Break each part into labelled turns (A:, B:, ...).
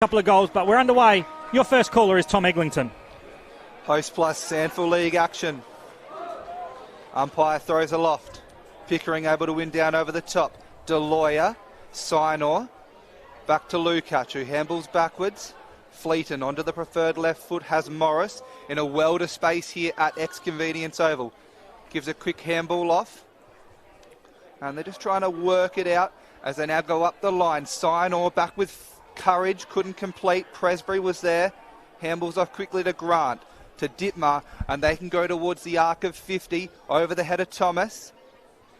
A: Couple of goals, but we're underway. Your first caller is Tom Eglinton.
B: Host plus SANFL League action. Umpire throws aloft. Pickering able to win down over the top. Deloya, Sinor, back to Lukac, who handballs backwards. Fleeton onto the preferred left foot, has Morris in a world of space here at Ex-Convenience Oval. Gives a quick handball off. And they're just trying to work it out as they now go up the line. Sinor back with courage, couldn't complete. Presbury was there. Handballs off quickly to Grant, to Dittmar, and they can go towards the arc of 50 over the head of Thomas.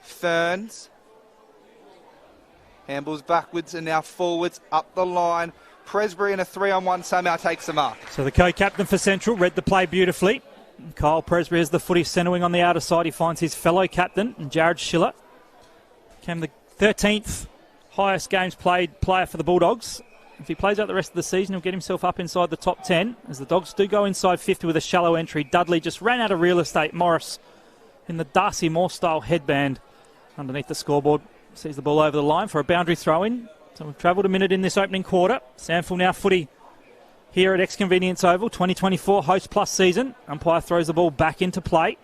B: Ferns. Handballs backwards and now forwards up the line. Presbury in a 3-on-1 somehow takes the mark.
A: So the co-captain for Central read the play beautifully. Kyle Presbury has the footy centering on the outer side. He finds his fellow captain, Jared Schiller. Became the 13th highest games played player for the Bulldogs. If he plays out the rest of the season, he'll get himself up inside the top 10, as the Dogs do go inside 50 with a shallow entry. Dudley just ran out of real estate. Morris in the Darcy Moore-style headband underneath the scoreboard sees the ball over the line for a boundary throw-in. So we've travelled a minute in this opening quarter. SANFL now footy here at Ex-Convenience Oval, 2024 host plus season. Umpire throws the ball back into play.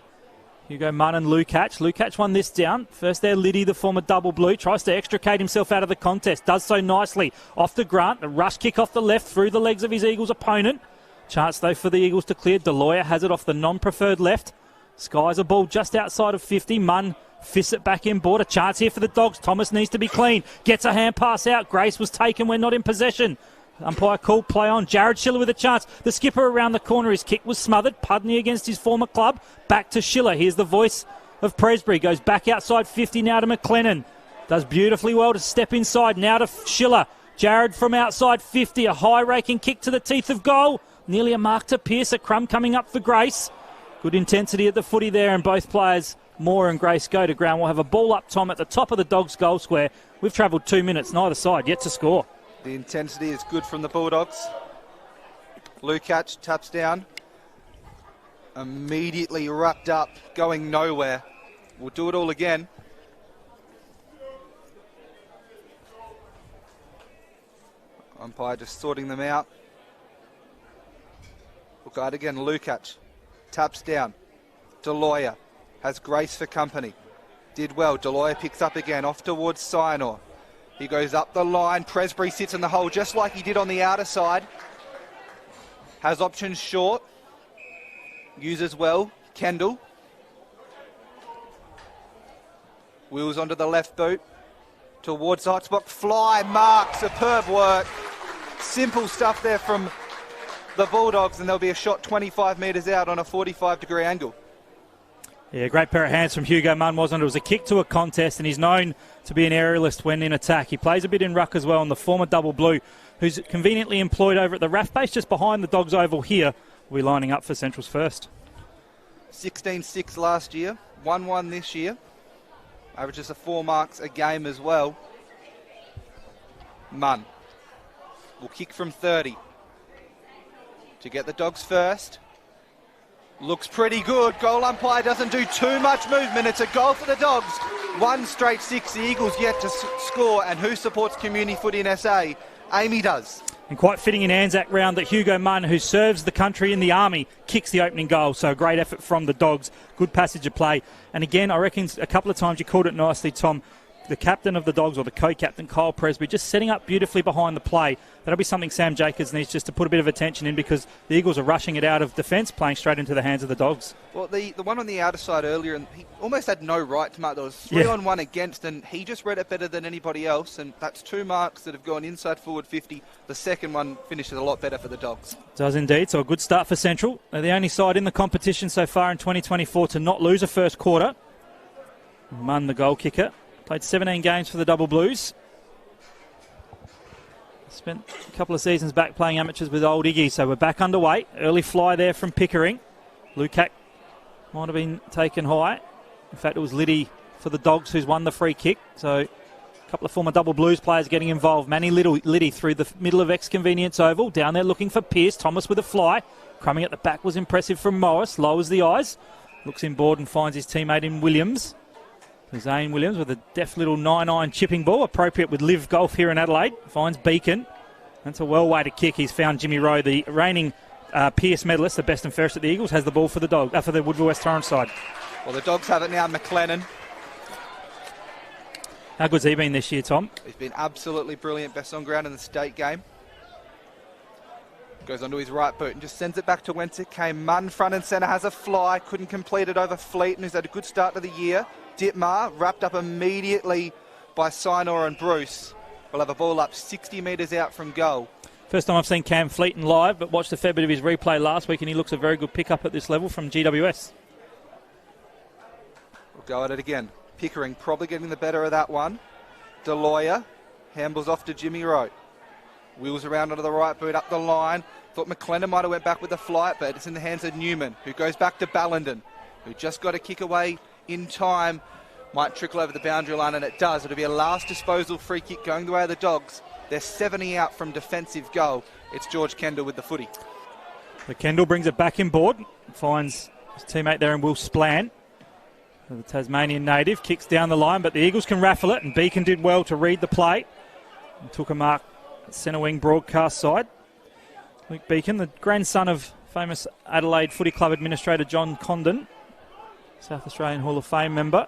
A: Hugo Munn and Lukac. Lukac won this down. First there, Liddy, the former double blue, tries to extricate himself out of the contest. Does so nicely. Off to Grant. The rush kick off the left through the legs of his Eagles opponent. Chance, though, for the Eagles to clear. Deloya has it off the non-preferred left. Skies a ball just outside of 50. Munn fists it back in board. A chance here for the Dogs. Thomas needs to be clean. Gets a hand pass out. Grace was taken. We're not in possession. Umpire called play on. Jared Schiller with a chance. The skipper around the corner. His kick was smothered. Pudney against his former club. Back to Schiller. Here's the voice of Presbury. Goes back outside 50 now to McLennan. Does beautifully well to step inside. Now to Schiller. Jared from outside 50. A high raking kick to the teeth of goal. Nearly a mark to Pearce. A crumb coming up for Grace. Good intensity at the footy there, and both players, Moore and Grace, go to ground. We'll have a ball up, Tom, at the top of the Dogs' goal square. We've travelled 2 minutes. Neither side yet to score.
B: The intensity is good from the Bulldogs. Lukac taps down. Immediately wrapped up, going nowhere. We'll do it all again. Umpire just sorting them out. Look at it again, Lukac. Taps down. Deloya has Grace for company. Did well. Deloya picks up again, off towards Sinor. He goes up the line. Presbury sits in the hole just like he did on the outer side. Has options short. Uses well. Kendall. Wheels onto the left boot. Towards the hot spot. Fly, mark. Superb work. Simple stuff there from the Bulldogs, and there'll be a shot 25 metres out on a 45-degree angle.
A: Yeah, great pair of hands from Hugo Munn, wasn't it? It was a kick to a contest, and he's known to be an aerialist when in attack. He plays a bit in ruck as well, and the former double blue, who's conveniently employed over at the RAF base just behind the Dogs Oval here, will be lining up for Central's first.
B: 16-6 last year, 1-1 this year. Averages 4 marks a game as well. Munn will kick from 30 to get the Dogs first. Looks pretty good. Goal umpire doesn't do too much movement. It's a goal for the Dogs. 1 straight 6. The Eagles yet to score. And who supports community footy in SA? Amy does.
A: And quite fitting in Anzac round that Hugo Munn, who serves the country in the Army, kicks the opening goal. So a great effort from the Dogs. Good passage of play. And again, I reckon a couple of times you called it nicely, Tom. The captain of the Dogs, or the co-captain, Kyle Presbury, just setting up beautifully behind the play. That'll be something Sam Jacobs needs just to put a bit of attention in, because the Eagles are rushing it out of defence, playing straight into the hands of the Dogs.
B: Well, the one on the outer side earlier, and he almost had no right to mark. There was 3 on 1 against, and he just read it better than anybody else, and that's 2 marks that have gone inside forward 50. The second one finishes a lot better for the Dogs.
A: Does indeed, so a good start for Central. They're the only side in the competition so far in 2024 to not lose a first quarter. Munn, the goal kicker. Played 17 games for the Double Blues. Spent a couple of seasons back playing amateurs with old Iggy, so we're back underway. Early fly there from Pickering. Lukac might have been taken high. In fact, it was Liddy for the Dogs who's won the free kick. So a couple of former Double Blues players getting involved. Manny Liddy through the middle of Ex-Convenience Oval. Down there looking for Pearce. Thomas with a fly. Crumbing at the back was impressive from Morris. Lowers the eyes. Looks inboard and finds his teammate in Williams. Zane Williams with a deft little 9-iron chipping ball, appropriate with Live Golf here in Adelaide. Finds Beacon. That's a well-weighted kick. He's found Jimmy Rowe, the reigning Pearce medalist, the best and fairest at the Eagles, has the ball for the for the Woodville-West Torrens side.
B: Well, the Dogs have it now. McLennan.
A: How good's he been this year, Tom?
B: He's been absolutely brilliant. Best on ground in the state game. Goes onto his right boot and just sends it back to whence it came. Munn front and centre, has a fly. Couldn't complete it over Fleeton, who's had a good start to the year. Ditmar wrapped up immediately by Sinor and Bruce. We'll have a ball up 60 metres out from goal.
A: First time I've seen Cam Fleeton live, but watched a fair bit of his replay last week, and he looks a very good pickup at this level from GWS.
B: We'll go at it again. Pickering probably getting the better of that one. Deloya handles off to Jimmy Rowe. Wheels around onto the right boot, up the line. Thought McLennan might have went back with the flight, but it's in the hands of Newman, who goes back to Ballenden, who just got a kick away in time. Might trickle over the boundary line, and it does. It'll be a last disposal free kick going the way of the Dogs. They're 70 out from defensive goal. It's George Kendall with the footy.
A: So Kendall brings it back inboard, finds his teammate there in Will Splan. The Tasmanian native kicks down the line, but the Eagles can raffle it, and Beacon did well to read the play and took a mark at centre wing broadcast side. Luke Beacon, the grandson of famous Adelaide Footy Club administrator John Condon, South Australian Hall of Fame member.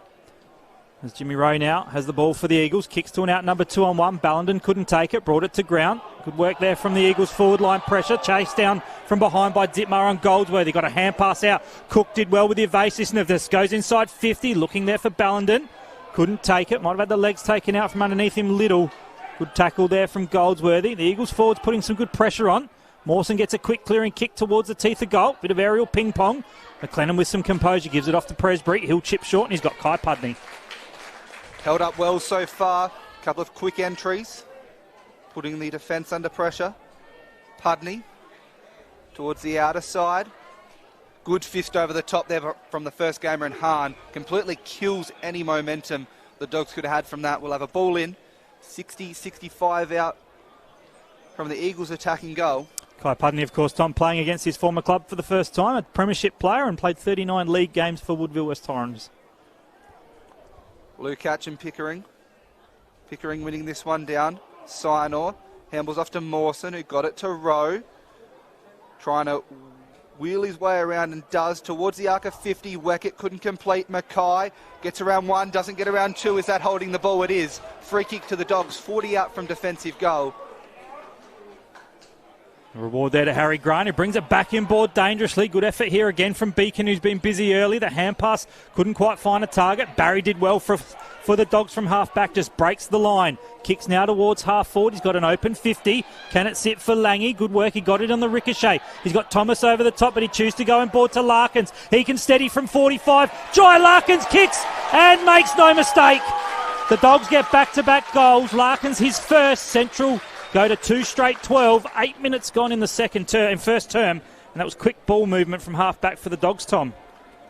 A: As Jimmy Rowe now has the ball for the Eagles, kicks to an out number 2-on-1. Ballenden couldn't take it, brought it to ground. Good work there from the Eagles forward line pressure. Chased down from behind by Ditmar on Goldsworthy. Got a hand pass out. Cook did well with the evasiveness. Goes inside 50, looking there for Ballenden. Couldn't take it. Might have had the legs taken out from underneath him. Little. Good tackle there from Goldsworthy. The Eagles forwards putting some good pressure on. Mawson gets a quick clearing kick towards the teeth of goal. Bit of aerial ping pong. McLennan with some composure gives it off to Presbury. He'll chip short, and he's got Kai Pudney.
B: Held up well so far. A couple of quick entries, putting the defence under pressure. Pudney towards the outer side. Good fist over the top there from the first gamer, and Hahn completely kills any momentum the Dogs could have had from that. We'll have a ball in. 60-65 out from the Eagles attacking goal.
A: Kai Pudney, of course, Tom, playing against his former club for the first time, a premiership player, and played 39 league games for Woodville-West Torrens.
B: Lukacs and Pickering. Pickering winning this one down. Sinor handles off to Mawson, who got it to Rowe. Trying to wheel his way around, and does towards the arc of 50. Weckett couldn't complete. Mackay gets around one, doesn't get around two. Is that holding the ball? It is. Free kick to the Dogs, 40 out from defensive goal.
A: A reward there to Harry Grant, who brings it back inboard dangerously. Good effort here again from Beacon, who's been busy early. The hand pass couldn't quite find a target. Barry did well for the Dogs from half back, just breaks the line. Kicks now towards half forward. He's got an open 50. Can it sit for Langy? Good work. He got it on the ricochet. He's got Thomas over the top, but he chooses to go inboard to Larkins. He can steady from 45. Jai Larkins kicks and makes no mistake. The Dogs get back-to-back goals. Larkins, his first. Central go to 2 straight 12. 8 minutes gone in the first term. And that was quick ball movement from half-back for the Dogs, Tom.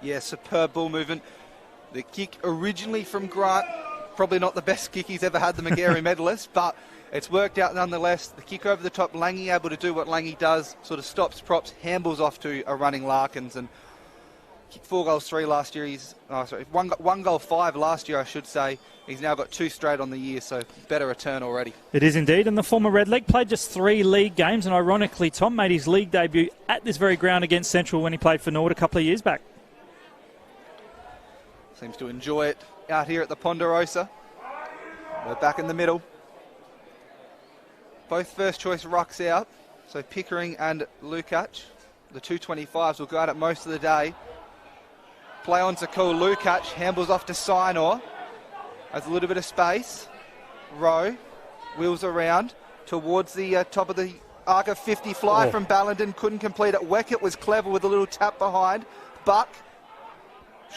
B: Yeah, superb ball movement. The kick originally from Grant, probably not the best kick he's ever had, the McGarry medalist, but it's worked out nonetheless. The kick over the top, Langy able to do what Langy does, sort of stops props, handballs off to a running Larkins, and kicked 4 goals 3 last year. One goal 5 last year, I should say. He's now got 2 straight on the year, so better return already.
A: It is indeed, and the former Redleg played just 3 league games, and ironically, Tom made his league debut at this very ground against Central when he played for Nord a couple of years back.
B: Seems to enjoy it out here at the Ponderosa. We're back in the middle. Both first choice rucks out, so Pickering and Lukacs. The 225s will go at it most of the day. Play on to cool. Lukacs handballs off to Sinor. Has a little bit of space. Rowe wheels around towards the top of the arc of 50. Fly from Ballenden, couldn't complete it. Weckett was clever with a little tap behind. Buck,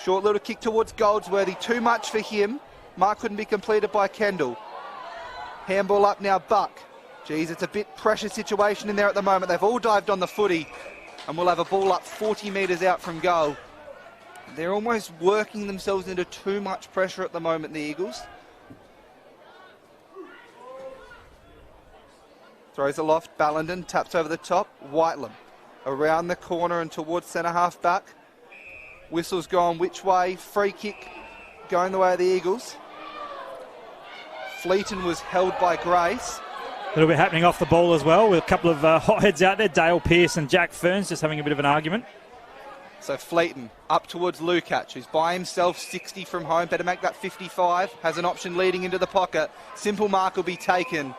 B: short little kick towards Goldsworthy. Too much for him. Mark couldn't be completed by Kendall. Handball up now, Buck. Geez, it's a bit pressure situation in there at the moment. They've all dived on the footy, and we'll have a ball up 40 metres out from goal. They're almost working themselves into too much pressure at the moment, the Eagles. Throws aloft, Ballenden taps over the top, Whitelam around the corner and towards centre half back. Whistle's gone which way? Free kick going the way of the Eagles. Fleeton was held by Grace,
A: little bit happening off the ball as well, with a couple of hotheads out there. Dale Pearce and Jack Ferns just having a bit of an argument.
B: So Fleeton up towards Lukac, who's by himself, 60 from home. Better make that 55. Has an option leading into the pocket. Simple mark will be taken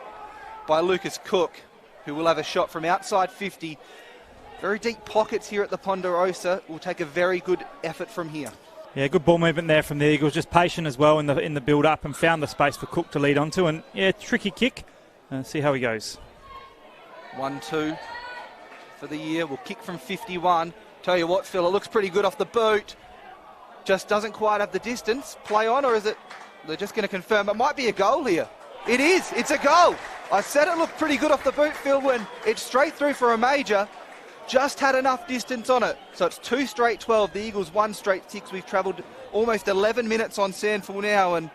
B: by Lucas Cook, who will have a shot from outside 50. Very deep pockets here at the Ponderosa. Will take a very good effort from here.
A: Yeah, good ball movement there from the Eagles. Just patient as well in the build-up, and found the space for Cook to lead onto. And, yeah, tricky kick. See how he goes.
B: 1-2 for the year. We'll kick from 51. Tell you what, Phil, it looks pretty good off the boot. Just doesn't quite have the distance. Play on, or is it... They're just going to confirm it might be a goal here. It is. It's a goal. I said it looked pretty good off the boot, Phil, when it's straight through for a major. Just had enough distance on it. So it's 2 straight 12. The Eagles 1 straight 6. We've travelled almost 11 minutes on SANFL now, and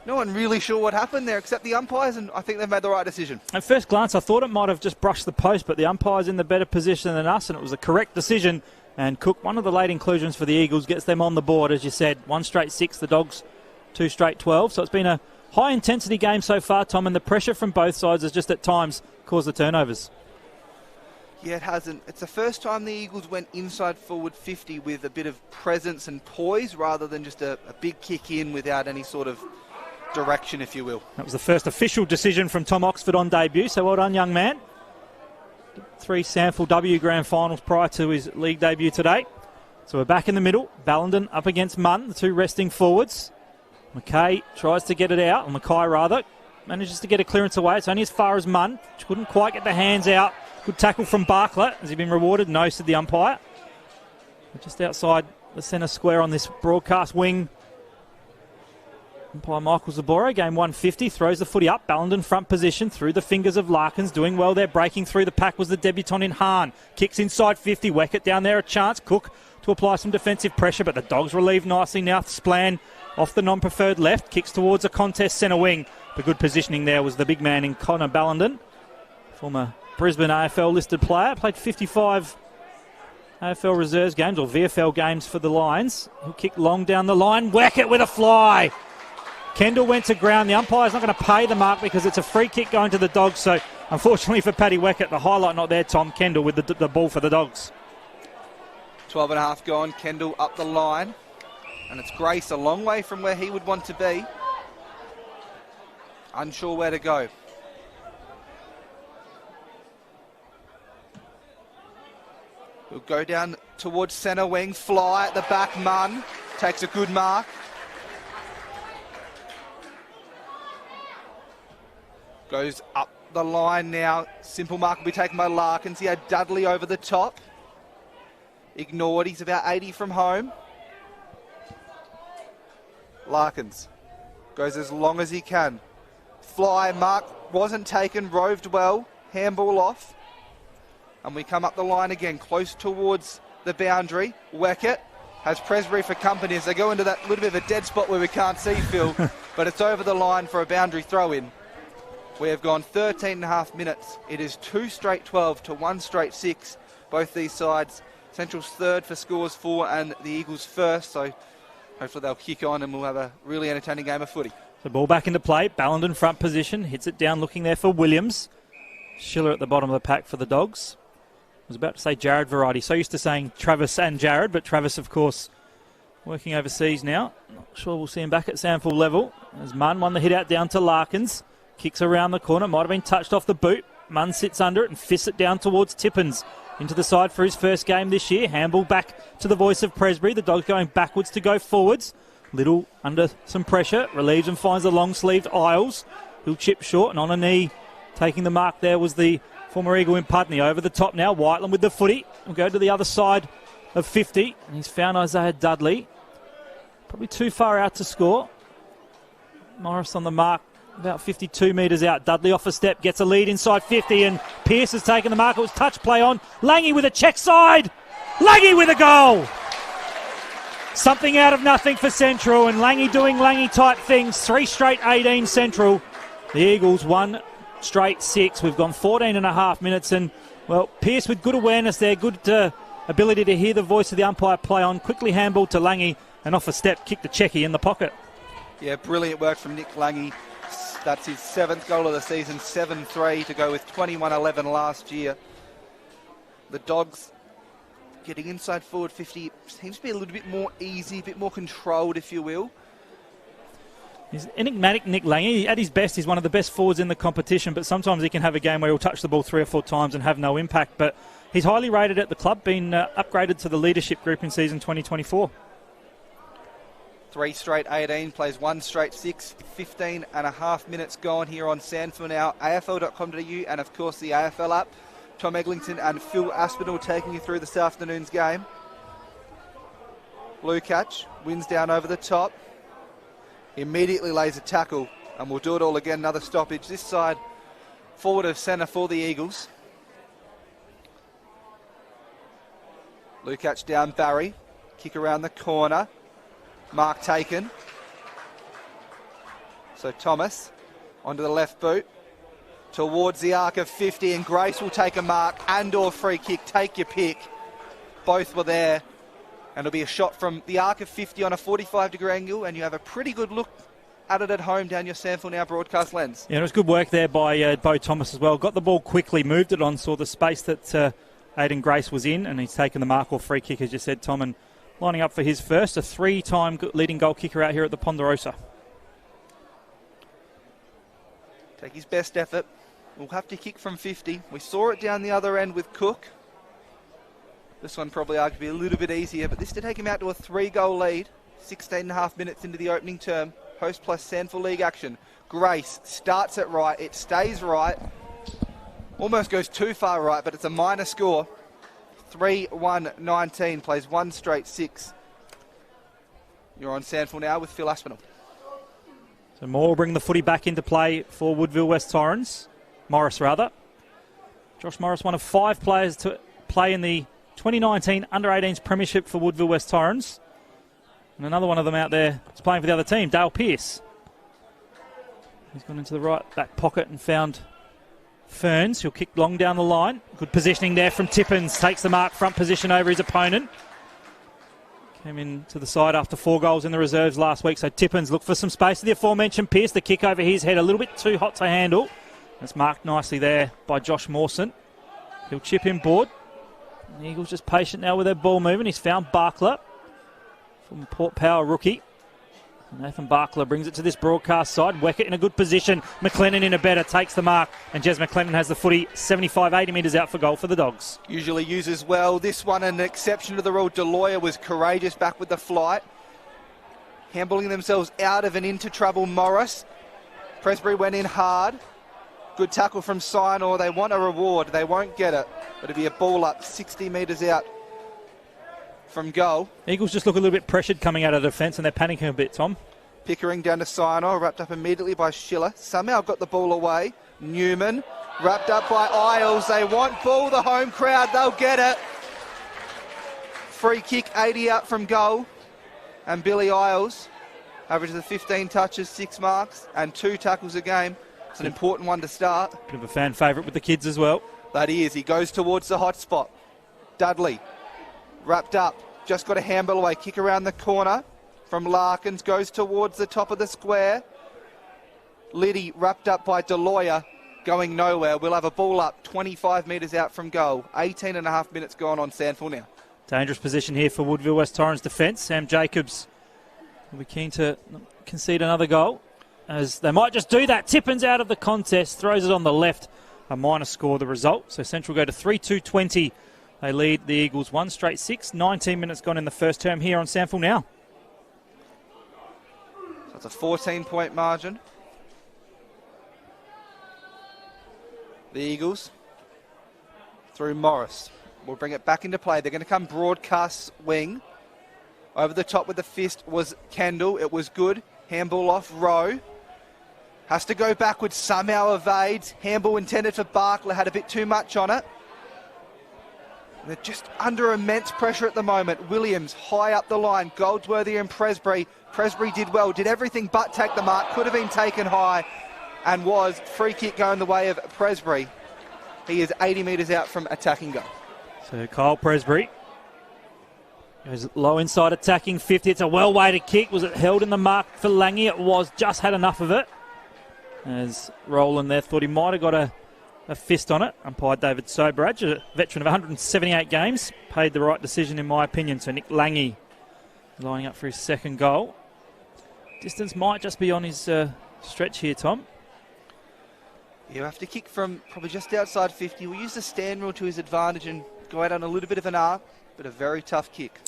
B: no one really sure what happened there except the umpires, and I think they've made the right decision.
A: At first glance, I thought it might have just brushed the post, but the umpire's in the better position than us, and it was the correct decision. And Cook, one of the late inclusions for the Eagles, gets them on the board, as you said. 1 straight 6, the Dogs 2 straight 12. So it's been a high-intensity game so far, Tom, and the pressure from both sides has just at times caused the turnovers.
B: Yeah, it hasn't. It's the first time the Eagles went inside forward 50 with a bit of presence and poise, rather than just a big kick in without any sort of direction, if you will.
A: That was the first official decision from Tom Oxford on debut, so well done, young man. 3 SANFL W Grand Finals prior to his league debut today. So we're back in the middle. Ballenden up against Munn, the 2 resting forwards. McKay tries to get it out, or Mackay rather, manages to get a clearance away. It's only as far as Munn. Couldn't quite get the hands out. Good tackle from Barkler. Has he been rewarded? No, said the umpire. Just outside the centre square on this broadcast wing. Umpire Michael Zaboro, game 150, throws the footy up. Ballenden front position through the fingers of Larkins. Doing well there. Breaking through the pack was the debutant in Hahn. Kicks inside 50. Weckett down there, a chance. Cook to apply some defensive pressure, but the Dogs relieve nicely now. Splan off the non-preferred left. Kicks towards a contest centre wing. The good positioning there was the big man in Connor Ballenden. Former Brisbane AFL listed player. Played 55 AFL reserves games, or VFL games for the Lions. He'll kick long down the line. Weckett with a fly. Kendall went to ground. The umpire's not going to pay the mark because it's a free kick going to the Dogs. So, unfortunately for Paddy Weckett, the highlight not there, Tom. Kendall with the ball for the Dogs.
B: 12 and a half gone. Kendall up the line. And it's Grace a long way from where he would want to be. Unsure where to go. We'll go down towards centre wing. Fly at the back. Munn takes a good mark. Goes up the line now. Simple mark will be taken by Larkins. He had Dudley over the top. Ignored. He's about 80 from home. Larkins goes as long as he can. Fly mark wasn't taken. Roved well. Handball off. And we come up the line again, close towards the boundary. Weckett has Presbury for company as they go into that little bit of a dead spot where we can't see Phil. But it's over the line for a boundary throw-in. We have gone 13 and a half minutes. It is 2 straight 12 to 1 straight 6. Both these sides. Central's third for scores 4 and the Eagles first. So hopefully they'll kick on and we'll have a really entertaining game of footy.
A: The ball back into play. Ballenden front position. Hits it down looking there for Williams. Schiller at the bottom of the pack for the Dogs. I was about to say Jared variety. So used to saying Travis and Jared, but Travis, of course, working overseas now. Not sure we'll see him back at SANFL level. As Munn won the hit out down to Larkins. Kicks around the corner. Might have been touched off the boot. Munn sits under it and fists it down towards Tippins. Into the side for his first game this year. Handball back to the voice of Presbury. The Dogs going backwards to go forwards. Little under some pressure. Relieves and finds the long-sleeved Isles. He'll chip short and on a knee. Taking the mark there was the former Eagle in Putney. Over the top now. Whiteland with the footy. We'll go to the other side of 50. And he's found Isaiah Dudley. Probably too far out to score. Morris on the mark. About 52 metres out. Dudley off a step. Gets a lead inside 50. And Pearce has taken the mark. It was touch play on. Langy with a check side. Langy with a goal. Something out of nothing for Central. And Langy doing Langy type things. 3 straight 18 Central. The Eagles 1 straight 6. We've gone 14 and a half minutes. And, well, Pearce with good awareness there. Good ability to hear the voice of the umpire play on. Quickly handball to Langy. And off a step. Kicked the checky in the pocket.
B: Yeah, brilliant work from Nick Langy. That's his 7th goal of the season, 7-3 to go with 21-11 last year. The Dogs getting inside forward 50 seems to be a little bit more easy, a bit more controlled, if you will.
A: He's enigmatic, Nick Lange. At his best, he's one of the best forwards in the competition, but sometimes he can have a game where he'll touch the ball 3 or 4 times and have no impact. But he's highly rated at the club, been upgraded to the leadership group in season 2024.
B: 3 straight 18, plays 1 straight 6, 15 and a half minutes gone here on SANFL now. AFL.com.au and, of course, the AFL app. Tom Eglinton and Phil Aspinall taking you through this afternoon's game. Lukac wins down over the top. Immediately lays a tackle, and we'll do it all again. Another stoppage. This side, forward of centre for the Eagles. Lukac down Barry. Kick around the corner. Mark taken. So Thomas onto the left boot. Towards the arc of 50, and Grace will take a mark and or free kick. Take your pick. Both were there. And it'll be a shot from the arc of 50 on a 45-degree angle, and you have a pretty good look at it at home down your SANFL Now broadcast lens.
A: Yeah, it was good work there by Bo Thomas as well. Got the ball quickly, moved it on, saw the space that Aidan Grace was in, and he's taken the mark or free kick, as you said, Tom, and lining up for his first, a 3-time leading goal kicker out here at the Ponderosa.
B: Take his best effort. We'll have to kick from 50. We saw it down the other end with Cook. This one probably arguably a little bit easier, but this to take him out to a 3-goal lead. 16 and a half minutes into the opening term. Host plus SANFL League action. Grace starts it right. It stays right. Almost goes too far right, but it's a minor score. 3-1-19. Plays 1 straight 6. You're on SANFL Now with Phil Aspinall.
A: So Moore will bring the footy back into play for Woodville-West Torrens. Morris, rather. Josh Morris, one of 5 players to play in the 2019 Under-18s Premiership for Woodville-West Torrens. And another one of them out there is playing for the other team, Dale Pearce. He's gone into the right back pocket and found Ferns. He'll kick long down the line. Good positioning there from Tippins. Takes the mark, front position over his opponent. Came in to the side after 4 goals in the reserves last week. So Tippins looked for some space to the aforementioned Pearce. The kick over his head, a little bit too hot to handle. It's marked nicely there by Josh Mawson. He'll chip in board. The Eagles just patient now with their ball moving. He's found Barkler from Port Power rookie. Nathan Barkler brings it to this broadcast side. Weckett in a good position. McLennan in a better, takes the mark. And Jez McLennan has the footy 75, 80 metres out for goal for the Dogs.
B: Usually uses well. This one an exception to the rule. Deloya was courageous back with the flight. Handballing themselves out of and into trouble, Morris. Presbury went in hard. Good tackle from Sinor. They want a reward. They won't get it. But it'll be a ball up 60 metres out from goal.
A: Eagles just look a little bit pressured coming out of the defence, and they're panicking a bit, Tom.
B: Pickering down to Sinor, wrapped up immediately by Schiller. Somehow got the ball away. Newman, wrapped up by Isles. They want ball, the home crowd. They'll get it. Free kick, 80 out from goal. And Billy Isles averages 15 touches, 6 marks, and 2 tackles a game. It's an important one to start.
A: Bit of a fan favourite with the kids as well.
B: That he is. He goes towards the hot spot. Dudley, wrapped up. Just got a handball away. Kick around the corner from Larkins. Goes towards the top of the square. Liddy, wrapped up by Deloya. Going nowhere. We'll have a ball up 25 metres out from goal. 18 and a half minutes gone on SANFL Now.
A: Dangerous position here for Woodville-West Torrens defence. Sam Jacobs will be keen to concede another goal, as they might just do that. Tippins out of the contest, throws it on the left. A minor score, the result. So Central go to 3-2-20. They lead the Eagles 1 straight 6. 19 minutes gone in the first term here on SANFL Now.
B: So it's a 14-point margin. The Eagles through Morris. We'll bring it back into play. They're going to come broadcast wing. Over the top with the fist was Kendall. It was good. Handball off Rowe. Has to go backwards, somehow evades. Handball intended for Barkler, had a bit too much on it. They're just under immense pressure at the moment. Williams high up the line. Goldsworthy and Presbury. Presbury did well, did everything but take the mark. Could have been taken high and was. Free kick going the way of Presbury. He is 80 metres out from attacking goal.
A: So Kyle Presbury goes low inside attacking 50. It's a well-weighted kick. Was it held in the mark for Lange? It was. Just had enough of it. As Roland there thought he might have got a fist on it. Umpire David Sobrad, a veteran of 178 games, paid the right decision in my opinion. So Nick Lange lining up for his second goal. Distance might just be on his stretch here, Tom.
B: You have to kick from probably just outside 50. We'll use the stand rule to his advantage and go out on a little bit of an arc, but a very tough kick.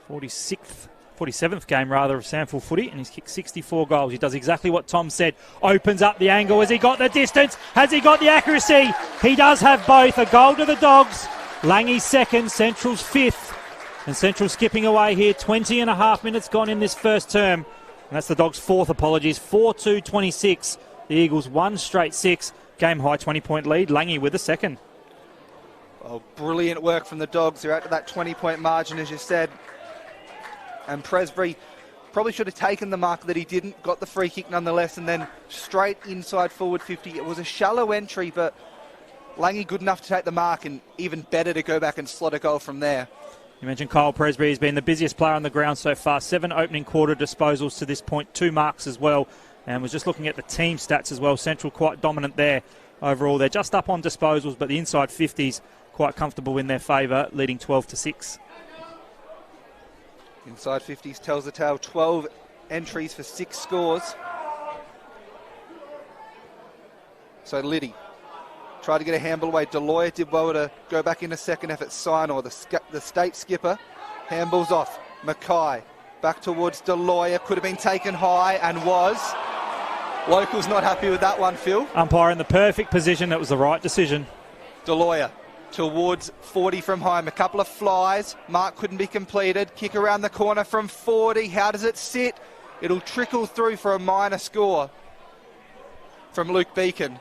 B: 47th game rather of SANFL footy, and he's kicked 64 goals. He does exactly what Tom said. Opens up the angle. Has he got the distance? Has he got the accuracy? He does have both. A goal to the Dogs. Lange's second, Central's fifth. And Central skipping away here. 20 and a half minutes gone in this first term. And that's the Dogs' fourth, apologies. 4-2-26. The Eagles one straight six. Game high 20-point lead. Lange with the second. Oh, brilliant work from the Dogs. They're out to that 20-point margin, as you said. And Presbury probably should have taken the mark that he didn't. Got the free kick nonetheless, and then straight inside forward 50. It was a shallow entry, but Lange good enough to take the mark, and even better to go back and slot a goal from there.
A: You mentioned Kyle Presbury has been the busiest player on the ground so far. 7 opening quarter disposals to this point, 2 marks as well. And was just looking at the team stats as well. Central quite dominant there overall. They're just up on disposals, but the inside 50s quite comfortable in their favour, leading 12-6.
B: Inside 50s tells the tale. 12 entries for 6 scores. So Liddy tried to get a handball away. Deloya did well to go back in a second effort. Sinor, the state skipper, handballs off. Mackay back towards Deloya. Could have been taken high and was. Locals not happy with that one, Phil.
A: Umpire in the perfect position. That was the right decision.
B: Deloya towards 40 from home. A couple of flies. Mark couldn't be completed. Kick around the corner from 40. How does it sit? It'll trickle through for a minor score from Luke Beacon.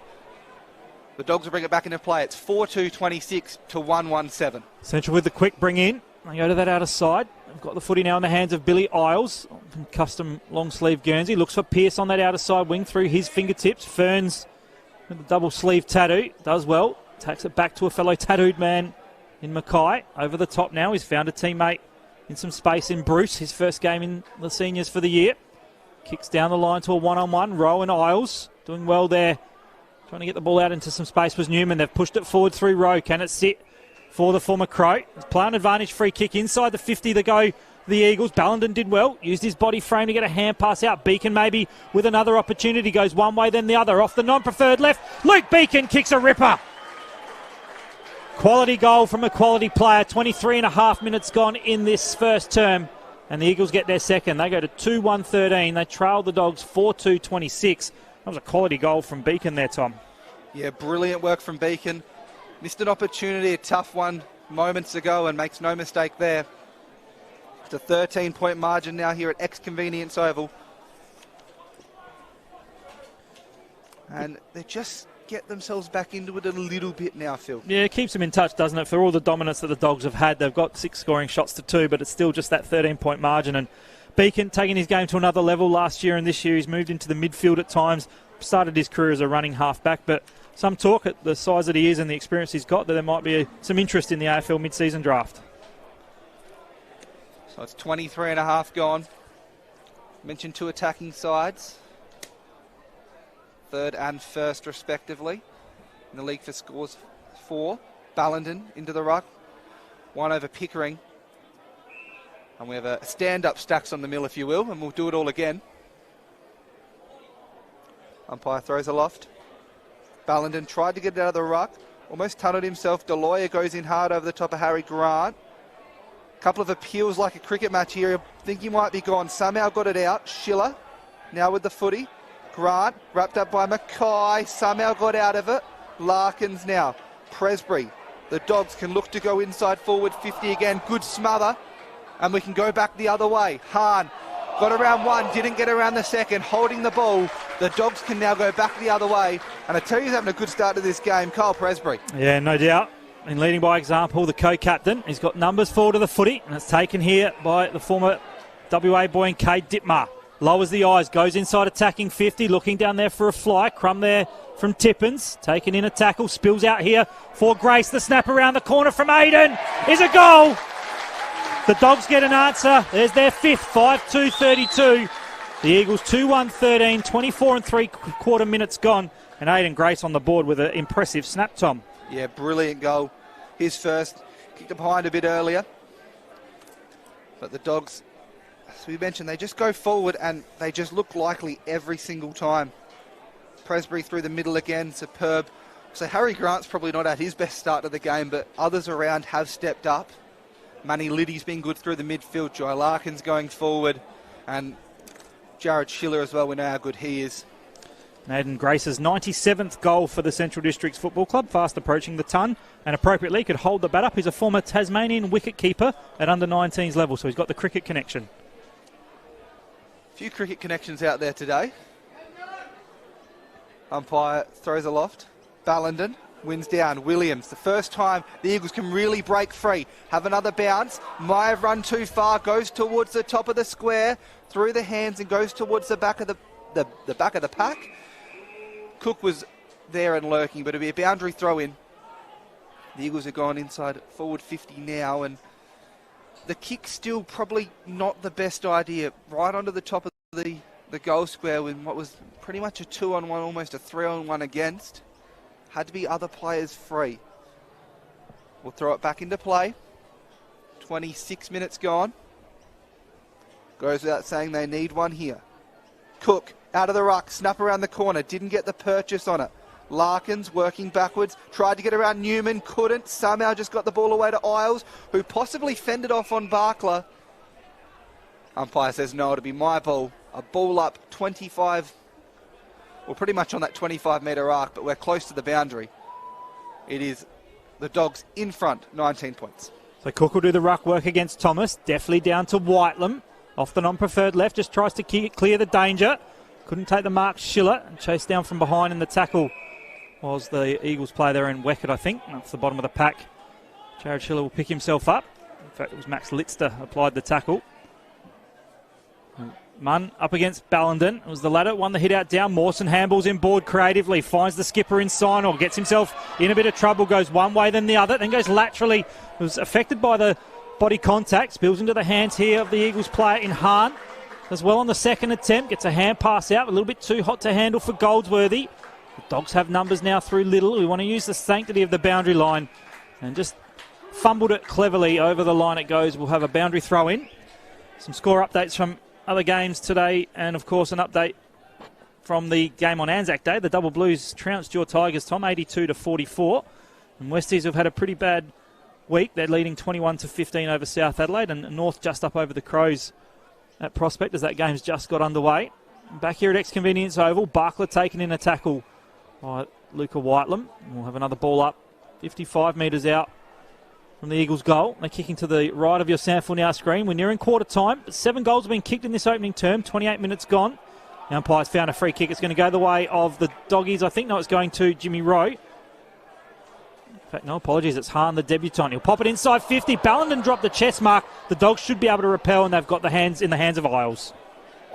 B: The Dogs will bring it back into play. It's 4-2-26 to 1-1-7.
A: Central with the quick bring in. They go to that outer side. They've got the footy now in the hands of Billy Isles. Custom long sleeve Guernsey. Looks for Pearce on that outer side wing through his fingertips. Ferns with the double sleeve tattoo. Does well. Takes it back to a fellow tattooed man in Mackay. Over the top now. He's found a teammate in some space in Bruce. His first game in the seniors for the year. Kicks down the line to a one-on-one. Rowan Isles doing well there. Trying to get the ball out into some space was Newman. They've pushed it forward through row. Can it sit for the former Crow? Play an advantage free kick inside the 50 to go the Eagles. Ballenden did well. Used his body frame to get a hand pass out. Beacon maybe with another opportunity. Goes one way then the other. Off the non-preferred left. Luke Beacon kicks a ripper. Quality goal from a quality player. 23 and a half minutes gone in this first term. And the Eagles get their second. They go to 2-1-13. They trail the Dogs 4-2-26. That was a quality goal from Beacon there, Tom.
B: Yeah, brilliant work from Beacon. Missed an opportunity, a tough one moments ago, and makes no mistake there. It's a 13-point margin now here at Ex-Convenience Oval. And they just get themselves back into it a little bit now, Phil.
A: Yeah, it keeps them in touch, doesn't it? For all the dominance that the Dogs have had, they've got 6 scoring shots to 2, but it's still just that 13-point margin. And Beacon taking his game to another level last year, and this year he's moved into the midfield at times. Started his career as a running halfback, but some talk at the size that he is and the experience he's got that there might be some interest in the AFL mid-season draft.
B: So it's 23 and a half gone. Mentioned 2 attacking sides. Third and first respectively. In the league for scores 4. Ballenden into the ruck. 1 over Pickering. And we have a stand-up Stacks on the mill, if you will, and we'll do it all again. Umpire throws aloft. Ballenden tried to get it out of the ruck. Almost tunneled himself. Deloya goes in hard over the top of Harry Grant. Couple of appeals like a cricket match here. I think he might be gone. Somehow got it out. Schiller now with the footy. Grant wrapped up by Mackay. Somehow got out of it. Larkins now. Presbury. The Dogs can look to go inside forward 50 again. Good smother. And we can go back the other way. Hahn got around 1, didn't get around the second, holding the ball. The Dogs can now go back the other way. And I tell you, he's having a good start to this game, Kyle Presbury.
A: Yeah, no doubt. And leading by example, the co-captain. He's got numbers 4 to the footy, and it's taken here by the former WA boy and Cade Dittmar. Lowers the eyes, goes inside attacking 50, looking down there for a fly. Crumb there from Tippins, taken in a tackle, spills out here for Grace. The snap around the corner from Aiden is a goal. The Dogs get an answer. There's their 5th, 5-2-32. The Eagles 2-1-13, 24 and 3/4 minutes gone, and Aiden Grace on the board with an impressive snap, Tom.
B: Yeah, brilliant goal. His first, kicked it behind a bit earlier. But the Dogs, as we mentioned, they just go forward and they just look likely every single time. Presbury through the middle again, superb. So Harry Grant's probably not at his best start of the game, but others around have stepped up. Manny Liddy's been good through the midfield. Jai Larkin's going forward. And Jared Schiller as well, we know how good he is.
A: Aiden Grace's 97th goal for the Central Districts Football Club, fast approaching the ton, and appropriately could hold the bat up. He's a former Tasmanian wicket-keeper at under-19s level, so he's got the cricket connection.
B: A few cricket connections out there today. Umpire throws aloft. Ballenden wins down. Williams, the first time the Eagles can really break free. Have another bounce. Might have run too far. Goes towards the top of the square. Through the hands and goes towards the back of the back of the pack. Cook was there and lurking, but it'll be a boundary throw in. The Eagles are gone inside forward 50 now, and the kick still probably not the best idea. Right onto the top of the goal square with what was pretty much a 2-on-1, almost a 3-on-1 against. Had to be other players free. We'll throw it back into play. 26 minutes gone. Goes without saying they need one here. Cook out of the ruck, snap around the corner, didn't get the purchase on it. Larkins working backwards, tried to get around Newman, couldn't, somehow just got the ball away to Isles, who possibly fended off on Barkler. Umpire says no, it'll be my ball. A ball up 25, well, pretty much on that 25-metre arc, but we're close to the boundary. It is the Dogs in front, 19 points.
A: So Cook will do the ruck work against Thomas, deftly down to Whitelam. Off the non-preferred left, just tries to clear the danger. Couldn't take the mark, Schiller, and chased down from behind, and the tackle was the Eagles player there in Weckett, I think. That's the bottom of the pack. Jared Schiller will pick himself up. In fact, it was Max Litzter applied the tackle. Munn up against Ballenden. It was the latter, won the hit out down. Mawson handballs in board creatively, finds the skipper in Sinor, gets himself in a bit of trouble, goes one way then the other, then goes laterally. It was affected by the body contact, spills into the hands here of the Eagles player in Hahn. As well on the second attempt, gets a hand pass out, a little bit too hot to handle for Goldsworthy. The Dogs have numbers now through Little. We want to use the sanctity of the boundary line and just fumbled it cleverly over the line it goes. We'll have a boundary throw in. Some score updates from other games today, and of course an update from the game on Anzac Day. The Double Blues trounced your Tigers, Tom, 82-44. And Westies have had a pretty bad week. They're leading 21-15 over South Adelaide, and North just up over the Crows at Prospect as that game's just got underway. Back here at Ex-Convenience Oval, Barkler taken in a tackle by Luca Whitelam. We'll have another ball up 55 metres out from the Eagles' goal. They're kicking to the right of your SANFL Now screen. We're nearing quarter time. 7 goals have been kicked in this opening term. 28 minutes gone. The umpire's found a free kick. It's going to go the way of the Doggies. I think no, it's going to Jimmy Rowe. In fact, no apologies. It's Hahn, the debutant. He'll pop it inside 50. Ballenden dropped the chest mark. The Dogs should be able to repel, and they've got the hands in the hands of Isles.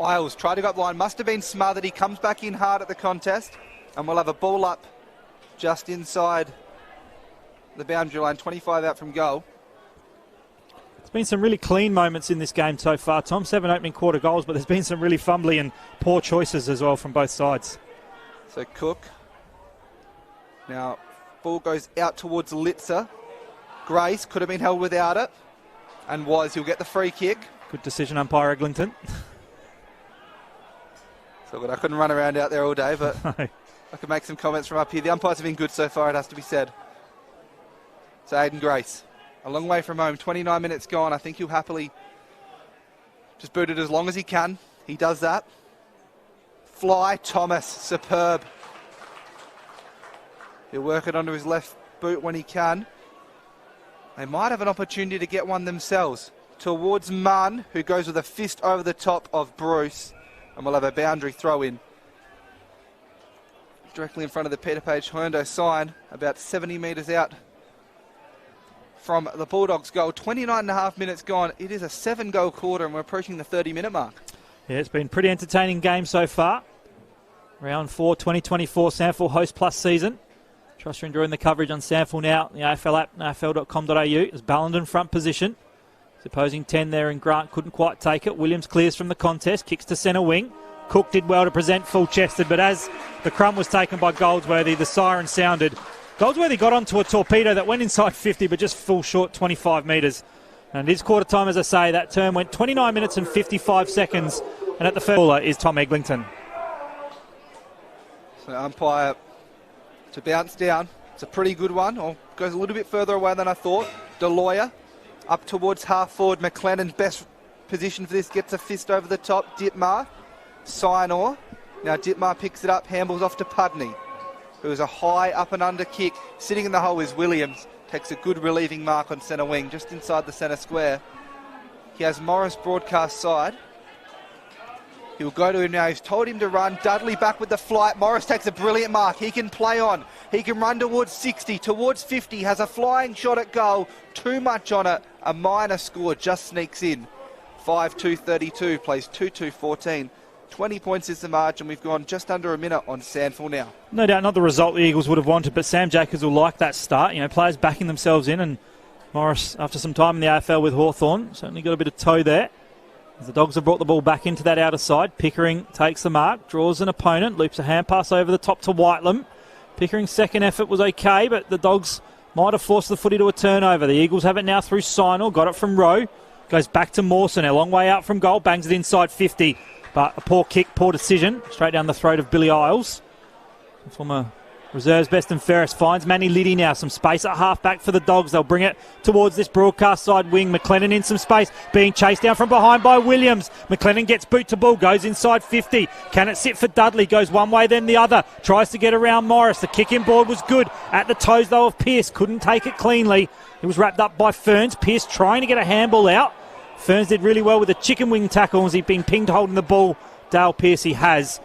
B: Isles tried to go up the line. Must have been smothered. He comes back in hard at the contest, and we'll have a ball up just inside the boundary line, 25 out from goal.
A: There's been some really clean moments in this game so far, Tom. 7 opening quarter goals, but there's been some really fumbly and poor choices as well from both sides.
B: So Cook. Now, ball goes out towards Litzer. Grace could have been held without it, and was. He'll get the free kick.
A: Good decision, umpire Eglinton.
B: So good. I couldn't run around out there all day, but I could make some comments from up here. The umpires have been good so far, it has to be said. So Aiden Grace, a long way from home, 29 minutes gone. I think he'll happily just boot it as long as he can. He does that. Fly Thomas, superb. He'll work it onto his left boot when he can. They might have an opportunity to get one themselves. Towards Munn, who goes with a fist over the top of Bruce. And we'll have a boundary throw in. Directly in front of the Peter Page Hondo sign, about 70 metres out from the Bulldogs' goal. 29.5 minutes gone. It is a 7-goal quarter, and we're approaching the 30-minute mark. Yeah,
A: it's been a pretty entertaining game so far. Round 4, 2024 SANFL Host Plus season. Trust you're enjoying the coverage on SANFL Now, the AFL app, afl.com.au. As Ballenden front position. Opposing 10 there, and Grant couldn't quite take it. Williams clears from the contest, kicks to centre wing. Cook did well to present full-chested, but as the crumb was taken by Goldsworthy, the siren sounded. Goldsworthy got onto a torpedo that went inside 50, but just full short 25 metres. And it is quarter time, as I say. That term went 29 minutes and 55 seconds. And at the first bowler is Tom Eglinton.
B: So umpire to bounce down. It's a pretty good one. Or goes a little bit further away than I thought. DeLoya up towards half forward. McLennan's best position for this. Gets a fist over the top. Ditmar. Sinor. Now Ditmar picks it up. Handballs off to Pudney, who is a high up and under kick. Sitting in the hole is Williams. Takes a good relieving mark on centre wing, just inside the centre square. He has Morris broadcast side. He'll go to him now. He's told him to run. Dudley back with the flight. Morris takes a brilliant mark. He can play on. He can run towards 60, towards 50. Has a flying shot at goal. Too much on it. A minor score just sneaks in. 5-2-32, plays 2-2-14. 20 points is the margin. We've gone just under a minute on SANFL now.
A: No doubt not the result the Eagles would have wanted, but Sam Jacobs will like that start. You know, players backing themselves in, and Morris, after some time in the AFL with Hawthorn, certainly got a bit of toe there. As the Dogs have brought the ball back into that outer side, Pickering takes the mark, draws an opponent, loops a hand pass over the top to Whitelam. Pickering's second effort was okay, but the Dogs might have forced the footy to a turnover. The Eagles have it now through Sinor, got it from Rowe, goes back to Mawson, a long way out from goal, bangs it inside 50. But a poor kick, poor decision, straight down the throat of Billy Isles. Former reserves best and fairest finds Manny Liddy now. Some space at half-back for the Dogs. They'll bring it towards this broadcast side wing. McLennan in some space, being chased down from behind by Williams. McLennan gets boot to ball, goes inside 50. Can it sit for Dudley? Goes one way, then the other. Tries to get around Morris. The kick in board was good. At the toes, though, of Pearce. Couldn't take it cleanly. It was wrapped up by Ferns. Pearce trying to get a handball out. Ferns did really well with a chicken wing tackle as he'd been pinged holding the ball. Dale Pearce he has.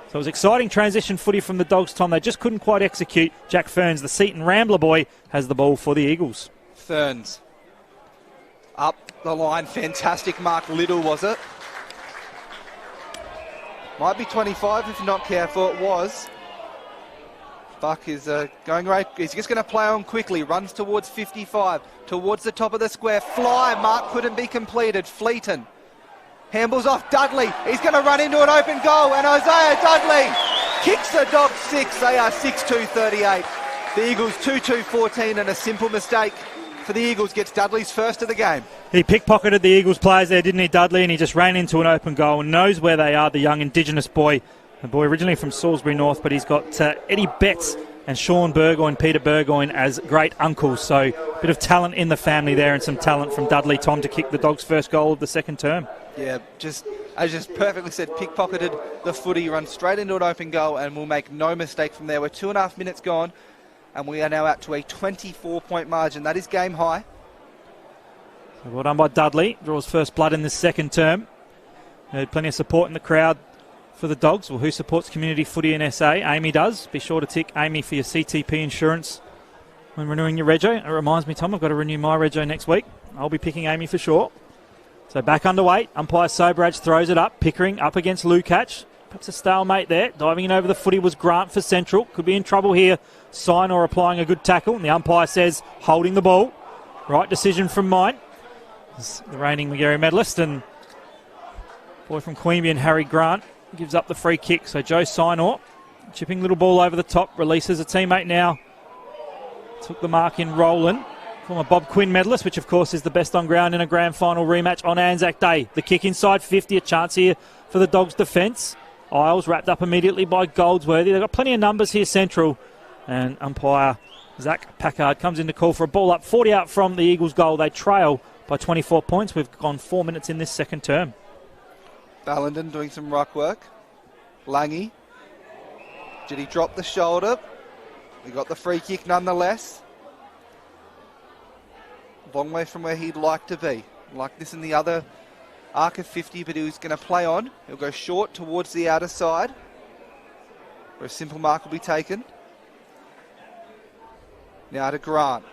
A: So it was exciting transition footy from the Dogs, Tom. They just couldn't quite execute. Jack Ferns, the Seaton Rambler boy, has the ball for the Eagles.
B: Ferns up the line. Fantastic mark. Little, was it? Might be 25 if not careful. It was. Buck is going right. He's just going to play on quickly. Runs towards 55. Towards the top of the square. Fly. Mark couldn't be completed. Fleeton. Handballs off Dudley. He's going to run into an open goal. And Isaiah Dudley kicks the Dogs 6. They are 6-2-38. The Eagles 2-2-14, and a simple mistake for the Eagles gets Dudley's first of the game.
A: He pickpocketed the Eagles players there, didn't he, Dudley? And he just ran into an open goal and knows where they are, the young Indigenous boy. A boy originally from Salisbury North, but he's got Eddie Betts and Sean Burgoyne, Peter Burgoyne as great uncles. So a bit of talent in the family there and some talent from Dudley, Tom, to kick the Dogs' first goal of the second term.
B: Yeah, just as just perfectly said, pickpocketed the footy, run straight into an open goal, and will make no mistake from there. We're 2.5 minutes gone, and we are now out to a 24-point margin. That is game high.
A: So well done by Dudley. Draws first blood in this second term. Had plenty of support in the crowd for the Dogs. Well, who supports community footy in SA? Amy does. Be sure to tick Amy for your CTP insurance when renewing your rego. It reminds me, Tom, I've got to renew my rego next week. I'll be picking Amy for sure. So back underway. Umpire Sobrage throws it up. Pickering up against Lukacs. Perhaps a stalemate there. Diving in over the footy was Grant for Central. Could be in trouble here. Sinor applying a good tackle. And the umpire says holding the ball. Right decision from mine. The reigning Magarey medalist and boy from Queanbeyan, Harry Grant, gives up the free kick. So Joe Sinor chipping little ball over the top. Releases a teammate now. Took the mark in Roland. Former Bob Quinn medalist, which of course is the best on ground in a grand final rematch on Anzac Day. The kick inside 50, a chance here for the Dogs' defence. Isles wrapped up immediately by Goldsworthy. They've got plenty of numbers here, Central. And umpire Zach Packard comes in to call for a ball up 40 out from the Eagles' goal. They trail by 24 points. We've gone 4 minutes in this second term.
B: Ballenden doing some ruck work. Langy. Did he drop the shoulder? He got the free kick nonetheless. Long way from where he'd like to be. Like this in the other arc of 50, but he was going to play on. He'll go short towards the outer side, where a simple mark will be taken. Now to Grant.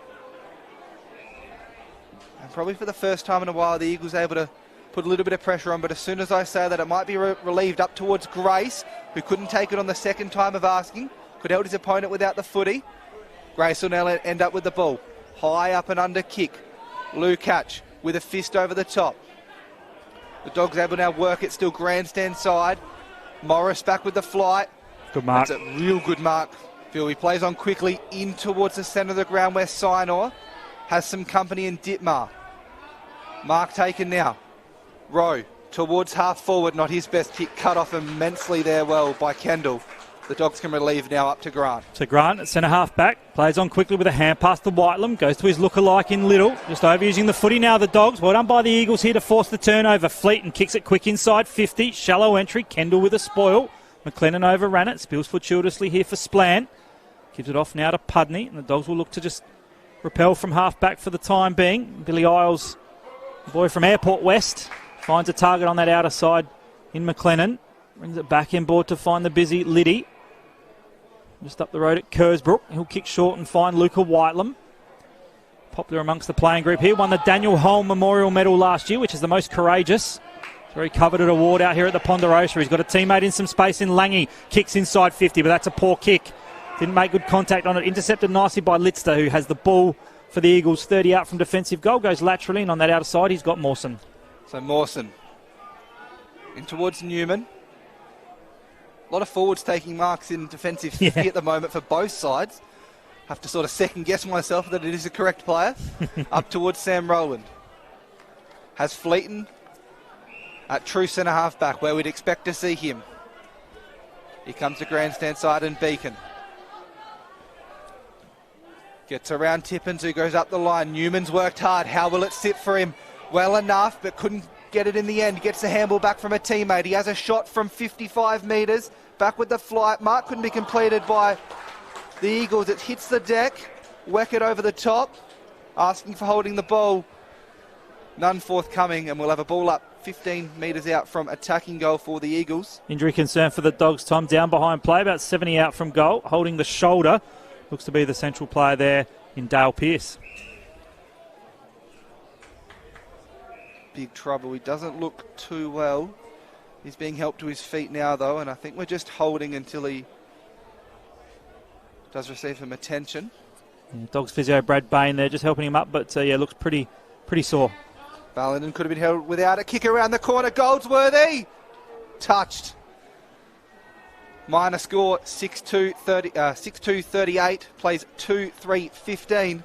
B: And probably for the first time in a while, the Eagles able to put a little bit of pressure on, but as soon as I say that, it might be relieved up towards Grace, who couldn't take it on the second time of asking. Could held his opponent without the footy. Grace will now end up with the ball. High up and under kick. Lukacs with a fist over the top. The Dogs able to now work it still grandstand side. Morris back with the flight.
A: Good mark.
B: That's a real good mark. Phil, he plays on quickly in towards the centre of the ground where Sinor has some company in Ditmar. Mark taken now. Rowe towards half forward, not his best kick, cut off immensely there well by Kendall. The Dogs can relieve now up to Grant.
A: So Grant at centre half back, plays on quickly with a hand pass to Whitelam, goes to his lookalike in Little, just overusing the footy now the Dogs. Well done by the Eagles here to force the turnover. Fleeton kicks it quick inside 50, shallow entry, Kendall with a spoil. McLennan overran it, spills fortuitously here for Splan. Gives it off now to Pudney, and the Dogs will look to just repel from half back for the time being. Billy Isles, the boy from Airport West, finds a target on that outer side in McLennan. Brings it back inboard to find the busy Liddy. Just up the road at Kersbrook. He'll kick short and find Luca Whitelam. Popular amongst the playing group here. Won the Daniel Holm Memorial Medal last year, which is the most courageous. Very coveted award out here at the Ponderosa. He's got a teammate in some space in Lange. Kicks inside 50, but that's a poor kick. Didn't make good contact on it. Intercepted nicely by Litster, who has the ball for the Eagles. 30 out from defensive goal. Goes laterally, and on that outer side, he's got Mawson.
B: So Mawson in towards Newman. A lot of forwards taking marks in defensive 50 at the moment for both sides. Have to sort of second guess myself that it is a correct player. Up towards Sam Rowland. Has Fleeton at true centre half back where we'd expect to see him. Here comes the grandstand side and Beacon. Gets around Tippins, who goes up the line. Newman's worked hard. How will it sit for him? Well enough, but couldn't get it in the end. Gets the handball back from a teammate. He has a shot from 55 metres. Back with the flight. Mark couldn't be completed by the Eagles. It hits the deck. Weckett over the top. Asking for holding the ball. None forthcoming, and we'll have a ball up 15 metres out from attacking goal for the Eagles.
A: Injury concern for the Dogs, Tom. Down behind play, about 70 out from goal. Holding the shoulder. Looks to be the central player there in Dale Pearce.
B: Big trouble. He doesn't look too well. He's being helped to his feet now, though, and I think we're just holding until he does receive some attention.
A: Yeah, Dogs physio Brad Bain there just helping him up, but yeah, looks pretty sore.
B: Ballenden could have been held without a kick around the corner. Goldsworthy touched. Minor score 6-2-38. Plays 2-3-15.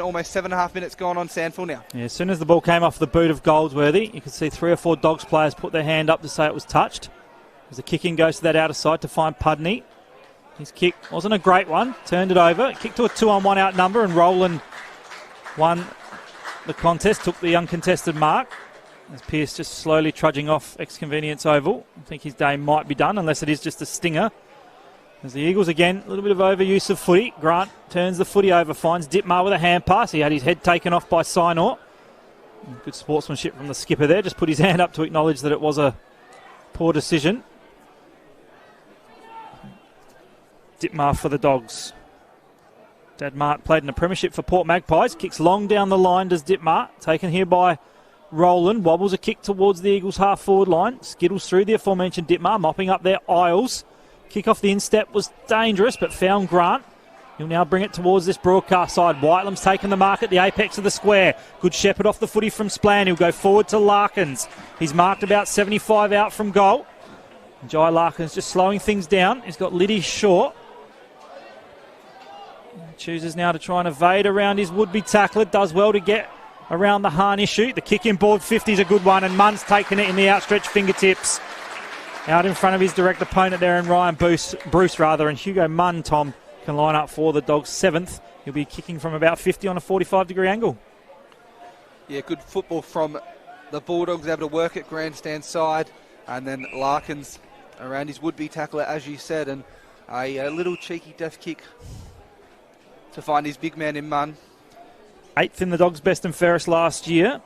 B: Almost 7.5 minutes gone on SANFL now.
A: Yeah, as soon as the ball came off the boot of Goldsworthy, you could see 3 or 4 Dogs players put their hand up to say it was touched. As the kicking goes to that outer side to find Pudney. His kick wasn't a great one. Turned it over. Kicked to a 2-on-1 out number, and Rowland won the contest. Took the uncontested mark. As Pearce just slowly trudging off ex-convenience oval. I think his day might be done, unless it is just a stinger. As the Eagles again, a little bit of overuse of footy. Grant turns the footy over, finds Ditmar with a hand pass. He had his head taken off by Sinor. Good sportsmanship from the skipper there. Just put his hand up to acknowledge that it was a poor decision. Ditmar for the Dogs. Dad Mark played in the premiership for Port Magpies. Kicks long down the line, does Ditmar. Taken here by Rowland. Wobbles a kick towards the Eagles' half-forward line. Skittles through the aforementioned Ditmar, mopping up their Isles. Kick off the instep was dangerous, but found Grant. He'll now bring it towards this broadcast side. Whitelam's taken the mark at the apex of the square. Good shepherd off the footy from Splan. He'll go forward to Larkins. He's marked about 75 out from goal. Jai Larkins just slowing things down. He's got Liddy short. Chooses now to try and evade around his would-be tackler. Does well to get around the Hahn issue. The kick in board 50 is a good one, and Munn's taken it in the outstretched fingertips. Out in front of his direct opponent there, and Ryan Bruce, and Hugo Munn, Tom, can line up for the Dogs' 7th. He'll be kicking from about 50 on a 45-degree angle.
B: Yeah, good football from the Bulldogs, able to work at grandstand side, and then Larkins around his would-be tackler, as you said, and a little cheeky deft kick to find his big man in Munn.
A: 8th in the Dogs' best and fairest last year.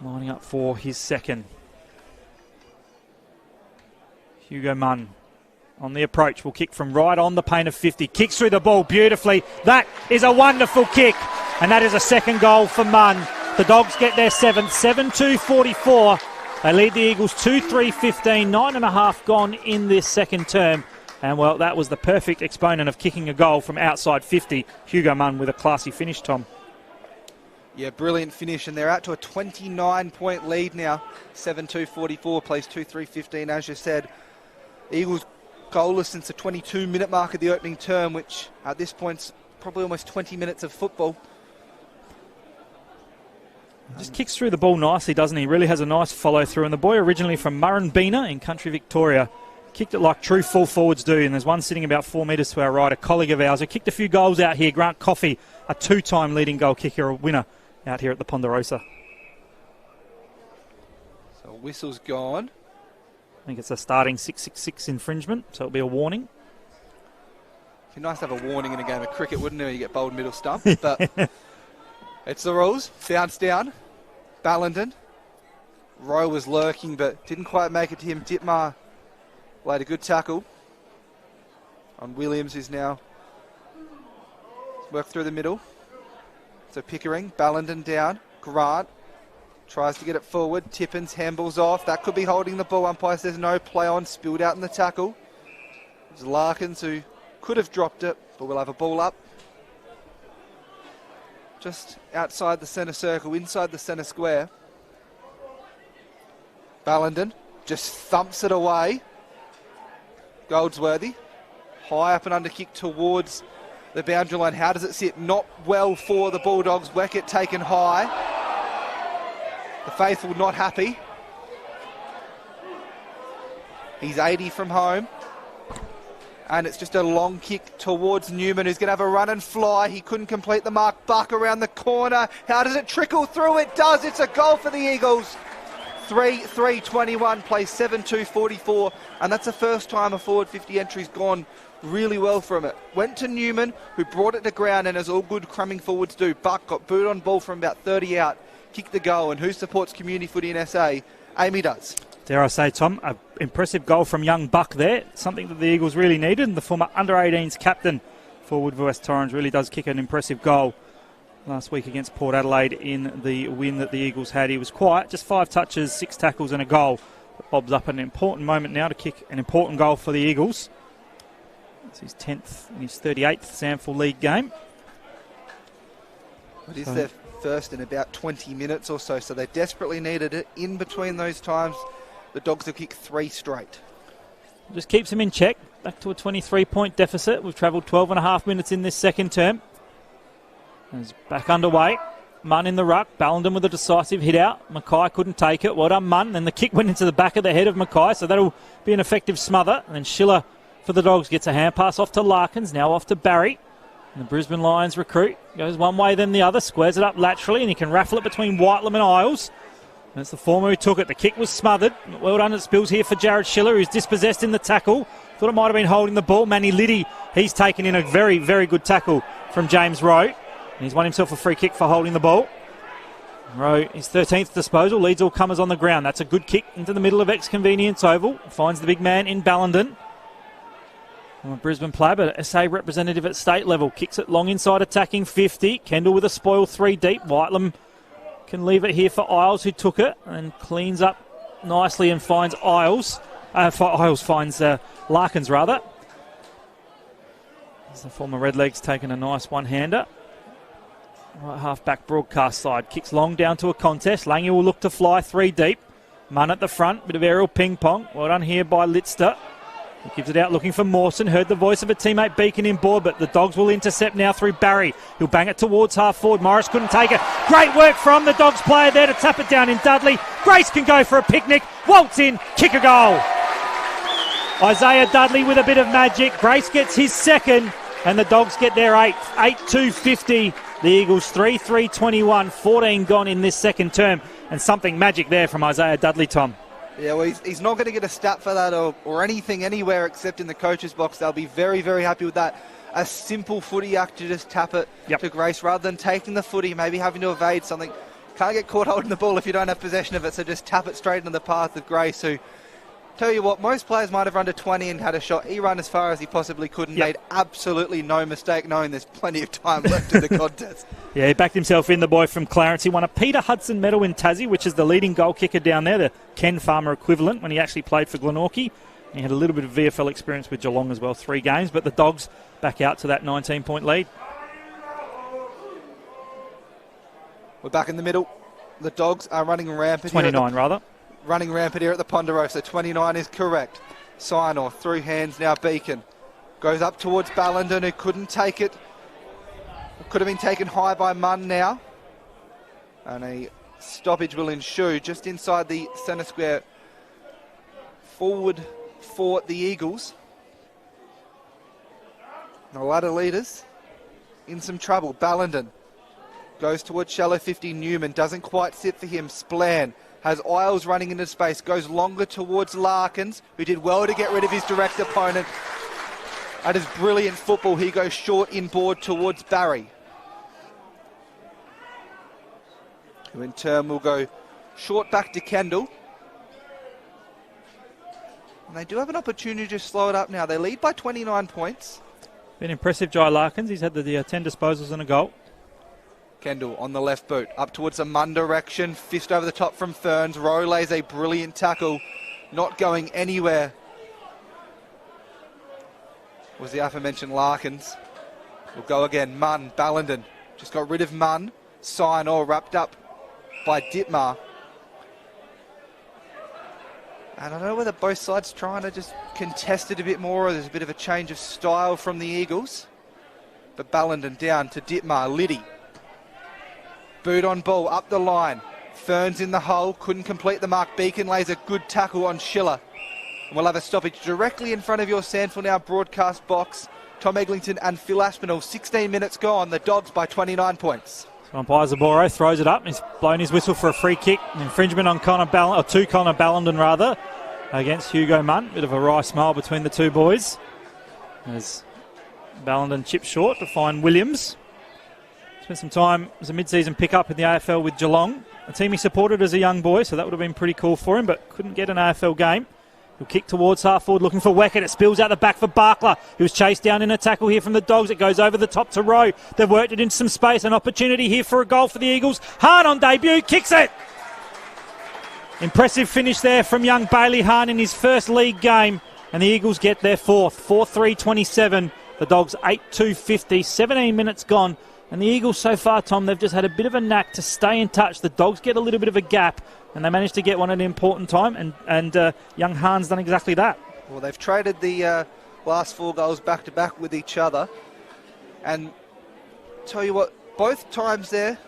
A: Lining up for his 2nd. Hugo Munn on the approach will kick from right on the paint of 50. Kicks through the ball beautifully. That is a wonderful kick, and that is a 2nd goal for Munn. The Dogs get their 7th, 7-2-44. They lead the Eagles 2-3-15, 9.5 gone in this 2nd term. And, well, that was the perfect exponent of kicking a goal from outside 50. Hugo Munn with a classy finish, Tom.
B: Yeah, brilliant finish, and they're out to a 29-point lead now. 7-2-44, plays 2-3-15, as you said. Eagles goalless since the 22-minute mark of the opening term, which at this point's probably almost 20 minutes of football.
A: Just kicks through the ball nicely, doesn't he? Really has a nice follow-through. And the boy originally from Murrumbeena in country Victoria kicked it like true full forwards do. And there's one sitting about 4 metres to our right, a colleague of ours who kicked a few goals out here. Grant Coffey, a 2-time leading goal kicker, a winner out here at the Ponderosa.
B: So whistle's gone.
A: I think it's a starting 666 infringement, so it'll be a warning.
B: It'd be nice to have a warning in a game of cricket, wouldn't it? You get bowled middle stump. But it's the rules. Bounce down. Ballenden. Rowe was lurking, but didn't quite make it to him. Ditmar laid a good tackle on Williams, who's now worked through the middle. So Pickering, Ballenden down. Grant tries to get it forward. Tippins handballs off. That could be holding the ball. Umpire says no play on. Spilled out in the tackle. It was Larkins who could have dropped it, but we'll have a ball up. Just outside the centre circle, inside the centre square. Ballenden just thumps it away. Goldsworthy. High up and under kick towards the boundary line. How does it sit? Not well for the Bulldogs. Weckett taken high. The faithful not happy. He's 80 from home. And it's just a long kick towards Newman, who's going to have a run and fly. He couldn't complete the mark. Buck around the corner. How does it trickle through? It does. It's a goal for the Eagles. 3-3-21, plays 7-2-44. And that's the first time a forward 50 entry's gone really well from it. Went to Newman, who brought it to ground, and as all good crumbing forwards do, Buck got boot on ball from about 30 out, kicked the goal, and who supports community footy in SA? Amy does.
A: Dare I say, Tom, an impressive goal from young Buck there, something that the Eagles really needed, and the former under-18s captain for Woodville-West Torrens really does kick an impressive goal last week against Port Adelaide in the win that the Eagles had. He was quiet, just 5 touches, 6 tackles and a goal. But Bob's up at an important moment now to kick an important goal for the Eagles. It's his 10th and his 38th SANFL League game.
B: It is their first in about 20 minutes or so, so they desperately needed it. In between those times, the Dogs have kicked 3 straight.
A: Just keeps him in check. Back to a 23-point deficit. We've travelled 12 and a half minutes in this second term. It's back underway. Munn in the ruck. Ballenden with a decisive hit out. Mackay couldn't take it. Well done, Munn. Then the kick went into the back of the head of Mackay, so that'll be an effective smother. And then Schiller for the Dogs gets a hand pass off to Larkins. Now off to Barry. And the Brisbane Lions recruit goes one way then the other. Squares it up laterally, and he can raffle it between Whitelam and Isles. And it's the former who took it. The kick was smothered. Well done. It spills here for Jared Schiller, who's dispossessed in the tackle. Thought it might have been holding the ball. Manny Liddy, he's taken in a very, very good tackle from James Rowe. And he's won himself a free kick for holding the ball. Rowe, his 13th disposal, leads all comers on the ground. That's a good kick into the middle of Ex-Convenience Oval. Finds the big man in Ballenden. A Brisbane player, but SA representative at state level. Kicks it long inside, attacking 50. Kendall with a spoil 3 deep. Whitelam can leave it here for Isles, who took it and cleans up nicely and finds Isles. Finds Larkins, rather. As the former Redlegs taking a nice one-hander. Right half-back broadcast side. Kicks long down to a contest. Lange will look to fly 3 deep. Munn at the front. Bit of aerial ping-pong. Well done here by Litster. He gives it out looking for Mawson. Heard the voice of a teammate Beacon in board, but the Dogs will intercept now through Barry. He'll bang it towards half forward. Morris couldn't take it. Great work from the Dogs player there to tap it down in Dudley. Grace can go for a picnic. Waltz in. Kick a goal. Isaiah Dudley with a bit of magic. Grace gets his second, and the Dogs get their 8th. 8-2-50. The Eagles 3-3-21. 14 gone in this second term. And something magic there from Isaiah Dudley, Tom.
B: Yeah, well, he's not going to get a stat for that or anything anywhere except in the coach's box. They'll be very, very happy with that. A simple footy act to just tap it to Grace rather than taking the footy, maybe having to evade something. Can't get caught holding the ball if you don't have possession of it, so just tap it straight into the path of Grace, who, tell you what, most players might have run to 20 and had a shot. He ran as far as he possibly could and made absolutely no mistake, knowing there's plenty of time left in the contest. Yeah,
A: he backed himself in, the boy from Clarence. He won a Peter Hudson medal in Tassie, which is the leading goal kicker down there, the Ken Farmer equivalent, when he actually played for Glenorchy. He had a little bit of VFL experience with Geelong as well, 3 games, but the Dogs back out to that 19-point lead.
B: We're back in the middle. The Dogs are running rampant.
A: 29 rather.
B: Running rampant here at the Ponderosa. 29 is correct. Signor through hands now. Beacon goes up towards Ballenden, who couldn't take it. Could have been taken high by Munn now. And a stoppage will ensue just inside the centre square. Forward for the Eagles. The ladder leaders in some trouble. Ballenden goes towards shallow 50. Newman doesn't quite sit for him. Splann has Isles running into space. Goes longer towards Larkins, who did well to get rid of his direct opponent. That is brilliant football. He goes short inboard towards Barry, who in turn will go short back to Kendall. And they do have an opportunity to slow it up now. They lead by 29 points.
A: Been impressive, Jai Larkins. He's had the 10 disposals and a goal.
B: Kendall on the left boot, up towards the Munn direction. Fist over the top from Ferns. Rowe lays a brilliant tackle, not going anywhere. Was the aforementioned Larkins. Will go again. Munn, Ballenden. Just got rid of Munn. Signor wrapped up by Ditmar. And I don't know whether both sides trying to just contest it a bit more, or there's a bit of a change of style from the Eagles. But Ballenden down to Ditmar. Liddy. Boot on ball, up the line. Ferns in the hole, couldn't complete the mark. Beacon lays a good tackle on Schiller. And we'll have a stoppage directly in front of your SANFL Now broadcast box. Tom Eglinton and Phil Aspinall, 16 minutes gone. The Dogs by 29 points.
A: So umpire Zaboro throws it up. He's blown his whistle for a free kick. An infringement on Connor Ballenden rather, against Hugo Munn. Bit of a wry smile between the two boys, as Ballenden chips short to find Williams. Spent some time as a mid-season pick-up in the AFL with Geelong, a team he supported as a young boy, so that would have been pretty cool for him, but couldn't get an AFL game. He'll kick towards half-forward, looking for Weckett. It spills out the back for Barkler, who's chased down in a tackle here from the Dogs. It goes over the top to Rowe. They've worked it into some space. An opportunity here for a goal for the Eagles. Hahn on debut, kicks it! Impressive finish there from young Bailey Hahn in his first league game, and the Eagles get their fourth. 4-3-27. The Dogs 8-2-50. 17 minutes gone. And the Eagles so far, Tom, they've just had a bit of a knack to stay in touch. The Dogs get a little bit of a gap, and they managed to get one at an important time, and young Hahn's done exactly that.
B: Well, they've traded the last 4 goals back-to-back with each other. And tell you what, both times there,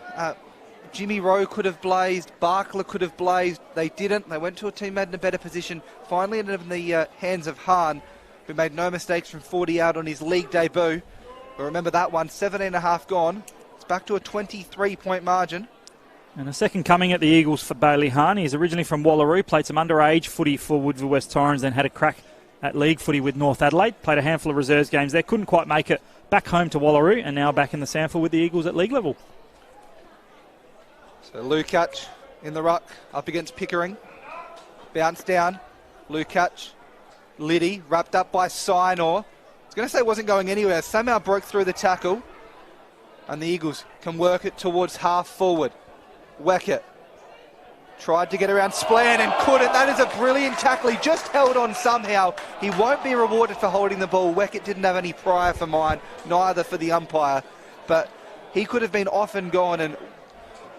B: Jimmy Rowe could have blazed, Barkler could have blazed. They didn't. They went to a team made in a better position. Finally ended up in the hands of Hahn, who made no mistakes from 40 out on his league debut. But remember that one, 17.5 gone. It's back to a 23-point margin.
A: And a second coming at the Eagles for Bailey Hahn. He's originally from Wallaroo, played some underage footy for Woodville-West Torrens, then had a crack at league footy with North Adelaide. Played a handful of reserves games there, couldn't quite make it back home to Wallaroo, and now back in the SANFL with the Eagles at league level.
B: So Lukac in the ruck, up against Pickering. Bounce down, Lukac, Liddy, wrapped up by Signor. I was going to say it wasn't going anywhere. Somehow broke through the tackle. And the Eagles can work it towards half forward. Weckett tried to get around Splann and couldn't. That is a brilliant tackle. He just held on somehow. He won't be rewarded for holding the ball. Weckett didn't have any prior for mine, neither for the umpire. But he could have been off and gone, and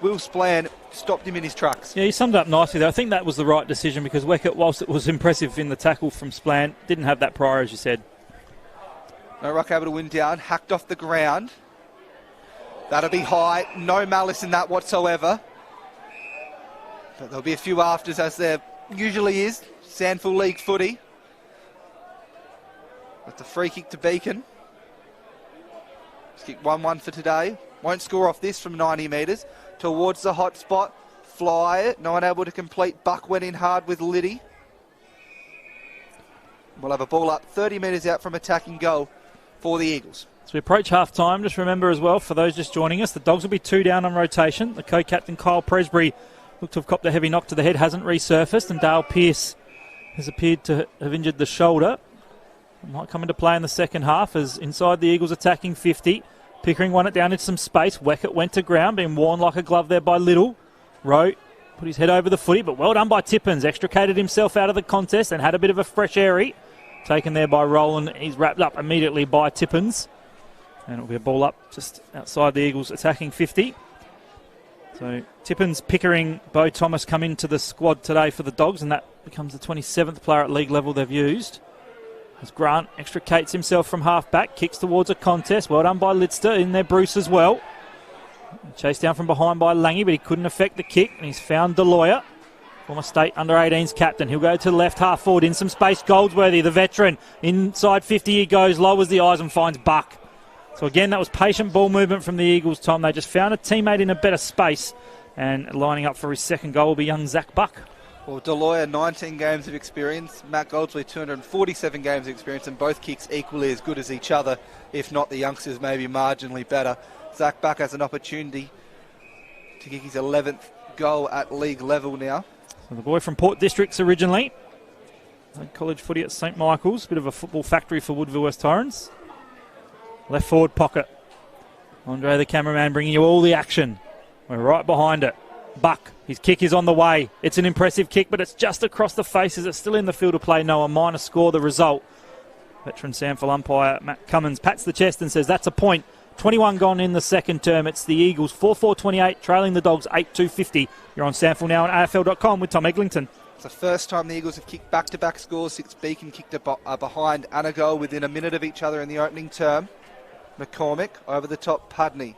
B: Will Splann stopped him in his tracks.
A: Yeah, he summed up nicely there. I think that was the right decision, because Weckett, whilst it was impressive in the tackle from Splann, didn't have that prior, as you said.
B: No ruck able to win down. Hacked off the ground. That'll be high. No malice in that whatsoever. But there'll be a few afters, as there usually is. SANFL League footy. With the free kick to Beacon. Just kick 1-1 for today. Won't score off this from 90 metres. Towards the hot spot. Fly it. No one able to complete. Buck went in hard with Liddy. We'll have a ball up 30 metres out from attacking goal for the Eagles.
A: As we approach half-time, just remember as well, for those just joining us, the Dogs will be 2 down on rotation. The co-captain, Kyle Presbury, looked to have copped a heavy knock to the head, hasn't resurfaced, and Dale Pearce has appeared to have injured the shoulder. Might come into play in the second half, as inside the Eagles attacking 50. Pickering won it down into some space. Weckett went to ground, being worn like a glove there by Little. Rowe put his head over the footy, but well done by Tippins. Extricated himself out of the contest and had a bit of a fresh airy. Taken there by Roland. He's wrapped up immediately by Tippins. And it'll be a ball up just outside the Eagles attacking 50. So Tippins, Pickering, Beau Thomas come into the squad today for the Dogs, and that becomes the 27th player at league level they've used. As Grant extricates himself from half-back, kicks towards a contest. Well done by Lidster, in there Bruce as well. Chased down from behind by Langy, but he couldn't affect the kick, and he's found Deloya, former state under-18s captain. He'll go to the left half forward, in some space. Goldsworthy, the veteran, inside 50 he goes, lowers the eyes and finds Buck. So again, that was patient ball movement from the Eagles, Tom. They just found a teammate in a better space, and lining up for his second goal will be young Zach Buck.
B: Well, Deloya, 19 games of experience. Matt Goldsworthy, 247 games of experience, and both kicks equally as good as each other, if not the youngsters maybe marginally better. Zach Buck has an opportunity to kick his 11th goal at league level now.
A: So the boy from Port Districts originally. Played college footy at St Michael's. Bit of a football factory for Woodville-West Torrens. Left forward pocket. Andre the cameraman bringing you all the action. We're right behind it. Buck, his kick is on the way. It's an impressive kick, but it's just across the faces. It's still in the field of play. No, a minor score, the result. Veteran SANFL umpire Matt Cummins pats the chest and says that's a point. 21 gone in the second term. It's the Eagles 4-4-28, trailing the Dogs 8-2-50. You're on SANFL now on AFL.com with Tom Eglinton.
B: It's the first time the Eagles have kicked back-to-back scores since Beacon kicked behind and a goal within a minute of each other in the opening term. McCormick over the top, Pudney.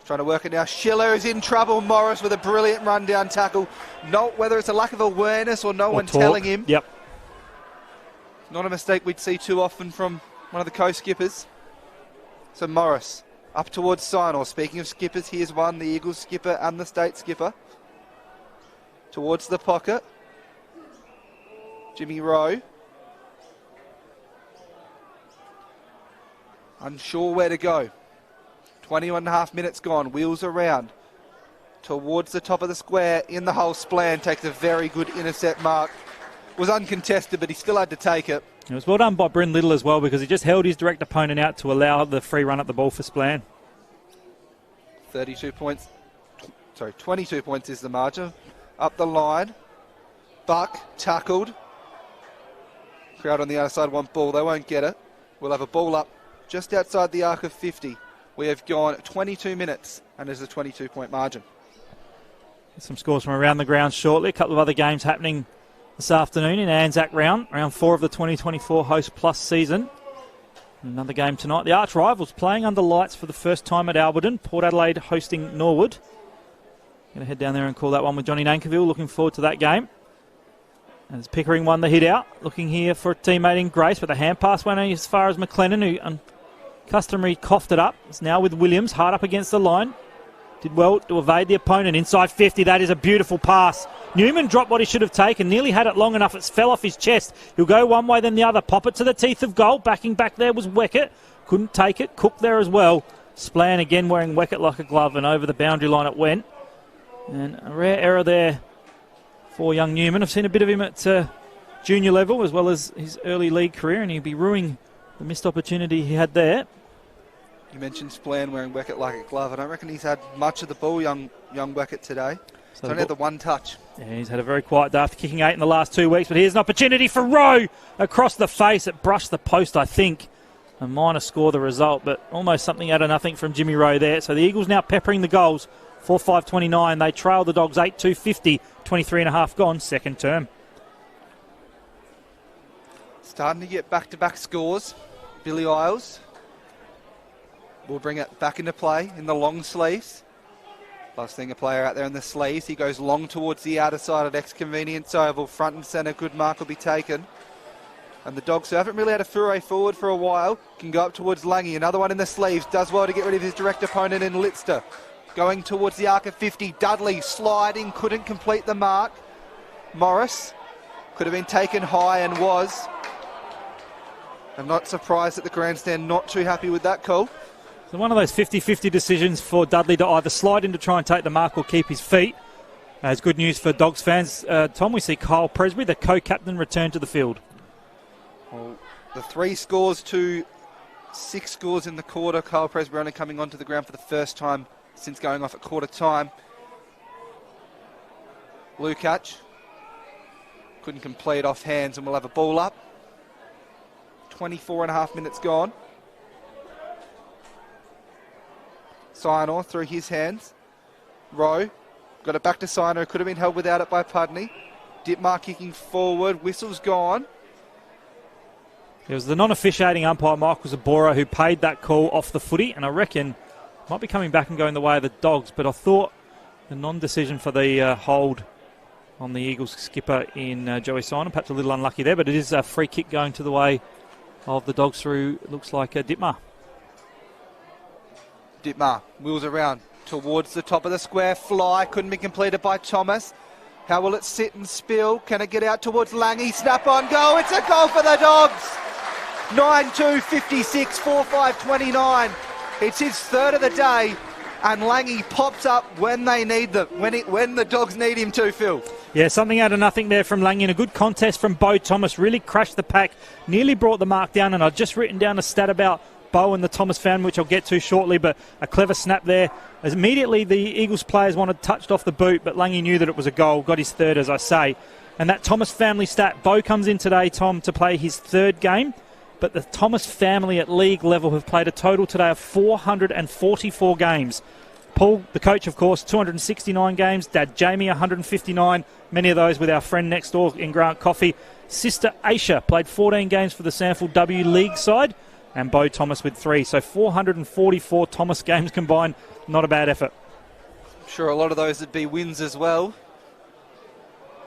B: Trying to work it now. Schiller is in trouble. Morris with a brilliant run-down tackle. Not whether it's a lack of awareness or no one telling him.
A: Yep.
B: Not a mistake we'd see too often from one of the co-skippers. So Morris up towards Sinor. Speaking of skippers, here's one, the Eagles skipper and the state skipper. Towards the pocket. Jimmy Rowe. Unsure where to go. 21 and a half minutes gone. Wheels around. Towards the top of the square. In the hole. Splann takes a very good intercept mark. Was uncontested, but he still had to take it.
A: It was well done by Bryn Little as well, because he just held his direct opponent out to allow the free run at the ball for Splann.
B: 22 points. Sorry, 22 points is the margin. Up the line. Buck tackled. Crowd on the other side want ball. They won't get it. We'll have a ball up just outside the arc of 50. We have gone 22 minutes, and there's a 22-point margin.
A: Some scores from around the ground shortly. A couple of other games happening this afternoon in Anzac round 4 of the 2024 Host Plus season. Another game tonight. The arch rivals playing under lights for the first time at Alberton. Port Adelaide hosting Norwood. Going to head down there and call that one with Johnny Nankerville. Looking forward to that game. As Pickering won the hit out. Looking here for a teammate in Grace, but the hand pass went as far as McLennan, who customary coughed it up. It's now with Williams, hard up against the line. Did well to evade the opponent. Inside 50, that is a beautiful pass. Newman dropped what he should have taken. Nearly had it long enough. It fell off his chest. He'll go one way then the other. Pop it to the teeth of goal. Backing back there was Weckett. Couldn't take it. Cook there as well. Splann again wearing Weckett like a glove, and over the boundary line it went. And a rare error there for young Newman. I've seen a bit of him at junior level as well as his early league career, and he'll be ruining the missed opportunity he had there.
B: You mentioned Splann wearing Weckett like a glove. I don't reckon he's had much of the ball, young Weckett, today. He's only had the one touch.
A: Yeah, he's had a very quiet day after kicking 8 in the last 2 weeks, but here's an opportunity for Rowe across the face. It brushed the post, I think. A minor score, the result, but almost something out of nothing from Jimmy Rowe there. So the Eagles now peppering the goals. 4-5-29. They trail the Dogs 8-2-50. 23 and a half gone, second term.
B: Starting to get back-to-back scores. Billy Isles will bring it back into play in the long sleeves. Last seeing a player out there in the sleeves. He goes long towards the outer side at Ex-Convenience Oval. Front and centre, good mark will be taken. And the Dogs, who haven't really had a foray forward for a while, can go up towards Langy. Another one in the sleeves. Does well to get rid of his direct opponent in Litster. Going towards the arc of 50. Dudley sliding, couldn't complete the mark. Morris could have been taken high and was. I'm not surprised that the grandstand not too happy with that call.
A: So one of those 50-50 decisions for Dudley to either slide in to try and take the mark or keep his feet. It's good news for Dogs fans. Tom, we see Kyle Presbury, the co-captain, return to the field.
B: Well, the 3 scores to 6 scores in the quarter. Kyle Presbury only coming onto the ground for the first time since going off at quarter time. Lukac couldn't complete off hands, and we'll have a ball up. 24 and a half minutes gone. Sinor through his hands. Rowe got it back to Sino. Could have been held without it by Pudney. Ditmar kicking forward. Whistle's gone.
A: It was the non-officiating umpire, Michael Zabora, who paid that call off the footy, and I reckon might be coming back and going the way of the Dogs, but I thought the non-decision for the hold on the Eagles skipper in Joey Sino, perhaps a little unlucky there, but it is a free kick going to the way of the Dogs through, looks like Ditmar.
B: Ditmar wheels around towards the top of the square. Fly couldn't be completed by Thomas. How will it sit and spill? Can it get out towards Lange? Snap on goal. It's a goal for the Dogs. 9-2, 56, 4-5, 29. It's his third of the day, and Lange pops up when they need them, when the Dogs need him to, Phil.
A: Yeah, something out of nothing there from Lange. A good contest from Bo Thomas. Really crashed the pack. Nearly brought the mark down, and I've just written down a stat about Bo and the Thomas family, which I'll get to shortly, but a clever snap there. As immediately the Eagles players wanted touched off the boot, but Lange knew that it was a goal, got his third, as I say. And that Thomas family stat, Bo comes in today, Tom, to play his third game, but the Thomas family at league level have played a total today of 444 games. Paul, the coach, of course, 269 games. Dad Jamie, 159. Many of those with our friend next door in Grant Coffee. Sister Aisha played 14 games for the SANFL W League side. And Bo Thomas with 3. So 444 Thomas games combined. Not a bad effort.
B: I'm sure a lot of those would be wins as well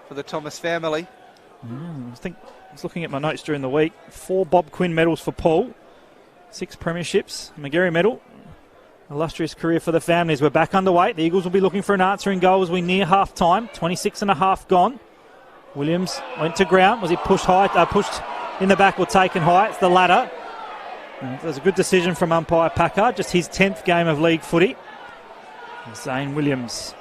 B: for the Thomas family.
A: I was looking at my notes during the week. 4 Bob Quinn medals for Paul. 6 premierships. McGarry medal. Illustrious career for the families. We're back underway. The Eagles will be looking for an answering goal as we near half-time. 26 and a half gone. Williams went to ground. Was he pushed high? Pushed in the back or taken high? It's the latter. It was a good decision from umpire Packard. Just his 10th game of league footy. Zane Williams.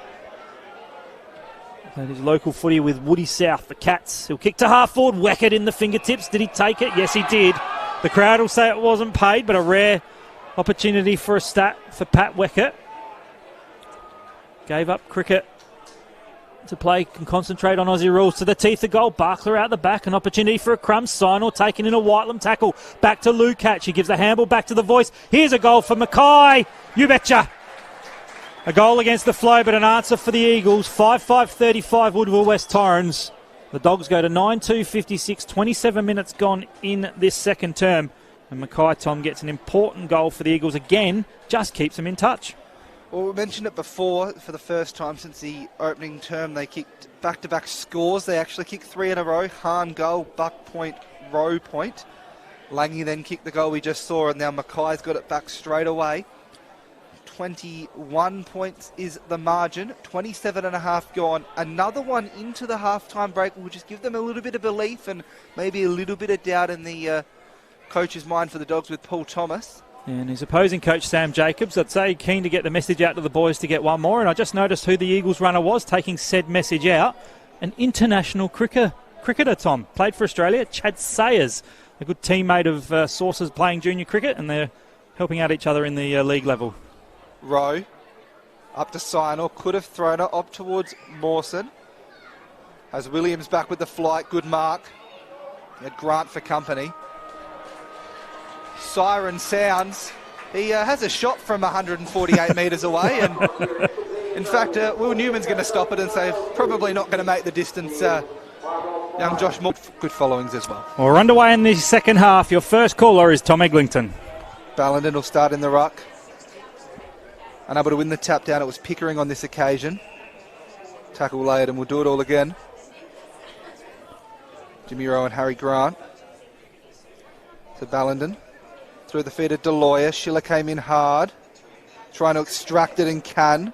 A: Played his local footy with Woody South, the Cats. He'll kick to half forward. Weckett in the fingertips. Did he take it? Yes, he did. The crowd will say it wasn't paid, but a rare opportunity for a stat for Pat Weckett. Gave up cricket to play and concentrate on Aussie rules. To the teeth of goal. Barkler out the back. An opportunity for a crumb. Signal taken in a Whitelam tackle. Back to Lukac. He gives the handball back to the voice. Here's a goal for Mackay. You betcha. A goal against the flow, but an answer for the Eagles. 5-5-35 Woodville-West Torrens. The Dogs go to 9-2-56. 27 minutes gone in this second term. And Mackay Tom gets an important goal for the Eagles again. Just keeps them in touch.
B: Well, we mentioned it before. For the first time since the opening term, they kicked back-to-back scores. They actually kicked 3 in a row. Hahn goal, Buck point, Rowe point. Lange then kicked the goal we just saw, and now Mackay's got it back straight away. 21 points is the margin. 27 and a half gone. Another one into the half-time break will just give them a little bit of belief and maybe a little bit of doubt in the coach's mind for the Dogs with Paul Thomas.
A: And his opposing coach, Sam Jacobs, I'd say keen to get the message out to the boys to get one more. And I just noticed who the Eagles runner was taking said message out. An international cricketer, Tom. Played for Australia, Chad Sayers. A good teammate of Sauce's playing junior cricket, and they're helping out each other in the league level.
B: Rowe up to Signal. Could have thrown it up towards Mawson. Has Williams back with the flight. Good mark. He had Grant for company. Siren sounds. He has a shot from 148 metres away, and in fact Will Newman's going to stop it and say probably not going to make the distance. Young Josh Moore, good followings as well.
A: Well, we're underway in the second half. Your first caller is Tom Eglinton.
B: Ballenden will start in the ruck. Unable to win the tap down. It was Pickering on this occasion. Tackle laid, and we'll do it all again. Jimmy Rowe and Harry Grant to Ballenden. Through the feet of Deloya. Schiller came in hard. Trying to extract it and can.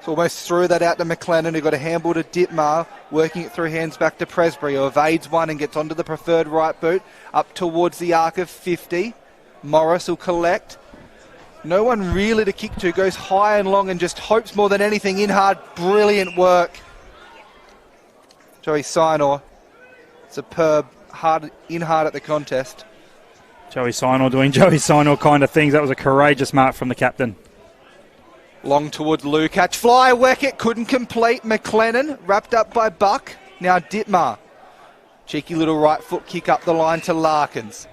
B: So almost threw that out to McLennan, who got a handball to Ditmar. Working it through hands back to Presbury, who evades one and gets onto the preferred right boot. Up towards the arc of 50. Morris will collect. No one really to kick to. Goes high and long and just hopes more than anything. In hard. Brilliant work. Joey Sinor. Superb. In hard at the contest.
A: Joey Sinor doing Joey Sinor kind of things. That was a courageous mark from the captain.
B: Long towards Lukac. Fly, Weckett couldn't complete. McLennan wrapped up by Buck. Now Ditmar. Cheeky little right foot kick up the line to Larkins.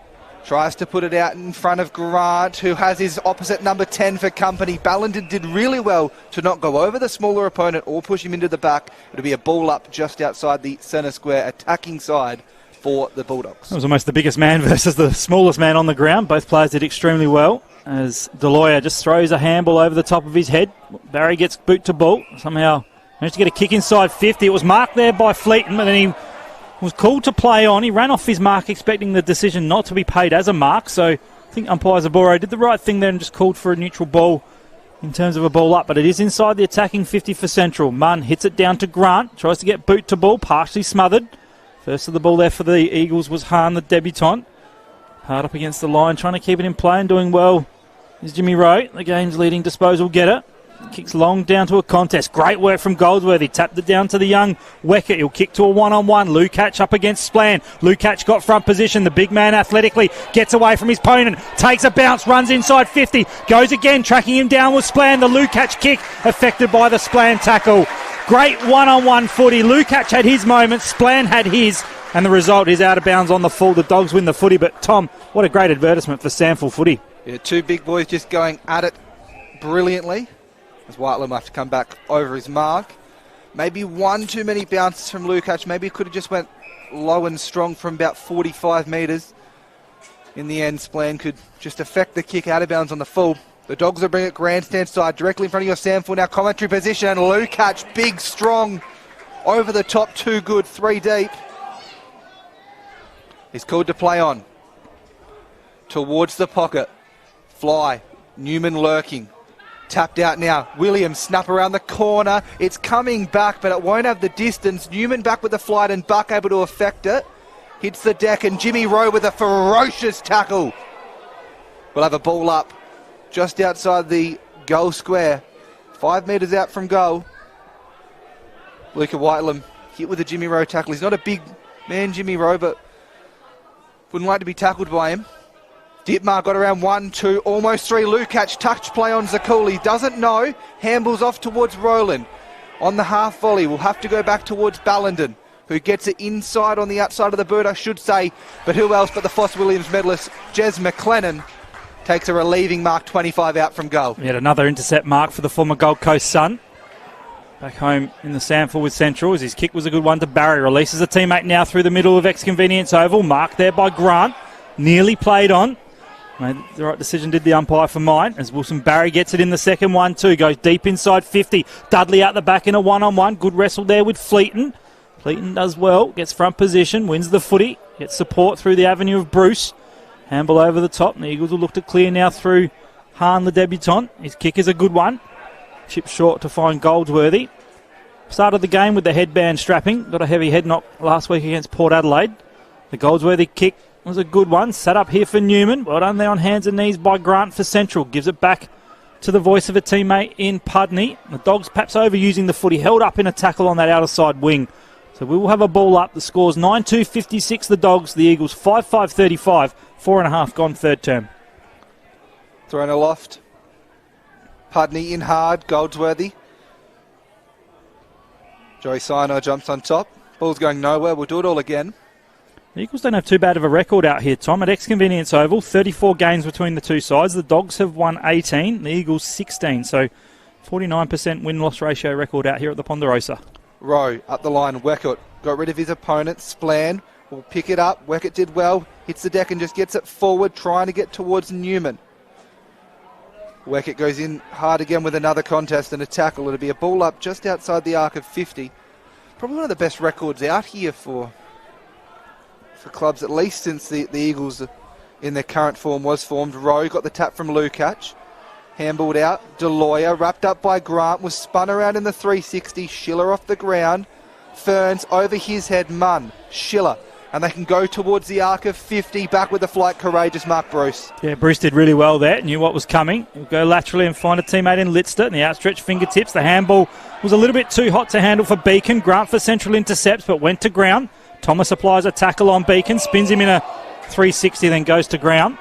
B: Tries to put it out in front of Grant, who has his opposite number 10 for company. Ballenden did really well to not go over the smaller opponent or push him into the back. It'll be a ball up just outside the centre square, attacking side for the Bulldogs.
A: It was almost the biggest man versus the smallest man on the ground. Both players did extremely well as Deloya just throws a handball over the top of his head. Barry gets boot to ball. Somehow managed to get a kick inside 50. It was marked there by Fleeton, but then he was called to play on. He ran off his mark expecting the decision not to be paid as a mark. So I think umpire Zaboro did the right thing there and just called for a neutral ball in terms of a ball up. But it is inside the attacking 50 for Central. Munn hits it down to Grant. Tries to get boot to ball. Partially smothered. First of the ball there for the Eagles was Hahn, the debutant. Hard up against the line. Trying to keep it in play and doing well is Jimmy Rowe, the game's leading disposal getter. Kicks long down to a contest. Great work from Goldsworthy. Tapped it down to the young Weckett. He'll kick to a one-on-one. Lukacs up against Splan. Lukacs got front position. The big man athletically gets away from his opponent. Takes a bounce. Runs inside 50. Goes again. Tracking him down with Splan. The Lukacs kick affected by the Splan tackle. Great one-on-one footy. Lukacs had his moment. Splan had his. And the result is out of bounds on the full. The Dogs win the footy. But Tom, what a great advertisement for SANFL footy.
B: Yeah, two big boys just going at it brilliantly. As Whitelam will have to come back over his mark. Maybe one too many bounces from Lukacs. Maybe it could have just went low and strong from about 45 metres. In the end, Splan could just affect the kick out of bounds on the full. The Dogs will bring it grandstand side directly in front of your SANFL now. Commentary position and Lukacs, big, strong, over the top, too good, 3 deep. He's called to play on. Towards the pocket. Fly. Newman lurking. Tapped out now. Williams snap around the corner. It's coming back, but it won't have the distance. Newman back with the flight and Buck able to affect it. Hits the deck and Jimmy Rowe with a ferocious tackle. We'll have a ball up just outside the goal square. 5 metres out from goal. Luca Whitelam hit with a Jimmy Rowe tackle. He's not a big man, Jimmy Rowe, but wouldn't like to be tackled by him. Dittmar got around 1, 2, almost 3. Lukacs touch play on Zakuli. Doesn't know. Handballs off towards Rowland. On the half volley, we'll have to go back towards Ballenden, who gets it inside on the outside of the bird, I should say. But who else but the Foss Williams medalist, Jez McLennan, takes a relieving mark 25 out from goal.
A: Yet another intercept mark for the former Gold Coast Sun. Back home in the SANFL with Central, as his kick was a good one to Barry. Releases a teammate now through the middle of Ex-Convenience Oval. Marked there by Grant. Nearly played on. Made the right decision, did the umpire for mine, as Wilson Barry gets it in the second one too. Goes deep inside 50. Dudley out the back in a one-on-one. Good wrestle there with Fleeton. Fleeton does well. Gets front position. Wins the footy. Gets support through the avenue of Bruce. Handball over the top. And the Eagles will look to clear now through Hahn, the debutant. His kick is a good one. Chip short to find Goldsworthy. Started the game with the headband strapping. Got a heavy head knock last week against Port Adelaide. The Goldsworthy kick was a good one. Set up here for Newman. Well done there on hands and knees by Grant for Central. Gives it back to the voice of a teammate in Pudney. The Dogs perhaps overusing the footy. Held up in a tackle on that outer side wing. So we will have a ball up. The score's 9-2-56 the Dogs. The Eagles 5-5-35. 4.5 gone third term.
B: Thrown aloft. Pudney in hard. Goldsworthy. Joey Sino jumps on top. Ball's going nowhere. We'll do it all again.
A: The Eagles don't have too bad of a record out here, Tom. At Ex-Convenience Oval, 34 games between the two sides. The Dogs have won 18, the Eagles 16. So 49% win-loss ratio record out here at the Ponderosa.
B: Rowe up the line. Weckett got rid of his opponent. Splan will pick it up. Weckett did well. Hits the deck and just gets it forward, trying to get towards Newman. Weckett goes in hard again with another contest and a tackle. It'll be a ball up just outside the arc of 50. Probably one of the best records out here for clubs, at least since the Eagles in their current form was formed. Rowe got the tap from Lukacs. Handballed out. Deloya wrapped up by Grant. Was spun around in the 360. Schiller off the ground. Ferns over his head. Munn. Schiller. And they can go towards the arc of 50. Back with the flight. Courageous Mark Bruce.
A: Yeah, Bruce did really well there. Knew what was coming. He'll go laterally and find a teammate in Litster. And the outstretched fingertips. The handball was a little bit too hot to handle for Beacon. Grant for Central intercepts, but went to ground. Thomas applies a tackle on Beacon, spins him in a 360, then goes to ground.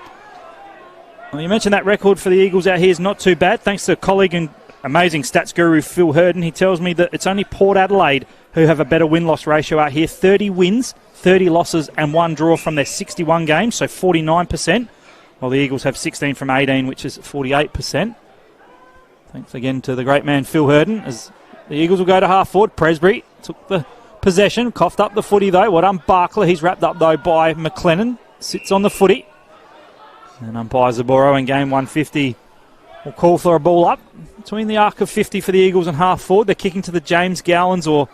A: Well, you mentioned that record for the Eagles out here is not too bad, thanks to a colleague and amazing stats guru Phil Herden. He tells me that it's only Port Adelaide who have a better win-loss ratio out here. 30 wins, 30 losses and 1 draw from their 61 games, so 49%, while the Eagles have 16 from 18, which is 48%. Thanks again to the great man Phil Herden. As the Eagles will go to half forward, Presbury took the possession, coughed up the footy though. Well done, Barkler. He's wrapped up though by McLennan. Sits on the footy. And umpire Zaboro in game 150 will call for a ball up between the arc of 50 for the Eagles and half forward. They're kicking to the James Gowans or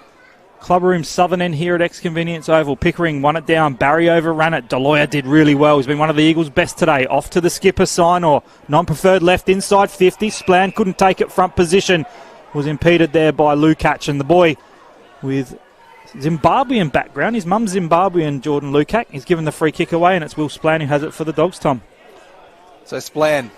A: Club Room Southern end here at Ex-Convenience Oval. Pickering won it down. Barry overran it. Deloya did really well. He's been one of the Eagles' best today. Off to the skipper sign or non-preferred left inside 50. Splan couldn't take it front position. Was impeded there by Lukac, and the boy with Zimbabwean background. His mum's Zimbabwean, Jordan Lukac. He's given the free kick away, and it's Will Splan who has it for the Dogs, Tom.
B: So Splan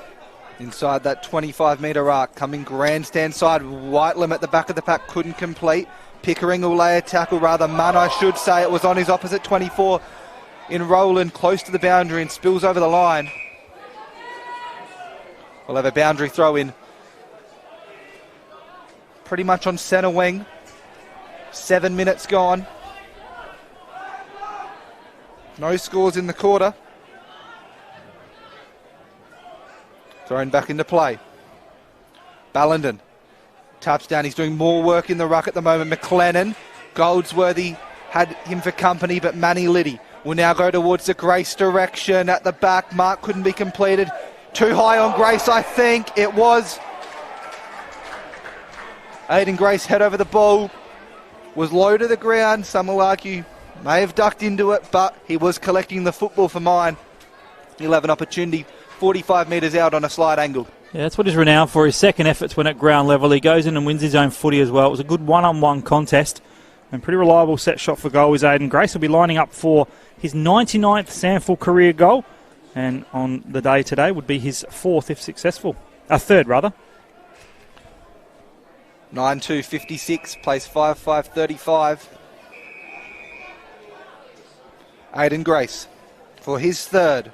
B: inside that 25-metre arc, coming grandstand side. Whitelam at the back of the pack couldn't complete. Pickering will lay a tackle, rather Munn, I should say. It was on his opposite 24 in Rowland, close to the boundary, and spills over the line. We'll have a boundary throw in. Pretty much on centre wing. 7 minutes gone. No scores in the quarter. Thrown back into play. Ballenden. Touchdown. He's doing more work in the ruck at the moment. McLennan. Goldsworthy had him for company, but Manny Liddy will now go towards the Grace direction at the back. Mark couldn't be completed. Too high on Grace, I think. It was. Aiden Grace head over the ball. Was low to the ground. Some will argue may have ducked into it, but he was collecting the football for mine. He'll have an opportunity 45 metres out on a slide angle.
A: Yeah, that's what he's renowned for. His second efforts when at ground level. He goes in and wins his own footy as well. It was a good one-on-one contest and pretty reliable set shot for goal. Is Aiden Grace will be lining up for his 99th SANFL career goal, and on the day today would be his fourth if successful. Third, rather.
B: 9-2-56, plays 5-5-35. Aiden Grace for his third.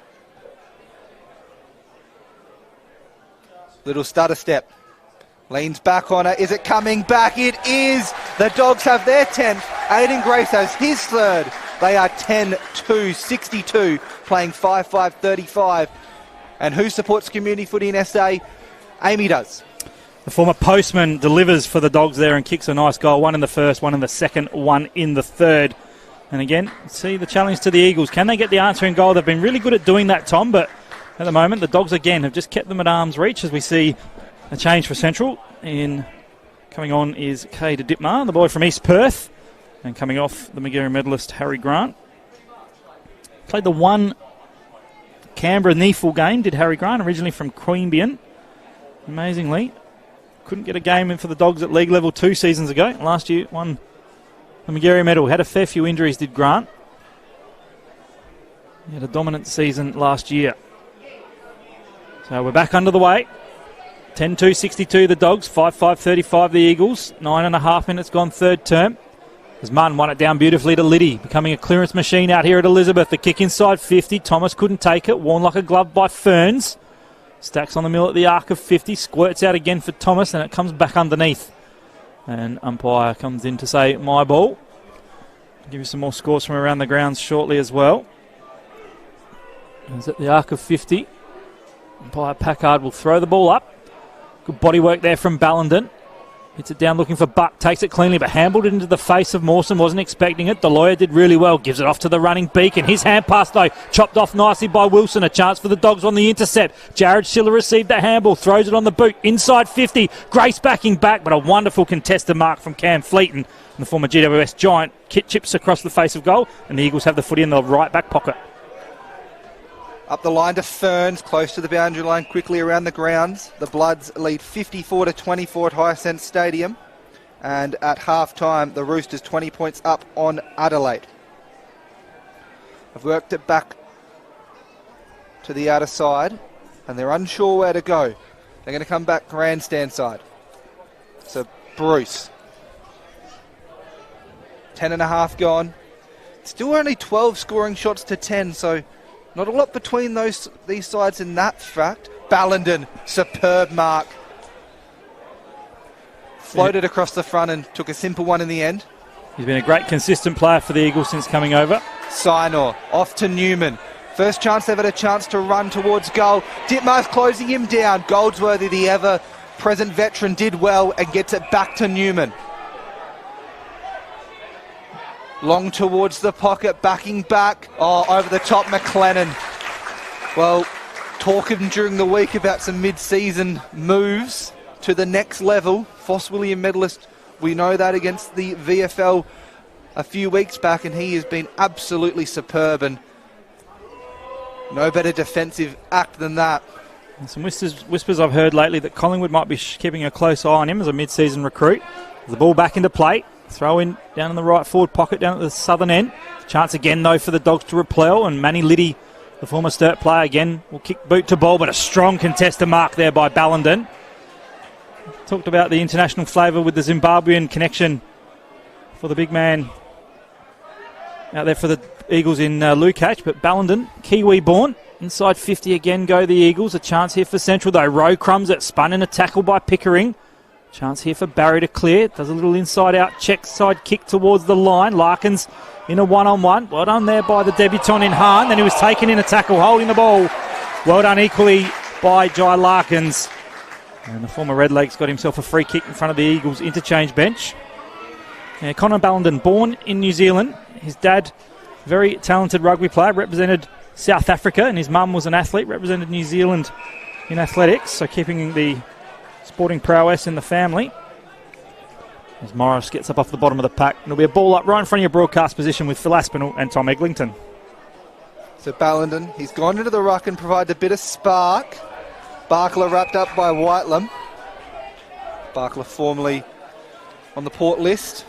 B: Little stutter step. Leans back on it. Is it coming back? It is. The Dogs have their 10th. Aiden Grace has his third. They are 10-2-62, playing 5-5-35. And who supports community footy in SA? Amy does.
A: The former postman delivers for the Dogs there and kicks a nice goal. One in the first, one in the second, one in the third. And again, see the challenge to the Eagles. Can they get the answering goal? They've been really good at doing that, Tom, but at the moment the Dogs again have just kept them at arm's reach as we see a change for Central. Coming on is Kay de Ditmar, the boy from East Perth, and coming off the Magarey medalist Harry Grant. Played the one Canberra NEFL game, did Harry Grant, originally from Queanbeyan. Amazingly, couldn't get a game in for the Dogs at league level 2 seasons ago. Last year won the Magarey medal. Had a fair few injuries, did Grant. He had a dominant season last year. So we're back under the way. 10-2-62 the Dogs, 5-5-35 the Eagles. 9.5 minutes gone third term. As Munn won it down beautifully to Liddy, becoming a clearance machine out here at Elizabeth. The kick inside 50. Thomas couldn't take it. Worn like a glove by Ferns. Stacks on the mill at the arc of 50. Squirts out again for Thomas, and it comes back underneath. And umpire comes in to say, my ball. I'll give you some more scores from around the grounds shortly as well. He's at the arc of 50. Umpire Packard will throw the ball up. Good body work there from Ballenden. Hits it down looking for Buck. Takes it cleanly, but handled it into the face of Mawson. Wasn't expecting it. Deloya did really well. Gives it off to the running Beacon. His hand pass, though, chopped off nicely by Wilson. A chance for the Dogs on the intercept. Jared Schiller received the handball. Throws it on the boot. Inside 50. Grace backing back, but a wonderful contested mark from Cam Fleeton. And the former GWS Giant chips across the face of goal. And the Eagles have the footy in the right back pocket.
B: Up the line to Ferns, close to the boundary line, quickly around the grounds. The Bloods lead 54-24 at Hyacinth Stadium. And at half-time, the Roosters 20 points up on Adelaide. I've worked it back to the outer side, and they're unsure where to go. They're going to come back grandstand side. So Bruce. 10.5 gone. Still only 12 scoring shots to 10, so not a lot between these sides in that fact. Ballenden, superb mark. Floated across the front and took a simple one in the end.
A: He's been a great consistent player for the Eagles since coming over.
B: Sinor off to Newman. First chance they've had a chance to run towards goal. Dittmar's closing him down. Goldsworthy, the ever-present veteran, did well and gets it back to Newman. Long towards the pocket, backing back. Oh, over the top, McLennan. Well, talking during the week about some mid-season moves to the next level. Foss William medalist, we know that, against the VFL a few weeks back, and he has been absolutely superb, and no better defensive act than that.
A: And some whispers I've heard lately that Collingwood might be keeping a close eye on him as a mid-season recruit. The ball back into play. Throw in down in the right forward pocket down at the southern end. Chance again, though, for the Dogs to repel. And Manny Liddy, the former Sturt player, again will kick boot to ball, but a strong contested mark there by Ballenden. Talked about the international flavour with the Zimbabwean connection for the big man out there for the Eagles in Lukacs, but Ballenden, Kiwi-born, inside 50 again go the Eagles. A chance here for Central, though. Rowe crumbs it, spun in a tackle by Pickering. Chance here for Barry to clear. Does a little inside-out check side kick towards the line. Larkins in a one-on-one. Well done there by the debutant in Hahn. Then he was taken in a tackle, holding the ball. Well done equally by Jai Larkins. And the former Redlegs got himself a free kick in front of the Eagles interchange bench. Yeah, Connor Ballenden, born in New Zealand. His dad, very talented rugby player, represented South Africa, and his mum was an athlete, represented New Zealand in athletics, so keeping the sporting prowess in the family. As Morris gets up off the bottom of the pack, it'll be a ball up right in front of your broadcast position with Phil Aspinall and Tom Eglinton.
B: So Ballenden, he's gone into the ruck and provided a bit of spark. Barkler wrapped up by Whitelam. Barkler formerly on the Port list,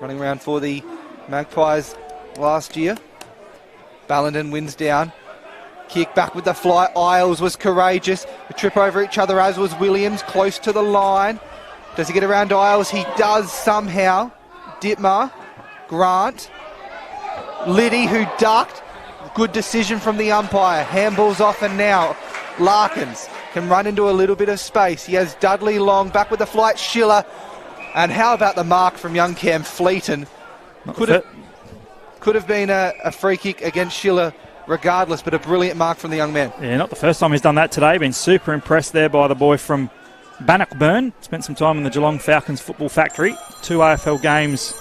B: running around for the Magpies last year. Ballenden wins down. Kick back with the fly. Isles was courageous. A trip over each other, as was Williams, close to the line. Does he get around Isles? He does somehow. Dittmar, Grant, Liddy, who ducked. Good decision from the umpire. Handballs off, and now Larkins can run into a little bit of space. He has Dudley long, back with the flight, Schiller. And how about the mark from young Cam Fleeton? Could have been a free kick against Schiller regardless, but a brilliant mark from the young man.
A: Yeah, not the first time he's done that today. Been super impressed there by the boy from Bannockburn. Spent some time in the Geelong Falcons football factory. 2 AFL games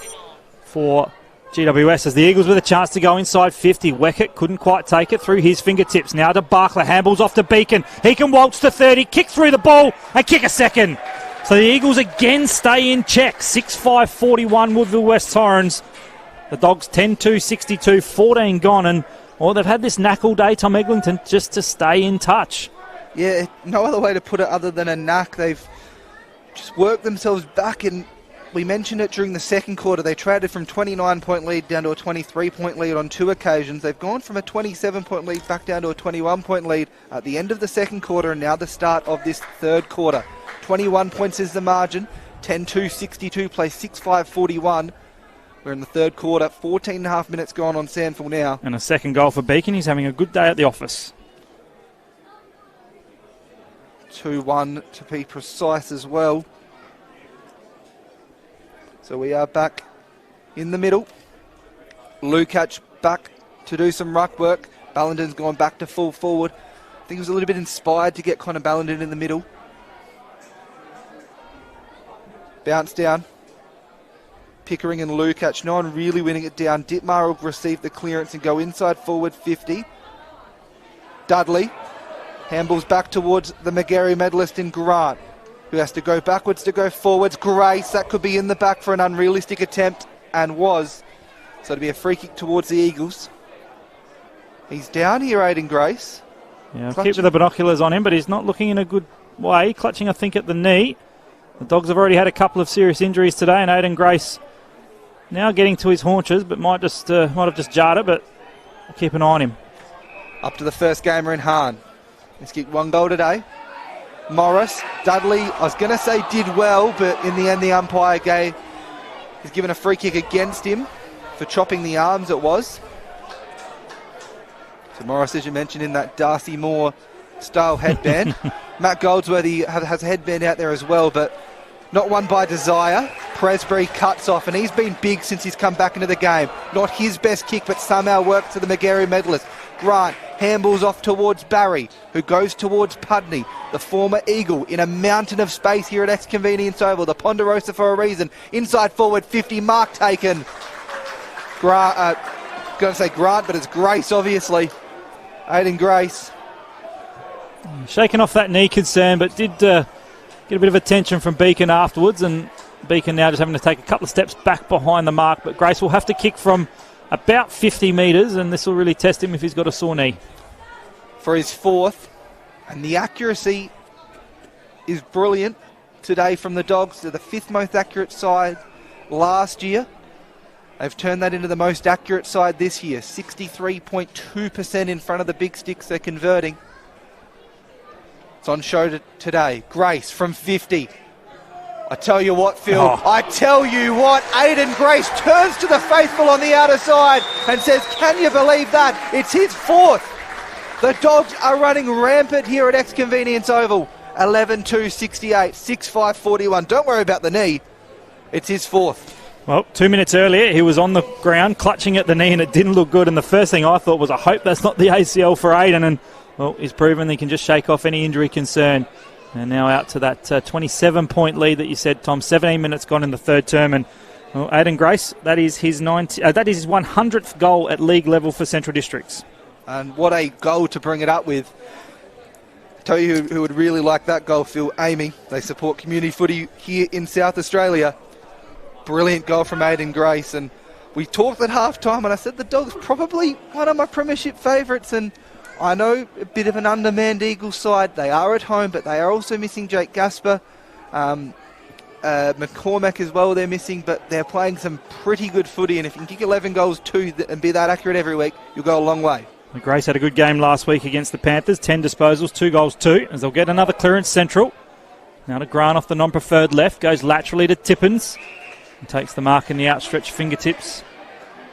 A: for GWS as the Eagles with a chance to go inside 50. Weckett couldn't quite take it through his fingertips. Now to Barkler, handballs off to Beacon. He can waltz to 30, kick through the ball and kick a second. So the Eagles again stay in check. 6-5-41 Woodville-West Torrens. The Dogs 10-2, 62, 14 gone, and they've had this knack all day, Tom Eglinton, just to stay in touch.
B: Yeah, no other way to put it other than a knack. They've just worked themselves back, and we mentioned it during the second quarter. They traded from 29-point lead down to a 23-point lead on 2 occasions. They've gone from a 27-point lead back down to a 21-point lead at the end of the second quarter, and now the start of this third quarter. 21 points is the margin. 10-2, 62 plays 6-5-41. We're in the third quarter. 14 and a half minutes gone on SANFL now.
A: And a second goal for Beacon. He's having a good day at the office.
B: 2-1 to be precise as well. So we are back in the middle. Lukacs back to do some ruck work. Ballenden's gone back to full forward. I think he was a little bit inspired to get Connor Ballenden in the middle. Bounce down. Pickering and Lukacs. No one really winning it down. Dittmar will receive the clearance and go inside forward 50. Dudley. Handballs back towards the Magarey medalist in Grant, who has to go backwards to go forwards. Grace, that could be in the back for an unrealistic attempt, and was. So it'll be a free kick towards the Eagles. He's down here, Aiden Grace.
A: Yeah, I'll keep with the binoculars on him, but he's not looking in a good way. Clutching, I think, at the knee. The Dogs have already had a couple of serious injuries today, and Aiden Grace now getting to his haunches, but might have just jarred it, but we'll keep an eye on him.
B: Up to the first gamer in Hahn. He's kicked 1 goal today. Morris, Dudley, I was going to say did well, but in the end the umpire he's given a free kick against him for chopping the arms, it was. So Morris, as you mentioned, in that Darcy Moore style headband. Matt Goldsworthy has a headband out there as well, but not won by desire. Presbury cuts off, and he's been big since he's come back into the game. Not his best kick, but somehow works to the Magarey medalist. Grant handballs off towards Barry, who goes towards Pudney, the former Eagle, in a mountain of space here at Ex-Convenience Oval. The Ponderosa for a reason. Inside forward 50, mark taken. Going to say Grant, but it's Grace, obviously. Aiden Grace.
A: Shaking off that knee concern, but did get a bit of attention from Beacon afterwards, and Beacon now just having to take a couple of steps back behind the mark, but Grace will have to kick from about 50 metres, and this will really test him if he's got a sore knee.
B: For his fourth, and the accuracy is brilliant today from the Dogs. They're the fifth most accurate side last year. They've turned that into the most accurate side this year. 63.2% in front of the big sticks they're converting. It's on show today. Grace from 50. I tell you what, Phil. I tell you what. Aiden Grace turns to the faithful on the outer side and says, can you believe that? It's his fourth. The Dogs are running rampant here at Ex-Convenience Oval. 11-2-68, 6-5-41. Don't worry about the knee. It's his fourth.
A: Well, 2 minutes earlier, he was on the ground clutching at the knee, and it didn't look good. And the first thing I thought was, I hope that's not the ACL for Aiden. And, well, he's proven he can just shake off any injury concern. And now out to that 27-point lead that you said, Tom. 17 minutes gone in the third term. And, well, Aiden Grace, that is his 100th goal at league level for Central Districts. And
B: what a goal to bring it up with. I tell you who would really like that goal, Phil. Amy. They support community footy here in South Australia. Brilliant goal from Aiden Grace. And we talked at halftime, and I said the Dogs probably one of my premiership favourites. And I know a bit of an undermanned Eagles side. They are at home, but they are also missing Jake Gasper. McCormack as well they're missing, but they're playing some pretty good footy. And if you can kick 11 goals too and be that accurate every week, you'll go a long way.
A: Grace had a good game last week against the Panthers. 10 disposals, 2 goals, 2. As they'll get another clearance central. Now to Grant off the non-preferred left. Goes laterally to Tippins. And takes the mark in the outstretched fingertips.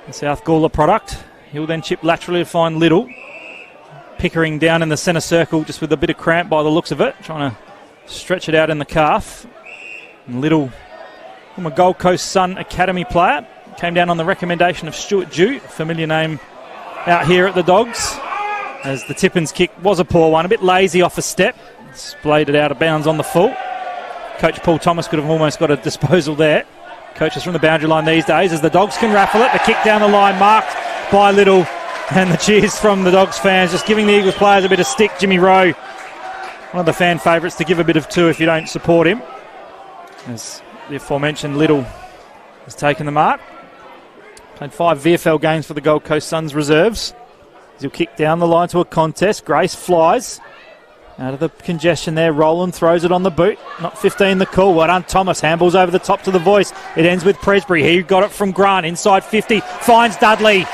A: The South Gawler product. He'll then chip laterally to find Little. Pickering down in the centre circle just with a bit of cramp by the looks of it. Trying to stretch it out in the calf. And Little, from a Gold Coast Sun Academy player. Came down on the recommendation of Stuart Dew, a familiar name out here at the Dogs, as the Tippins kick was a poor one, a bit lazy off a step, splayed it out of bounds on the full. Coach Paul Thomas could have almost got a disposal there. Coaches from the boundary line these days, as the Dogs can raffle it. The kick down the line marked by Little, and the cheers from the Dogs fans just giving the Eagles players a bit of stick. Jimmy Rowe, one of the fan favourites to give a bit of to if you don't support him, as the aforementioned Little has taken the mark. Played 5 VFL games for the Gold Coast Suns reserves. He'll kick down the line to a contest. Grace flies out of the congestion there. Roland throws it on the boot. Not 15 the call. Well done, Thomas. Handballs over the top to the voice. It ends with Presbury. He got it from Grant. Inside 50. Finds Dudley.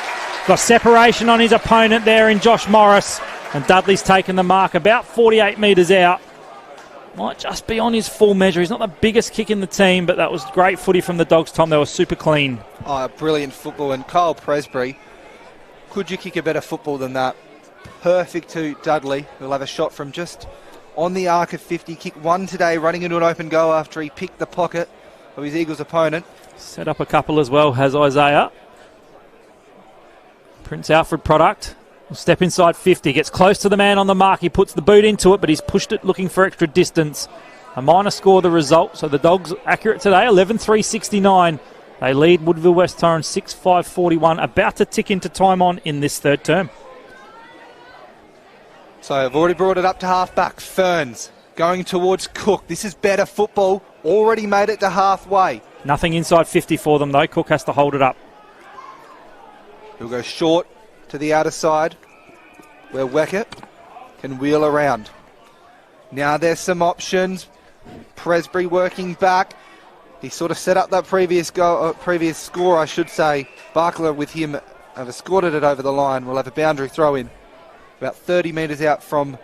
A: Got separation on his opponent there in Josh Morris. And Dudley's taken the mark about 48 metres out. Might just be on his full measure. He's not the biggest kick in the team, but that was great footy from the Dogs, Tom. They were super clean. Oh, brilliant football. And Kyle Presbury, could you kick a better football than that? Perfect to Dudley, who'll have a shot from just on the arc of 50. Kick one today, running into an open goal after he picked the pocket of his Eagles opponent. Set up a couple as well, has Isaiah. Prince Alfred product. Step inside 50, gets close to the man on the mark. He puts the boot into it, but he's pushed it looking for extra distance. A minor score the result, so the Dogs accurate today, 11-3-69. They lead Woodville-West Torrens 6-5-41, about to tick into time on in this third term. So I've already brought it up to half-back. Ferns going towards Cook. This is better football, already made it to halfway. Nothing inside 50 for them though. Cook has to hold it up. He'll go short to the outer side, where Weckett can wheel around. Now there's some options. Presbury working back. He sort of set up that previous score, I should say. Barkler with him have escorted it over the line. We'll have a boundary throw in. About 30 metres out from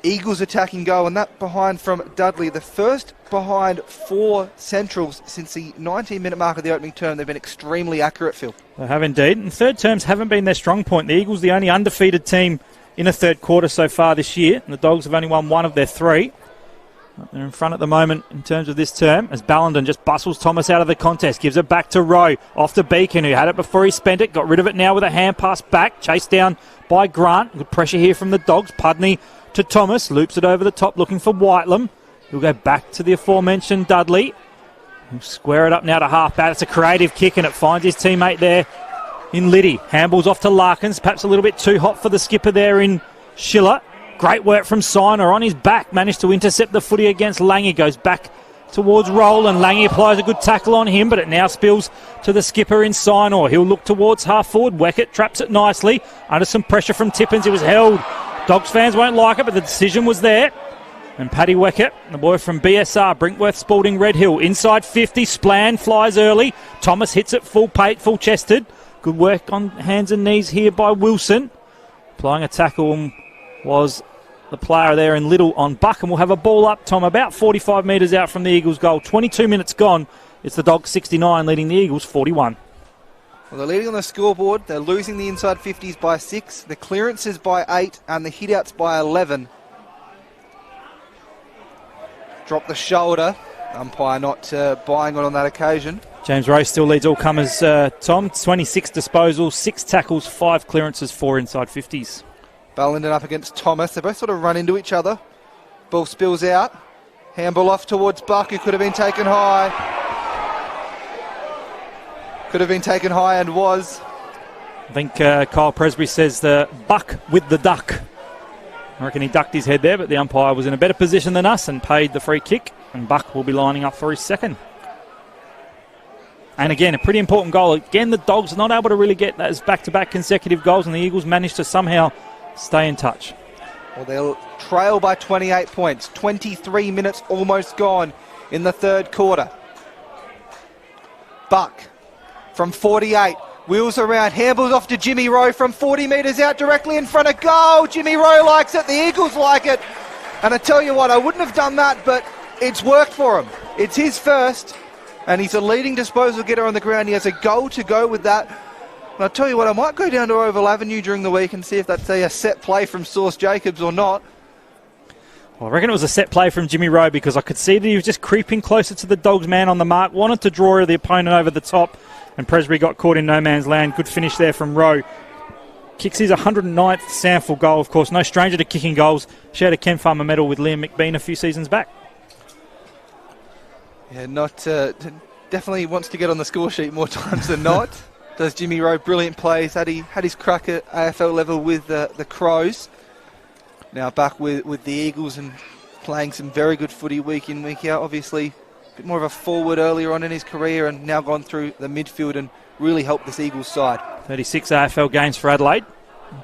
A: Eagles attacking goal, and that behind from Dudley. The first behind 4 Centrals since the 19-minute mark of the opening term. They've been extremely accurate, Phil. They have indeed, and third terms haven't been their strong point. The Eagles, the only undefeated team in a third quarter so far this year, and the Dogs have only won 1 of their 3. They're in front at the moment in terms of this term as Ballenden just bustles Thomas out of the contest, gives it back to Rowe, off to Beacon, who had it before he spent it, got rid of it now with a hand pass back, chased down by Grant. Good pressure here from the Dogs. Pudney to Thomas, loops it over the top looking for Whitelam. He'll go back to the aforementioned Dudley. He'll square it up now to half-back. It's a creative kick and it finds his teammate there in Liddy. Handballs off to Larkins, perhaps a little bit too hot for the skipper there in Schiller. Great work from Siner on his back, managed to intercept the footy against Lange. Goes back towards Roland. Lange applies a good tackle on him, but it now spills to the skipper in Siner. He'll look towards half forward. Weckett traps it nicely under some pressure from Tippins. It was held. Dogs fans won't like it, but the decision was there. And Paddy Weckett, the boy from BSR, Brinkworth Spalding Red Hill, inside 50. Splan flies early. Thomas hits it full chested. Good work on hands and knees here by Wilson. Applying a tackle was the player there in Little on Buck, and we'll have a ball up, Tom, about 45 metres out from the Eagles' goal. 22 minutes gone. It's the Dogs 69 leading the Eagles 41.
B: Well, they're leading on the scoreboard. They're losing the inside 50s by 6, the clearances by 8, and the hitouts by 11. Drop the shoulder. Umpire not buying on that occasion.
A: James Rowe still leads all comers, Tom. 26 disposals, 6 tackles, 5 clearances, 4 inside 50s.
B: Ballenden up against Thomas. They both sort of run into each other. Ball spills out. Handball off towards Buck, who could have been taken high. Could have been taken high and was.
A: I think Kyle Presbury says the Buck with the duck. I reckon he ducked his head there, but the umpire was in a better position than us and paid the free kick. And Buck will be lining up for his second. And again, a pretty important goal. Again, the Dogs are not able to really get those back-to-back consecutive goals, and the Eagles managed to somehow stay in touch.
B: Well, they'll trail by 28 points. 23 minutes almost gone in the third quarter. Buck from 48. Wheels around. Handballs off to Jimmy Rowe from 40 metres out directly in front of goal. Jimmy Rowe likes it. The Eagles like it. And I tell you what, I wouldn't have done that, but it's worked for him. It's his first, and he's a leading disposal getter on the ground. He has a goal to go with that. And I'll tell you what, I might go down to Oval Avenue during the week and see if that's a set play from Sauce Jacobs or not.
A: Well, I reckon it was a set play from Jimmy Rowe because I could see that he was just creeping closer to the Dogs man on the mark, wanted to draw the opponent over the top, and Presbury got caught in no man's land. Good finish there from Rowe. Kicks his 109th SANFL goal, of course. No stranger to kicking goals. Shared a Ken Farmer medal with Liam McBean a few seasons back.
B: Yeah, definitely wants to get on the score sheet more times than not. Does Jimmy Rowe. Brilliant plays. Had his crack at AFL level with the Crows. Now back with the Eagles and playing some very good footy week in, week out. Obviously, a bit more of a forward earlier on in his career and now gone through the midfield and really helped this Eagles side. 36
A: AFL games for Adelaide.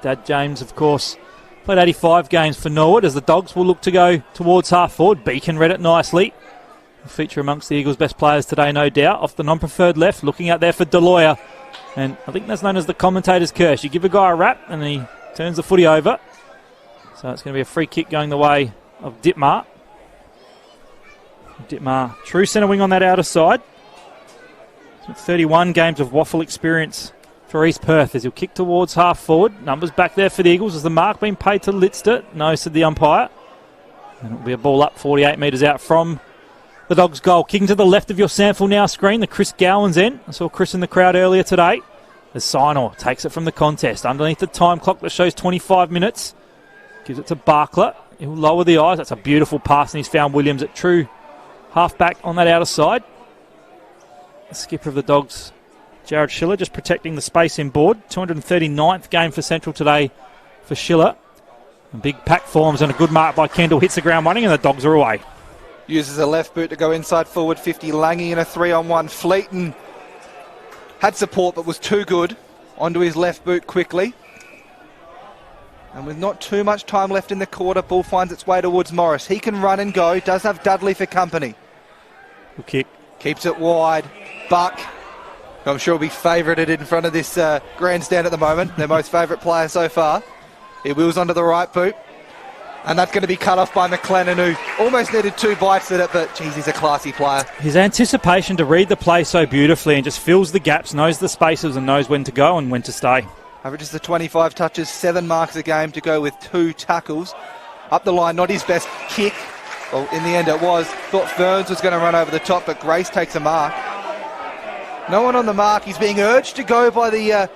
A: Dad James, of course, played 85 games for Norwood as the Dogs will look to go towards half forward. Beacon read it nicely. He'll feature amongst the Eagles' best players today, no doubt. Off the non-preferred left, looking out there for Deloya. And I think that's known as the commentator's curse. You give a guy a rap and he turns the footy over. So it's going to be a free kick going the way of Dittmar. Dittmar, true centre wing on that outer side. 31 games of waffle experience for East Perth as he'll kick towards half forward. Numbers back there for the Eagles. Has the mark been paid to Litster? No, said the umpire. And it'll be a ball up 48 metres out from the Dogs' goal. Kicking to the left of your SANFL now screen, the Chris Gowans end. I saw Chris in the crowd earlier today. As Sinor takes it from the contest underneath the time clock that shows 25 minutes. Gives it to Barkler. He'll lower the eyes. That's a beautiful pass, and he's found Williams at true half-back on that outer side. The skipper of the Dogs, Jared Schiller, just protecting the space in board. 239th game for Central today for Schiller. And big pack forms and a good mark by Kendall. Hits the ground running, and the Dogs are away.
B: Uses a left boot to go inside forward 50. Lange in a 3-on-1. Fleeton had support but was too good. Onto his left boot quickly. And with not too much time left in the quarter, ball finds its way towards Morris. He can run and go. Does have Dudley for company.
A: Good kick.
B: Keeps it wide. Buck, who I'm sure will be favoured in front of this grandstand at the moment. Their most favourite player so far. He wheels onto the right boot. And that's going to be cut off by McLennan, who almost needed 2 bites at it, but geez, he's a classy player.
A: His anticipation to read the play so beautifully and just fills the gaps, knows the spaces and knows when to go and when to stay.
B: Averages the 25 touches, 7 marks a game to go with 2 tackles. Up the line, not his best kick. Well, in the end it was. Thought Ferns was going to run over the top, but Grace takes a mark. No one on the mark. He's being urged to go by the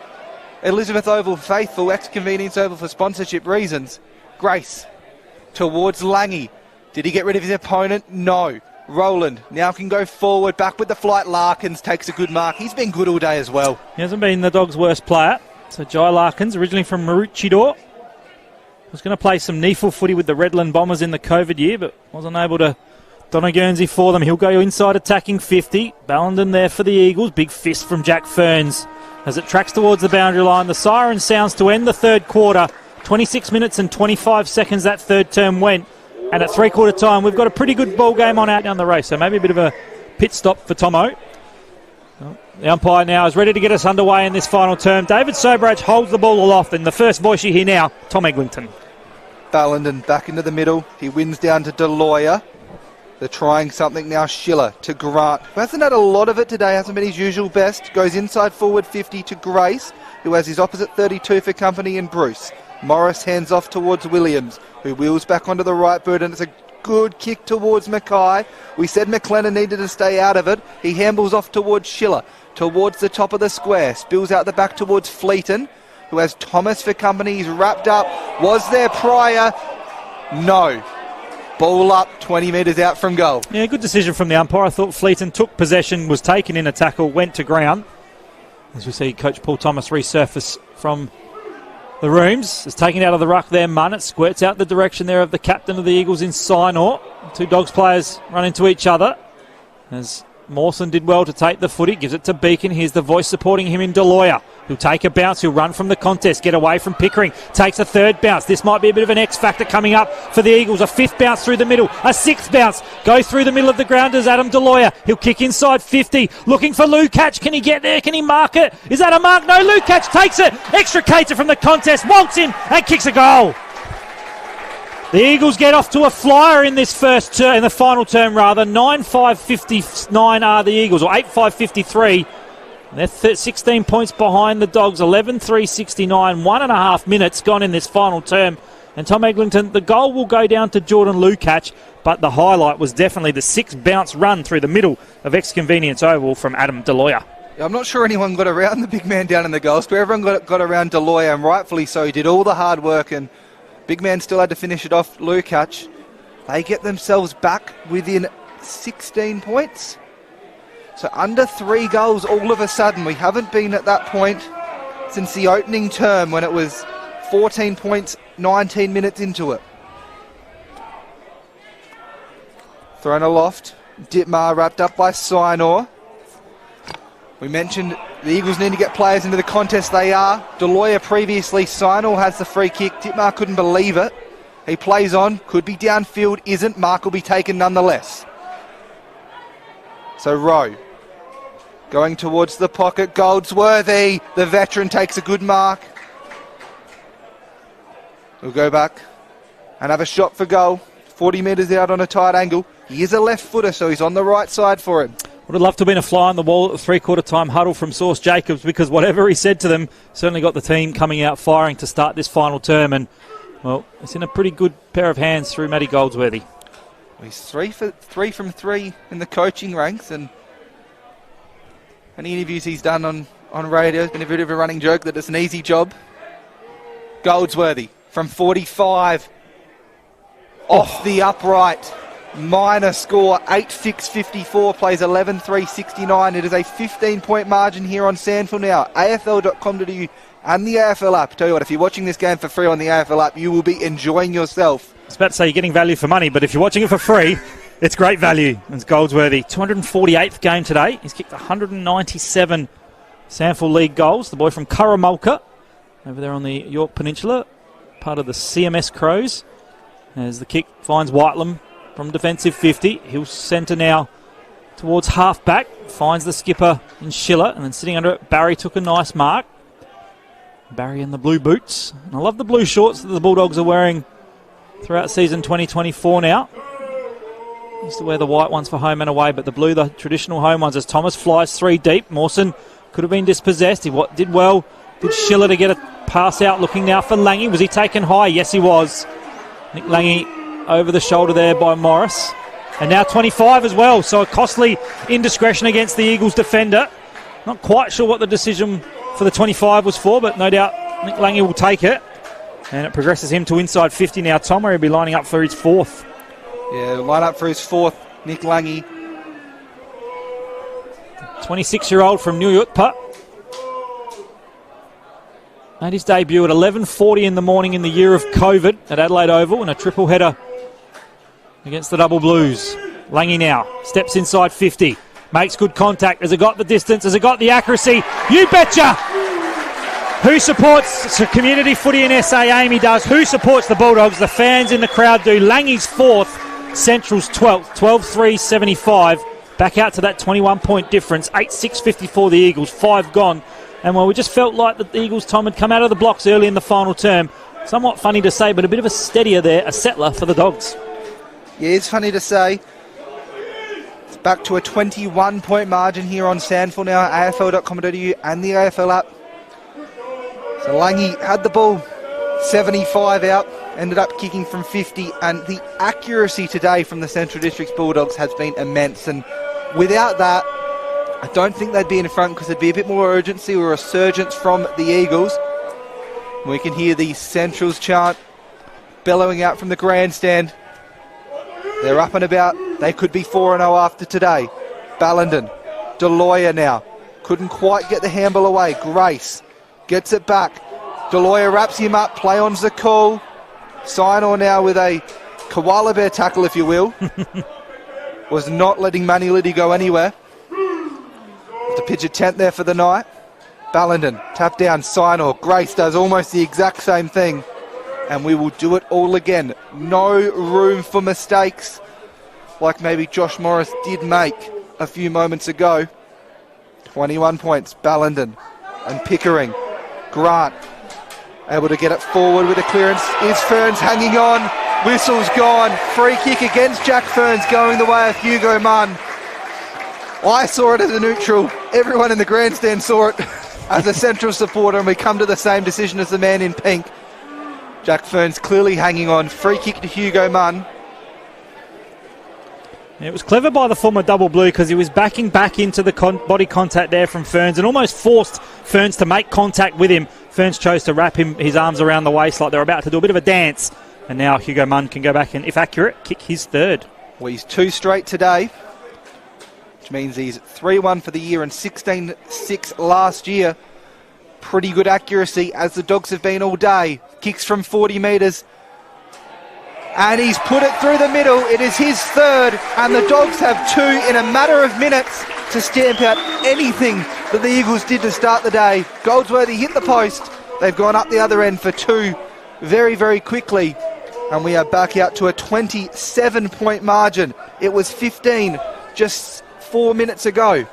B: Elizabeth Oval faithful, ex-Convenience Oval for sponsorship reasons. Grace towards Langy. Did he get rid of his opponent? No. Roland now can go forward, back with the flight. Larkins takes a good mark. He's been good all day as well.
A: He hasn't been the Dogs' worst player. So Jai Larkins, originally from Maroochydore, was going to play some NEFL footy with the Redland Bombers in the COVID year, but wasn't able to. Donna Guernsey for them. He'll go inside attacking 50. Ballenden there for the Eagles. Big fist from Jack Ferns as it tracks towards the boundary line. The siren sounds to end the third quarter. 26 minutes and 25 seconds that third term went. And at three-quarter time, we've got a pretty good ball game on out down the race. So maybe a bit of a pit stop for Tomo. The umpire now is ready to get us underway in this final term. David Sobridge holds the ball aloft. And the first voice you hear now, Tom Eglinton.
B: Ballenden back into the middle. He wins down to Deloya. They're trying something now. Schiller to Grant, who hasn't had a lot of it today, hasn't been his usual best. Goes inside forward 50 to Grace, who has his opposite 32 for company in Bruce. Morris hands off towards Williams, who wheels back onto the right boot, and it's a good kick towards Mackay. We said McLennan needed to stay out of it. He handles off towards Schiller, towards the top of the square. Spills out the back towards Fleeton, who has Thomas for company. He's wrapped up. Was there prior? No. Ball up, 20 metres out from goal.
A: Yeah, good decision from the umpire. I thought Fleeton took possession, was taken in a tackle, went to ground. As we see Coach Paul Thomas resurface from the rooms. It's taken out of the ruck there, Munn. It squirts out the direction there of the captain of the Eagles in Sinor. Two Dogs players run into each other. As Mawson did well to take the footy, gives it to Beacon. Here's the voice supporting him in Deloya. He'll take a bounce, he'll run from the contest, get away from Pickering, takes a third bounce. This might be a bit of an X factor coming up for the Eagles. A fifth bounce through the middle, a sixth bounce, goes through the middle of the ground as Adam Deloya. He'll kick inside 50, looking for Lukacs. Can he get there? Can he mark it? Is that a mark? No, Lukacs takes it, extricates it from the contest, walks in and kicks a goal. The Eagles get off to a flyer in this in the final term rather. 9-5-59 are the Eagles, or 8-5-53. They're 16 points behind the Dogs. 11-3-69, 1.5 minutes gone in this final term. And Tom Eglinton, the goal will go down to Jordan Lukacs, but the highlight was definitely the 6-bounce run through the middle of ex-Convenience Oval from Adam Deloya.
B: I'm not sure anyone got around the big man down in the goal square. Everyone got around Deloya, and rightfully so. He did all the hard work, and big man still had to finish it off. Lukacs, they get themselves back within 16 points. So under 3 goals all of a sudden. We haven't been at that point since the opening term when it was 14 points, 19 minutes into it. Thrown aloft. Ditmar wrapped up by Sinor. We mentioned the Eagles need to get players into the contest. They are. Deloya previously. Sinor has the free kick. Ditmar couldn't believe it. He plays on. Could be downfield. Isn't. Mark will be taken nonetheless. So Rowe going towards the pocket. Goldsworthy, the veteran, takes a good mark. We'll go back and have a shot for goal. 40 metres out on a tight angle. He is a left footer, so he's on the right side for him.
A: Would have loved to have been a fly on the wall at the three-quarter time huddle from Sauce Jacobs, because whatever he said to them certainly got the team coming out firing to start this final term. And, well, it's in a pretty good pair of hands through Matty Goldsworthy.
B: He's 3 from 3 in the coaching ranks, and any interviews he's done on radio has been a bit of a running joke that it's an easy job. Goldsworthy from 45 off the upright. Minor score, 8-6-54, plays 11-3-69. It is a 15-point margin here on SANFL now. AFL.com.au and the AFL app. Tell you what, if you're watching this game for free on the AFL app, you will be enjoying yourself.
A: I was about to say you're getting value for money, but if you're watching it for free, it's great value. It's Goldsworthy. 248th game today. He's kicked 197 SANFL League goals. The boy from Curramulka, over there on the York Peninsula, part of the CMS Crows. As the kick finds Whitelam from defensive 50. He'll centre now towards half-back. Finds the skipper in Schiller, and then sitting under it, Barry took a nice mark. Barry in the blue boots. And I love the blue shorts that the Bulldogs are wearing throughout season 2024 now. Used to wear the white ones for home and away, but the blue, the traditional home ones, as Thomas flies 3 deep. Mawson could have been dispossessed. He did well. Did Schiller to get a pass out, looking now for Langy. Was he taken high? Yes, he was. Nick Langy over the shoulder there by Morris. And now 25 as well, so a costly indiscretion against the Eagles defender. Not quite sure what the decision for the 25 was for, but no doubt Nick Lange will take it. And it progresses him to inside 50 now, Tom, where he'll be lining up for his fourth.
B: Yeah, line up for his fourth, Nick Lange.
A: 26-year-old from New York, made his debut at 11:40 in the morning in the year of COVID at Adelaide Oval in a triple header against the Double Blues. Lange now steps inside 50, makes good contact. Has it got the distance? Has it got the accuracy? You betcha! Who supports community footy in SA? Amy does. Who supports the Bulldogs? The fans in the crowd do. Lange's fourth, Central's 12th, 12-3-75. Back out to that 21-point difference. 8-6-54 the Eagles, 5 gone. And well, we just felt like the Eagles, Tom, had come out of the blocks early in the final term. Somewhat funny to say, but a bit of a steadier there, a settler for the Dogs.
B: Yeah, it's funny to say. It's back to a 21-point margin here on SANFL now, afl.com.au and the AFL app. So Lange had the ball, 75 out, ended up kicking from 50, and the accuracy today from the Central Districts Bulldogs has been immense. And without that, I don't think they'd be in front because there'd be a bit more urgency or resurgence from the Eagles. We can hear the Centrals chant bellowing out from the grandstand. They're up and about. They could be 4-0 after today. Ballenden, Deloya now. Couldn't quite get the handball away. Grace gets it back. Deloya wraps him up. Play on's the call. Signor now with a koala bear tackle, if you will. Was not letting Manny Liddy go anywhere. To pitch a tent there for the night. Ballenden, tap down, Signor. Grace does almost the exact same thing. And we will do it all again. No room for mistakes, like maybe Josh Morris did make a few moments ago. 21 points, Ballenden and Pickering. Grant able to get it forward with a clearance. Is Ferns hanging on? Whistle's gone. Free kick against Jack Ferns, going the way of Hugo Munn. I saw it as a neutral. Everyone in the grandstand saw it as a Central supporter, and we come to the same decision as the man in pink. Jack Ferns clearly hanging on. Free kick to Hugo Munn.
A: It was clever by the former Double Blue because he was backing back into the body contact there from Ferns and almost forced Ferns to make contact with him. Ferns chose to wrap his arms around the waist like they're about to do a bit of a dance. And now Hugo Munn can go back and, if accurate, kick his third.
B: Well, he's 2 straight today, which means he's 3-1 for the year and 16-6 last year. Pretty good accuracy, as the Dogs have been all day. Kicks from 40 metres. And he's put it through the middle. It is his third, and the Dogs have 2 in a matter of minutes to stamp out anything that the Eagles did to start the day. Goldsworthy hit the post. They've gone up the other end for 2 very, very quickly. And we are back out to a 27-point margin. It was 15 just 4 minutes ago.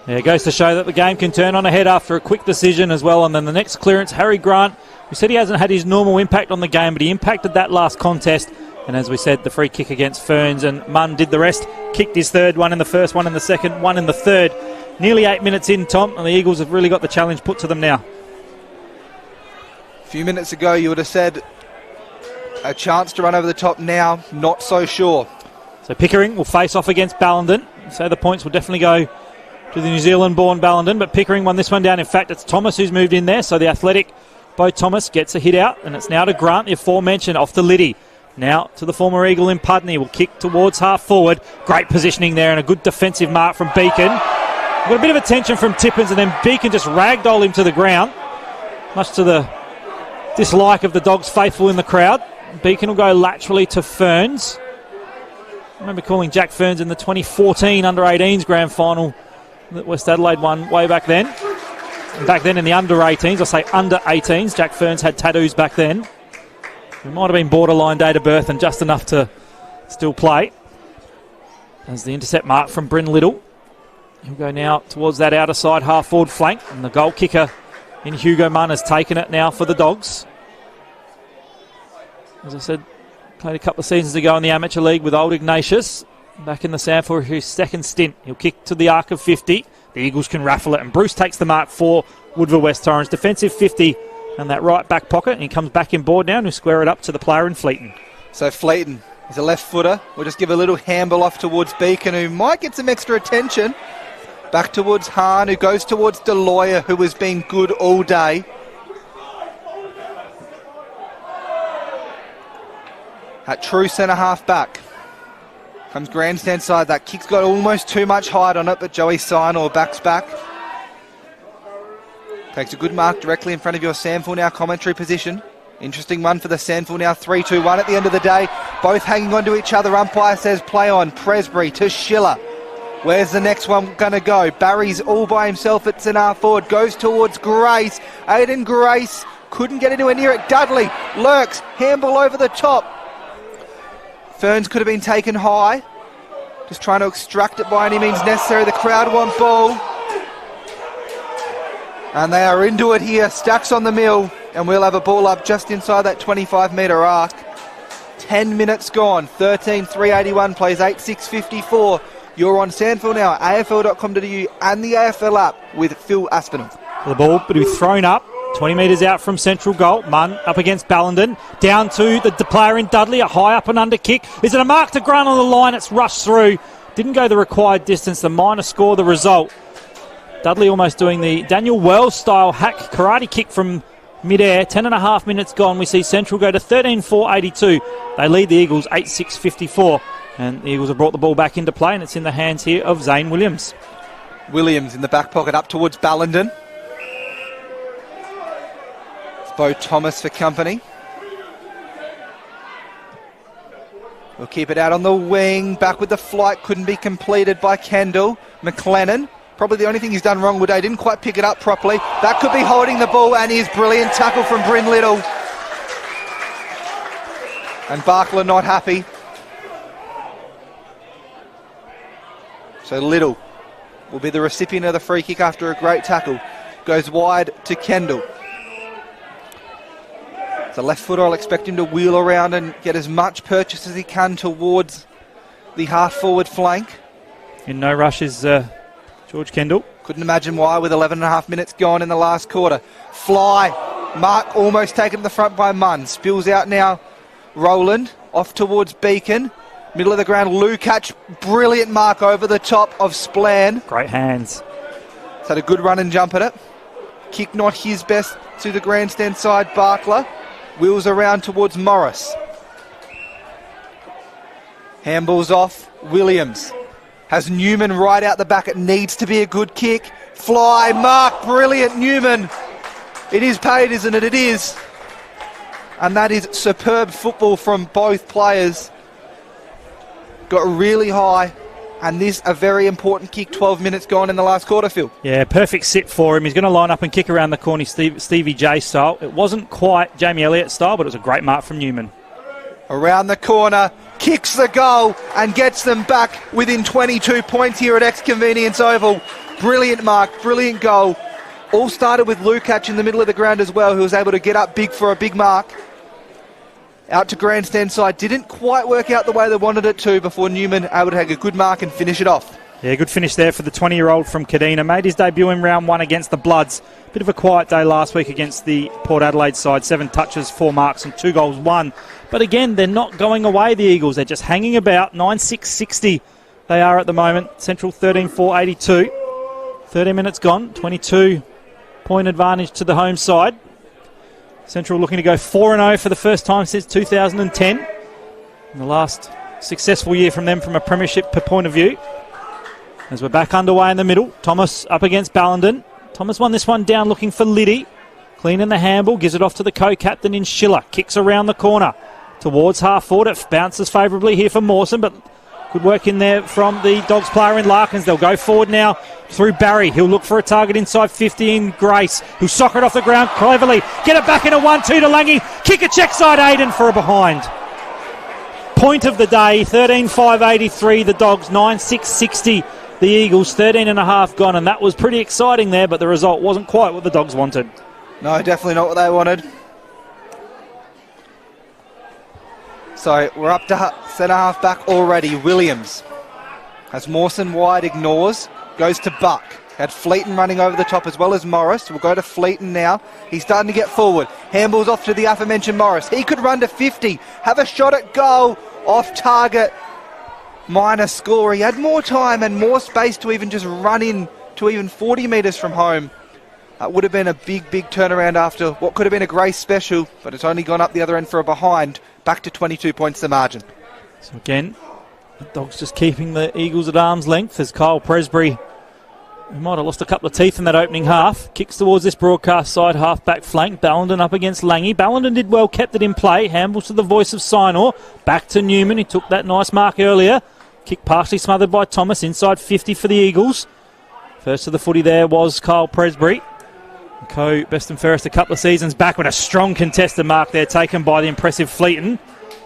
A: Yeah, it goes to show that the game can turn on ahead after a quick decision as well. And then the next clearance, Harry Grant, we said he hasn't had his normal impact on the game, but he impacted that last contest. And as we said, the free kick against Ferns, and Munn did the rest. Kicked his third, one in the first, one in the second, one in the third. Nearly 8 minutes in, Tom, and the Eagles have really got the challenge put to them now.
B: A few minutes ago, you would have said a chance to run over the top. Now, not so sure.
A: So Pickering will face off against Ballenden. So the points will definitely go to the New Zealand-born Ballenden, but Pickering won this one down. In fact, it's Thomas who's moved in there, so the athletic Bo Thomas gets a hit out, and it's now to Grant, the aforementioned, off to Liddy. Now to the former Eagle in Pudney, will kick towards half forward. Great positioning there and a good defensive mark from Beacon. Got a bit of attention from Tippins, and then Beacon just ragdolled him to the ground, much to the dislike of the Dogs faithful in the crowd. Beacon will go laterally to Ferns. I remember calling Jack Ferns in the 2014 under-18s grand final that West Adelaide won way back then. And back then in the under-18s, I say under-18s, Jack Ferns had tattoos back then. It might have been borderline date of birth and just enough to still play. As the intercept mark from Bryn Little. He'll go now towards that outer side half-forward flank, and the goal kicker in Hugo Munn has taken it now for the Dogs. As I said, played a couple of seasons ago in the Amateur League with Old Ignatius. Back in the SANFL for his second stint. He'll kick to the arc of 50. The Eagles can raffle it, and Bruce takes the mark for Woodville-West Torrens. Defensive 50 and that right back pocket, and he comes back in board now and he'll square it up to the player in Fleeton.
B: So Fleeton, he's a left footer. We'll just give a little handball off towards Beacon, who might get some extra attention. Back towards Hahn, who goes towards Deloya, who has been good all day. At true centre half back. Comes grandstand side. That kick's got almost too much height on it, but Joey Sinor backs back. Takes a good mark directly in front of your SANFL now commentary position. Interesting one for the SANFL now, 3-2-1 at the end of the day. Both hanging on to each other. Umpire says play on. Presbury to Schiller. Where's the next one going to go? Barry's all by himself at centre half forward. Goes towards Grace. Aiden Grace couldn't get anywhere near it. Dudley lurks. Handball over the top. Ferns could have been taken high. Just trying to extract it by any means necessary. The crowd want ball. And they are into it here. Stacks on the mill. And we'll have a ball up just inside that 25-metre arc. 10 minutes gone. 13-381 plays 8-6-54. You're on SANFL now, afl.com.au and the AFL app with Phil Aspinall.
A: The ball to be thrown up. 20 metres out from central goal. Munn up against Ballenden. Down to the player in Dudley. A high up and under kick. Is it a mark to Grant on the line? It's rushed through. Didn't go the required distance. The minor score the result. Dudley almost doing the Daniel Wells style hack karate kick from mid-air. 10.5 minutes gone. We see Central go to 13-4-82. They lead the Eagles 8-6-54. And the Eagles have brought the ball back into play, and it's in the hands here of Zane Williams.
B: Williams in the back pocket up towards Ballenden. It's Bo Thomas for company. We'll keep it out on the wing. Back with the flight. Couldn't be completed by Kendall. McLennan. Probably the only thing he's done wrong today. Didn't quite pick it up properly. That could be holding the ball, and his brilliant tackle from Bryn Little. And Barkler not happy. So Little will be the recipient of the free kick after a great tackle. Goes wide to Kendall. It's a left footer. I'll expect him to wheel around and get as much purchase as he can towards the half-forward flank.
A: In no rush is George Kendall.
B: Couldn't imagine why with 11.5 minutes gone in the last quarter. Fly. Mark almost taken to the front by Munn. Spills out now. Rowland off towards Beacon. Middle of the ground, Lukac, brilliant mark over the top of Splann.
A: Great hands.
B: He's had a good run and jump at it. Kick not his best to the grandstand side, Barkler. Wheels around towards Morris. Handballs off, Williams. Has Newman right out the back. It needs to be a good kick. Fly, mark, brilliant, Newman. It is paid, isn't it? It is. And that is superb football from both players. Got really high, and this a very important kick. 12 minutes gone in the last quarter, Phil.
A: Yeah, perfect sit for him. He's going to line up and kick around the corner Stevie J style. It wasn't quite Jamie Elliott style, but it was a great mark from Newman.
B: Around the corner, kicks the goal and gets them back within 22 points here at Ex-Convenience Oval. Brilliant mark, brilliant goal. All started with Lukac in the middle of the ground as well, who was able to get up big for a big mark. Out to grandstand side. Didn't quite work out the way they wanted it to before Newman able to take a good mark and finish it off.
A: Yeah, good finish there for the 20-year-old from Kadina. Made his debut in round one against the Bloods. Bit of a quiet day last week against the Port Adelaide side. 7 touches, 4 marks and 2 goals, 1. But again, they're not going away, the Eagles. They're just hanging about. 9-6-60 they are at the moment. Central 13-4-82. 30 minutes gone. 22-point advantage to the home side. Central looking to go 4-0 for the first time since 2010. And the last successful year from them from a premiership point of view. As we're back underway in the middle. Thomas up against Ballenden. Thomas won this one down looking for Liddy. Clean in the handball. Gives it off to the co-captain in Schiller. Kicks around the corner towards half forward. It bounces favourably here for Mawson, but good work in there from the Dogs player in Larkins. They'll go forward now through Barry. He'll look for a target inside 50 in Grace, who'll sock it off the ground cleverly. Get it back in a 1-2 to Langy. Kick a check side Aiden for a behind. Point of the day, 13-5-83 the Dogs, 9-6-60 the Eagles, 13.5 gone, and that was pretty exciting there, but the result wasn't quite what the Dogs wanted.
B: No, definitely not what they wanted. So we're up to centre half back already. Williams has Mawson wide, ignores, goes to Buck. Had Fleeton running over the top as well as Morris. We'll go to Fleeton now. He's starting to get forward. Handballs off to the aforementioned Morris. He could run to 50, have a shot at goal, off target, minor score. He had more time and more space to even just run in to even 40 metres from home. That would have been a big turnaround after what could have been a Grace special, but it's only gone up the other end for a behind. Back to 22 points the margin.
A: So again, the Dogs just keeping the Eagles at arm's length as Kyle Presbury, who might have lost a couple of teeth in that opening half, kicks towards this broadcast side half-back flank. Ballenden up against Lange. Ballenden did well, kept it in play. Handballs to the voice of Sinor. Back to Newman, who took that nice mark earlier. Kick partially smothered by Thomas, inside 50 for the Eagles. First to the footy there was Kyle Presbury. Best and fairest a couple of seasons back, with a strong contested mark there taken by the impressive Fleeton.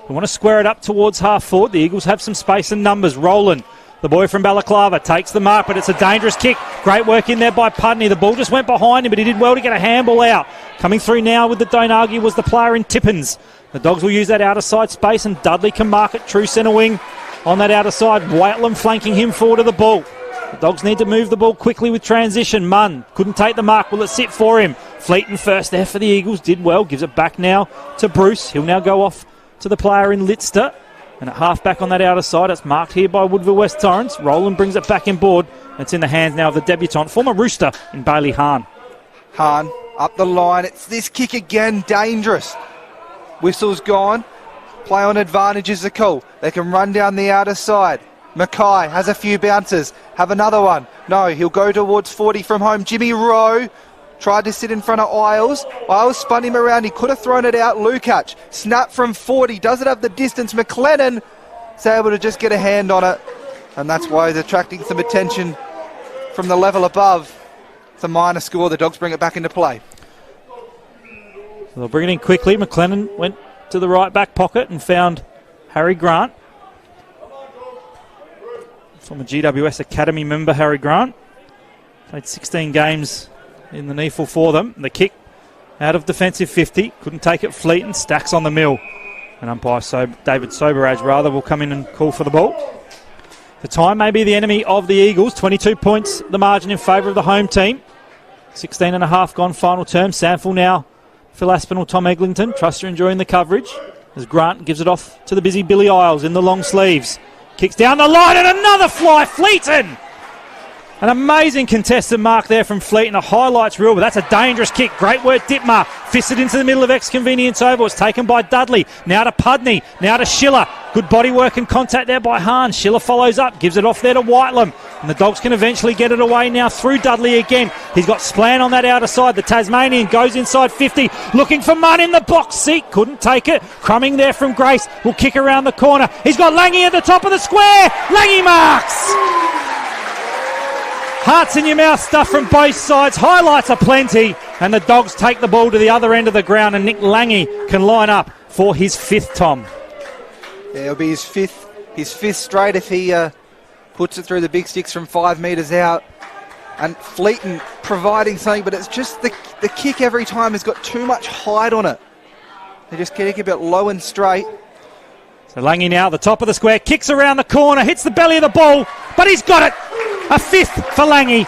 A: We want to square it up towards half forward. The Eagles have some space and numbers. Roland, the boy from Balaclava, takes the mark, but it's a dangerous kick. Great work in there by Pudney. The ball just went behind him, but he did well to get a handball out. Coming through now with the don't argue was the player in Tippins. The Dogs will use that outer side space, and Dudley can mark it true centre wing on that outer side. Waitlam flanking him forward to the ball. The Dogs need to move the ball quickly with transition. Munn couldn't take the mark. Will it sit for him? Fleeton first there for the Eagles. Did well. Gives it back now to Bruce. He'll now go off to the player in Litster. And at half back on that outer side, it's marked here by Woodville-West Torrens. Roland brings it back in board. It's in the hands now of the debutant, former Rooster in Bailey Hahn.
B: Hahn up the line. It's this kick again. Dangerous. Whistle's gone. Play on advantage is the call. They can run down the outer side. Mackay has a few bounces. Have another one. No, he'll go towards 40 from home. Jimmy Rowe tried to sit in front of Isles. Isles spun him around. He could have thrown it out. Lukac, snap from 40. Does it have the distance? McLennan is able to just get a hand on it. And that's why he's attracting some attention from the level above. It's a minor score. The Dogs bring it back into play.
A: So they'll bring it in quickly. McLennan went to the right back pocket and found Harry Grant. Former GWS Academy member Harry Grant. Played 16 games in the NEFL for them. The kick out of defensive 50. Couldn't take it. Fleeton stacks on the mill. And umpire David Soberage will come in and call for the ball. The time may be the enemy of the Eagles. 22 points the margin in favour of the home team. 16 and a half gone final term. SANFL now. Phil Aspinall, Tom Eglinton. Trust you're enjoying the coverage as Grant gives it off to the busy Billy Isles in the long sleeves. Kicks down the line and another fly. Fleeton! An amazing contested mark there from Fleeton. A highlights reel, but that's a dangerous kick. Great work, Dittmar. Fisted into the middle of Ex-Convenience Oval. It's taken by Dudley. Now to Pudney. Now to Schiller. Good body work and contact there by Hahn. Schiller follows up. Gives it off there to Whitelam. And the Dogs can eventually get it away now through Dudley again. He's got Splan on that outer side. The Tasmanian goes inside 50. Looking for Munn in the box seat. Couldn't take it. Crumbing there from Grace. Will kick around the corner. He's got Lange at the top of the square. Lange marks! Hearts in your mouth stuff from both sides. Highlights are plenty. And the Dogs take the ball to the other end of the ground. And Nick Lange can line up for his fifth, Tom.
B: Yeah, it'll be his fifth straight if he puts it through the big sticks from 5 metres out. And Fleeton providing something, but it's just the kick every time has got too much height on it. They just kick a bit low and straight.
A: So Lange now, the top of the square, kicks around the corner, hits the belly of the ball, but he's got it. A fifth for Lange,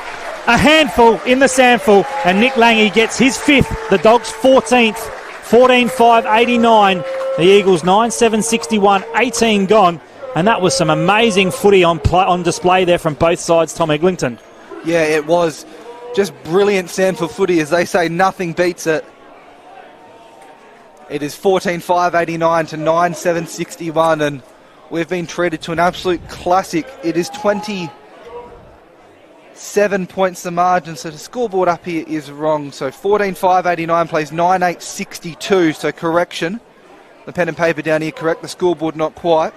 A: a handful in the SANFL, and Nick Lange gets his fifth. The Dogs 14th, 14-5-89. The Eagles 9-7-61, 18 gone. And that was some amazing footy on display there from both sides, Tom Eglinton.
B: Yeah, it was just brilliant SANFL footy. As they say, nothing beats it. It is 14-5-89 to 9-7-61, and we've been treated to an absolute classic. It is 27 points the margin, so the scoreboard up here is wrong. So 14-5-89 plays 9-8-62, so correction. The pen and paper down here correct, the scoreboard not quite.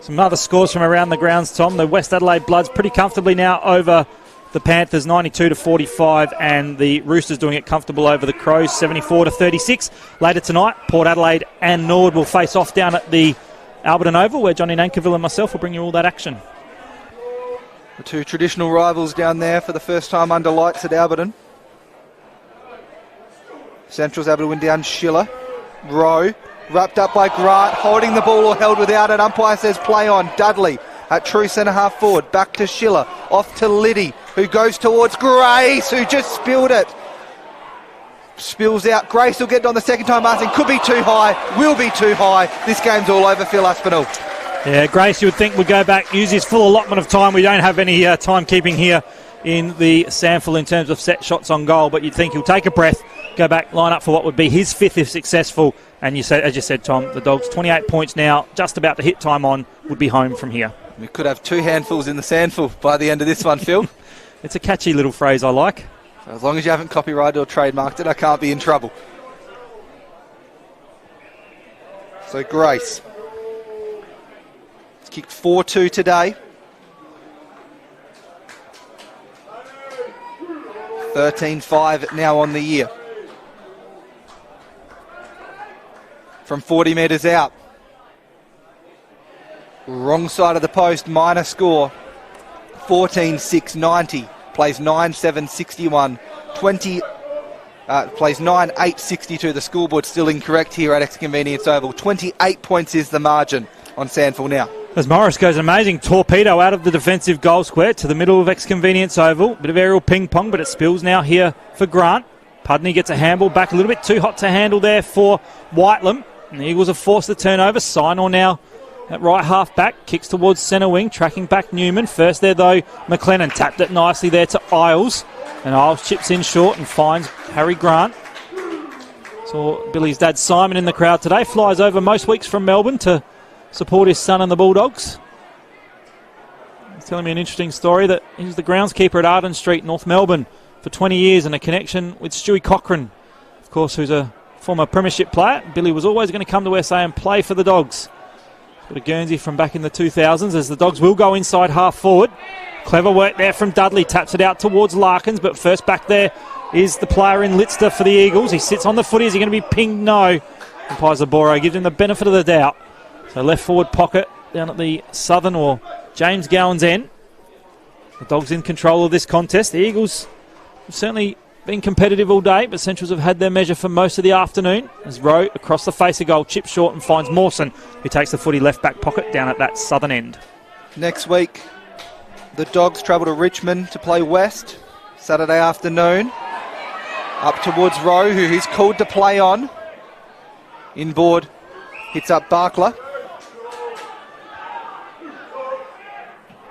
A: Some other scores from around the grounds, Tom. The West Adelaide Bloods pretty comfortably now over the Panthers, 92-45, and the Roosters doing it comfortable over the Crows, 74-36. Later tonight, Port Adelaide and Norwood will face off down at the Alberton Oval, where Johnny Nankerville and myself will bring you all that action.
B: The two traditional rivals down there for the first time under lights at Alberton. Central's able to win down Schiller. Rowe, wrapped up by Grant, holding the ball or held without it. Umpire says play on. Dudley at true centre half forward. Back to Schiller. Off to Liddy. who goes towards Grace, who just spilled it. Spills out. Grace will get it on the second time asking. Could be too high. Will be too high. This game's all over Phil Aspinall.
A: Yeah, Grace, you would think would go back, use his full allotment of time. We don't have any timekeeping here in the SANFL in terms of set shots on goal, but you'd think he'll take a breath, go back, line up for what would be his fifth if successful. And you said, as you said, Tom, the Dogs 28 points now, just about to hit time on, would be home from here.
B: We could have 2 handfuls in the SANFL by the end of this one, Phil.
A: It's a catchy little phrase I like.
B: As long as you haven't copyrighted or trademarked it, I can't be in trouble. So Grace. It's kicked 4-2 today. 13-5 now on the year. From 40 metres out. Wrong side of the post, minor score. 14-6-90. Plays 9-7-61. Plays 9-8-62. The scoreboard's still incorrect here at Ex-Convenience Oval. 28 points is the margin on SANFL now.
A: As Morris goes an amazing torpedo out of the defensive goal square to the middle of Ex-Convenience Oval. Bit of aerial ping-pong, but it spills now here for Grant. Pudney gets a handball back, a little bit too hot to handle there for Whitelam. And the Eagles have forced the turnover. Signor now at right half back, kicks towards centre wing, tracking back Newman. First there though, McLennan tapped it nicely there to Isles. And Isles chips in short and finds Harry Grant. Saw Billy's dad Simon in the crowd today. Flies over most weeks from Melbourne to support his son and the Bulldogs. He's telling me an interesting story that he was the groundskeeper at Arden Street, North Melbourne for 20 years and a connection with Stewie Cochrane, of course, who's a former premiership player. Billy was always going to come to SA and play for the Dogs. Got a Guernsey from back in the 2000s as the Dogs will go inside half forward. Clever work there from Dudley, taps it out towards Larkins, but first back there is the player in Litster for the Eagles. He sits on the footy. Is he going to be pinged? No. Umpire Zaboro gives him the benefit of the doubt. So left forward pocket down at the southern or James Gowan's end. The Dogs in control of this contest. The Eagles have certainly been competitive all day, but Centrals have had their measure for most of the afternoon. As Rowe across the face of goal, chips short and finds Mawson, who takes the footy left back pocket down at that southern end.
B: Next week, the Dogs travel to Richmond to play West, Saturday afternoon. Up towards Rowe, who he's called to play on. Inboard, hits up Barkler.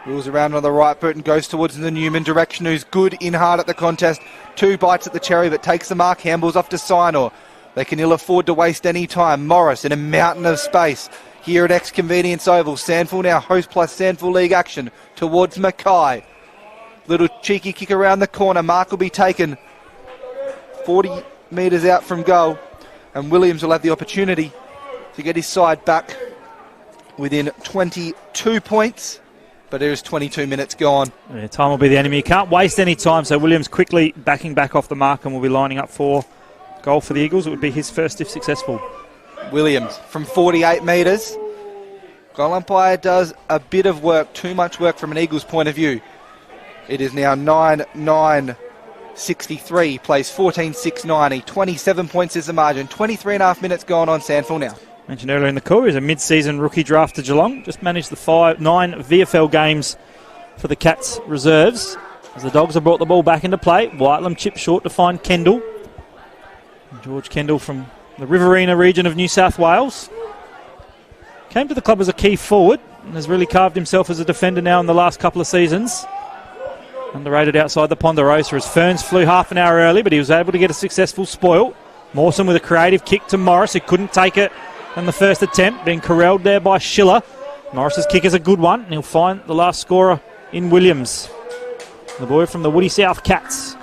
B: Wheels around on the right boot and goes towards the Newman direction, who's good in hard at the contest. 2 bites at the cherry, but takes the mark. Handballs off to Signor. They can ill afford to waste any time. Morris in a mountain of space here at Ex-Convenience Oval. SANFL now host plus SANFL League action towards Mackay. Little cheeky kick around the corner. Mark will be taken 40 metres out from goal. And Williams will have the opportunity to get his side back within 22 points. But there's 22 minutes gone.
A: Yeah, time will be the enemy. You can't waste any time, so Williams quickly backing back off the mark and will be lining up for goal for the Eagles. It would be his first if successful.
B: Williams from 48 metres. Goal umpire does a bit of work, too much work from an Eagles point of view. It is now 9-9-63, plays 14-6-90. 27 points is the margin. 23 and a half minutes gone on SANFL now.
A: Mentioned earlier in the call, he's a mid-season rookie draft to Geelong. Just managed the 9 VFL games for the Cats reserves. As the Dogs have brought the ball back into play, Whitelam chips short to find Kendall. George Kendall from the Riverina region of New South Wales. Came to the club as a key forward and has really carved himself as a defender now in the last couple of seasons. Underrated outside the Ponderosa as Ferns flew half an hour early, but he was able to get a successful spoil. Mawson with a creative kick to Morris, who couldn't take it in the first attempt, being corralled there by Schiller. Morris's kick is a good one, and he'll find the last scorer in Williams. The boy from the Woody South Cats.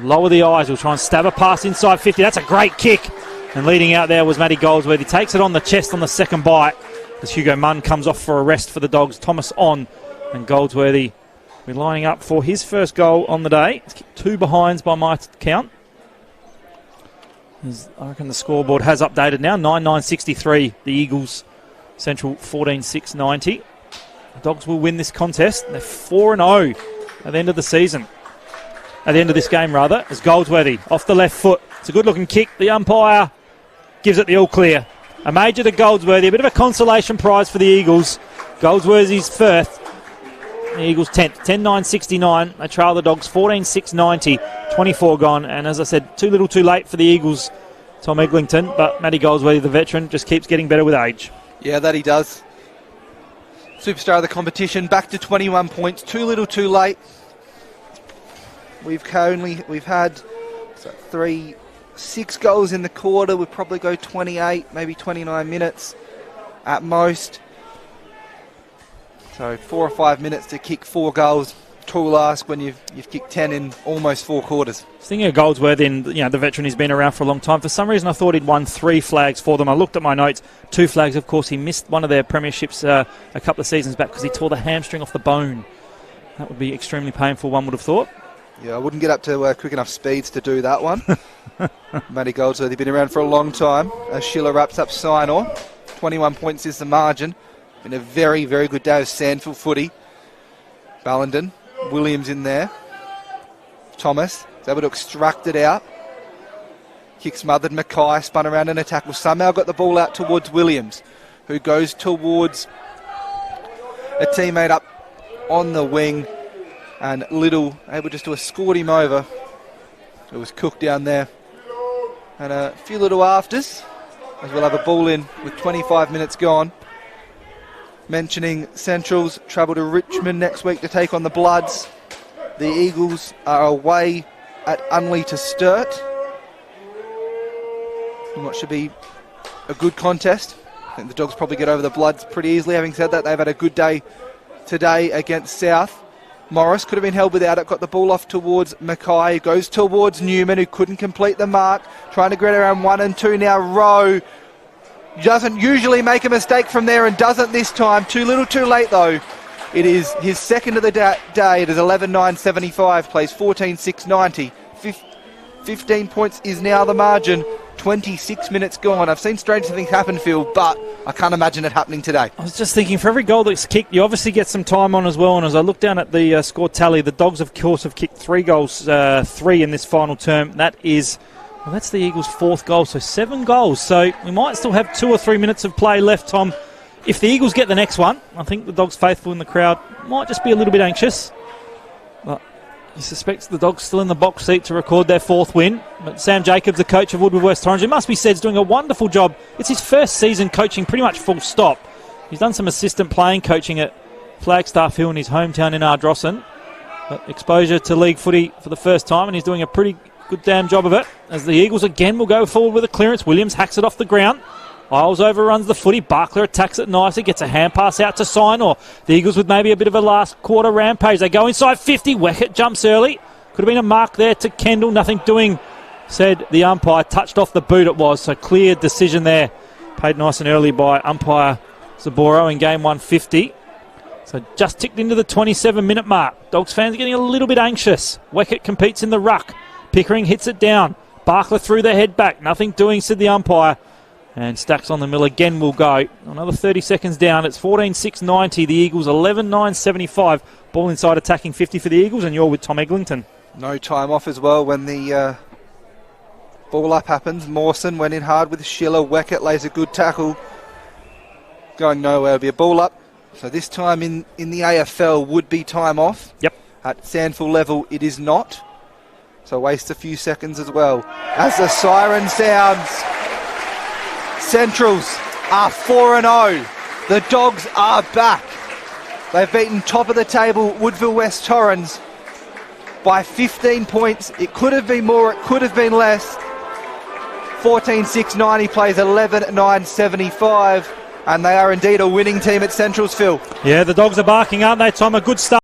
A: Lower the eyes, he'll try and stab a pass inside 50. That's a great kick. And leading out there was Matty Goldsworthy. Takes it on the chest on the second bite as Hugo Munn comes off for a rest for the Dogs. Thomas on, and Goldsworthy will be lining up for his first goal on the day. He's kicked 2 behinds by my count. I reckon the scoreboard has updated now. 9-9-63, the Eagles. Central 14-6-90. The Dogs will win this contest. They're 4-0 at the end of the season. At the end of this game, rather, as Goldsworthy off the left foot. It's a good-looking kick. The umpire gives it the all clear. A major to Goldsworthy. A bit of a consolation prize for the Eagles. Goldsworthy's first The Eagles 10th, 10-9-69. They trail the Dogs 14-6-90, 24 gone. And as I said, too little too late for the Eagles, Tom Eglinton. But Matty Goldsworthy, the veteran, just keeps getting better with age.
B: Yeah, that he does. Superstar of the competition, back to 21 points. Too little too late. We've had 6 goals in the quarter. We'll probably go 28, maybe 29 minutes at most. So 4 or 5 minutes to kick 4 goals. Tall ask when you've kicked 10 in almost 4 quarters.
A: Thinking of Goldsworthy, and the veteran, he's been around for a long time. For some reason, I thought he'd won 3 flags for them. I looked at my notes. 2 flags, of course. He missed one of their premierships a couple of seasons back because he tore the hamstring off the bone. That would be extremely painful, one would have thought.
B: Yeah, I wouldn't get up to quick enough speeds to do that one. Matty Goldsworthy been around for a long time. As Schiller wraps up Sinor, 21 points is the margin. Been a very, very good day of SANFL footy. Ballenden, Williams in there. Thomas is able to extract it out. Kick smothered. Mackay spun around in a tackle. Somehow got the ball out towards Williams, who goes towards a teammate up on the wing. And Little able just to escort him over. It was Cook down there. And a few little afters, as we'll have a ball in with 25 minutes gone. Mentioning Central's travel to Richmond next week to take on the Bloods. The Eagles are away at Unley to Sturt in what should be a good contest. I think the Dogs probably get over the Bloods pretty easily. Having said that, they've had a good day today against South. Morris could have been held without it, got the ball off towards Mackay, goes towards Newman, who couldn't complete the mark, trying to get around 1 and 2 now. Rowe doesn't usually make a mistake from there and doesn't this time. Too little too late though. It is his second of the day. It is 11-9-75, plays 14-6-90. 15 points is now the margin. 26 minutes gone. I've seen stranger things happen, Phil, but I can't imagine it happening today.
A: I was just thinking, for every goal that's kicked, you obviously get some time on as well. And as I look down at the score tally, the Dogs, of course, have kicked 3 goals, 3 in this final term. That's the Eagles' 4th goal, so 7 goals. So we might still have 2 or 3 minutes of play left, Tom. If the Eagles get the next one, I think the Dogs faithful in the crowd might just be a little bit anxious. But he suspects the Dogs still in the box seat to record their 4th win. But Sam Jacobs, the coach of Woodville-West Torrens, it must be said, is doing a wonderful job. It's his first season coaching pretty much full stop. He's done some assistant playing coaching at Flagstaff Hill in his hometown in Ardrossan. But exposure to league footy for the first time, and he's doing a pretty good damn job of it. As the Eagles again will go forward with a clearance. Williams hacks it off the ground. Isles overruns the footy. Barkler attacks it nicely. Gets a hand pass out to Sinor. The Eagles with maybe a bit of a last quarter rampage. They go inside 50. Weckett jumps early. Could have been a mark there to Kendall. Nothing doing, said the umpire. Touched off the boot it was. So clear decision there. Paid nice and early by umpire Zaboro in game 150. So just ticked into the 27-minute mark. Dogs fans are getting a little bit anxious. Weckett competes in the ruck. Pickering hits it down. Barkler threw the head back. Nothing doing, said the umpire. And Stacks on the mill again will go. Another 30 seconds down. It's 14-6-90. The Eagles 11-9-75. Ball inside attacking 50 for the Eagles, and you're with Tom Eglinton.
B: No time off as well when the ball up happens. Mawson went in hard with Schiller. Weckett lays a good tackle. Going nowhere. It'll be a ball up. So this time in the AFL would be time off.
A: Yep.
B: At SANFL level it is not. So waste a few seconds as well. As the siren sounds, Centrals are 4-0. The Dogs are back. They've beaten top of the table Woodville-West Torrens by 15 points. It could have been more, it could have been less. 14-6-90 plays 11-9-75. And they are indeed a winning team at Centrals, Phil.
A: Yeah, the Dogs are barking, aren't they, Tom? A good start.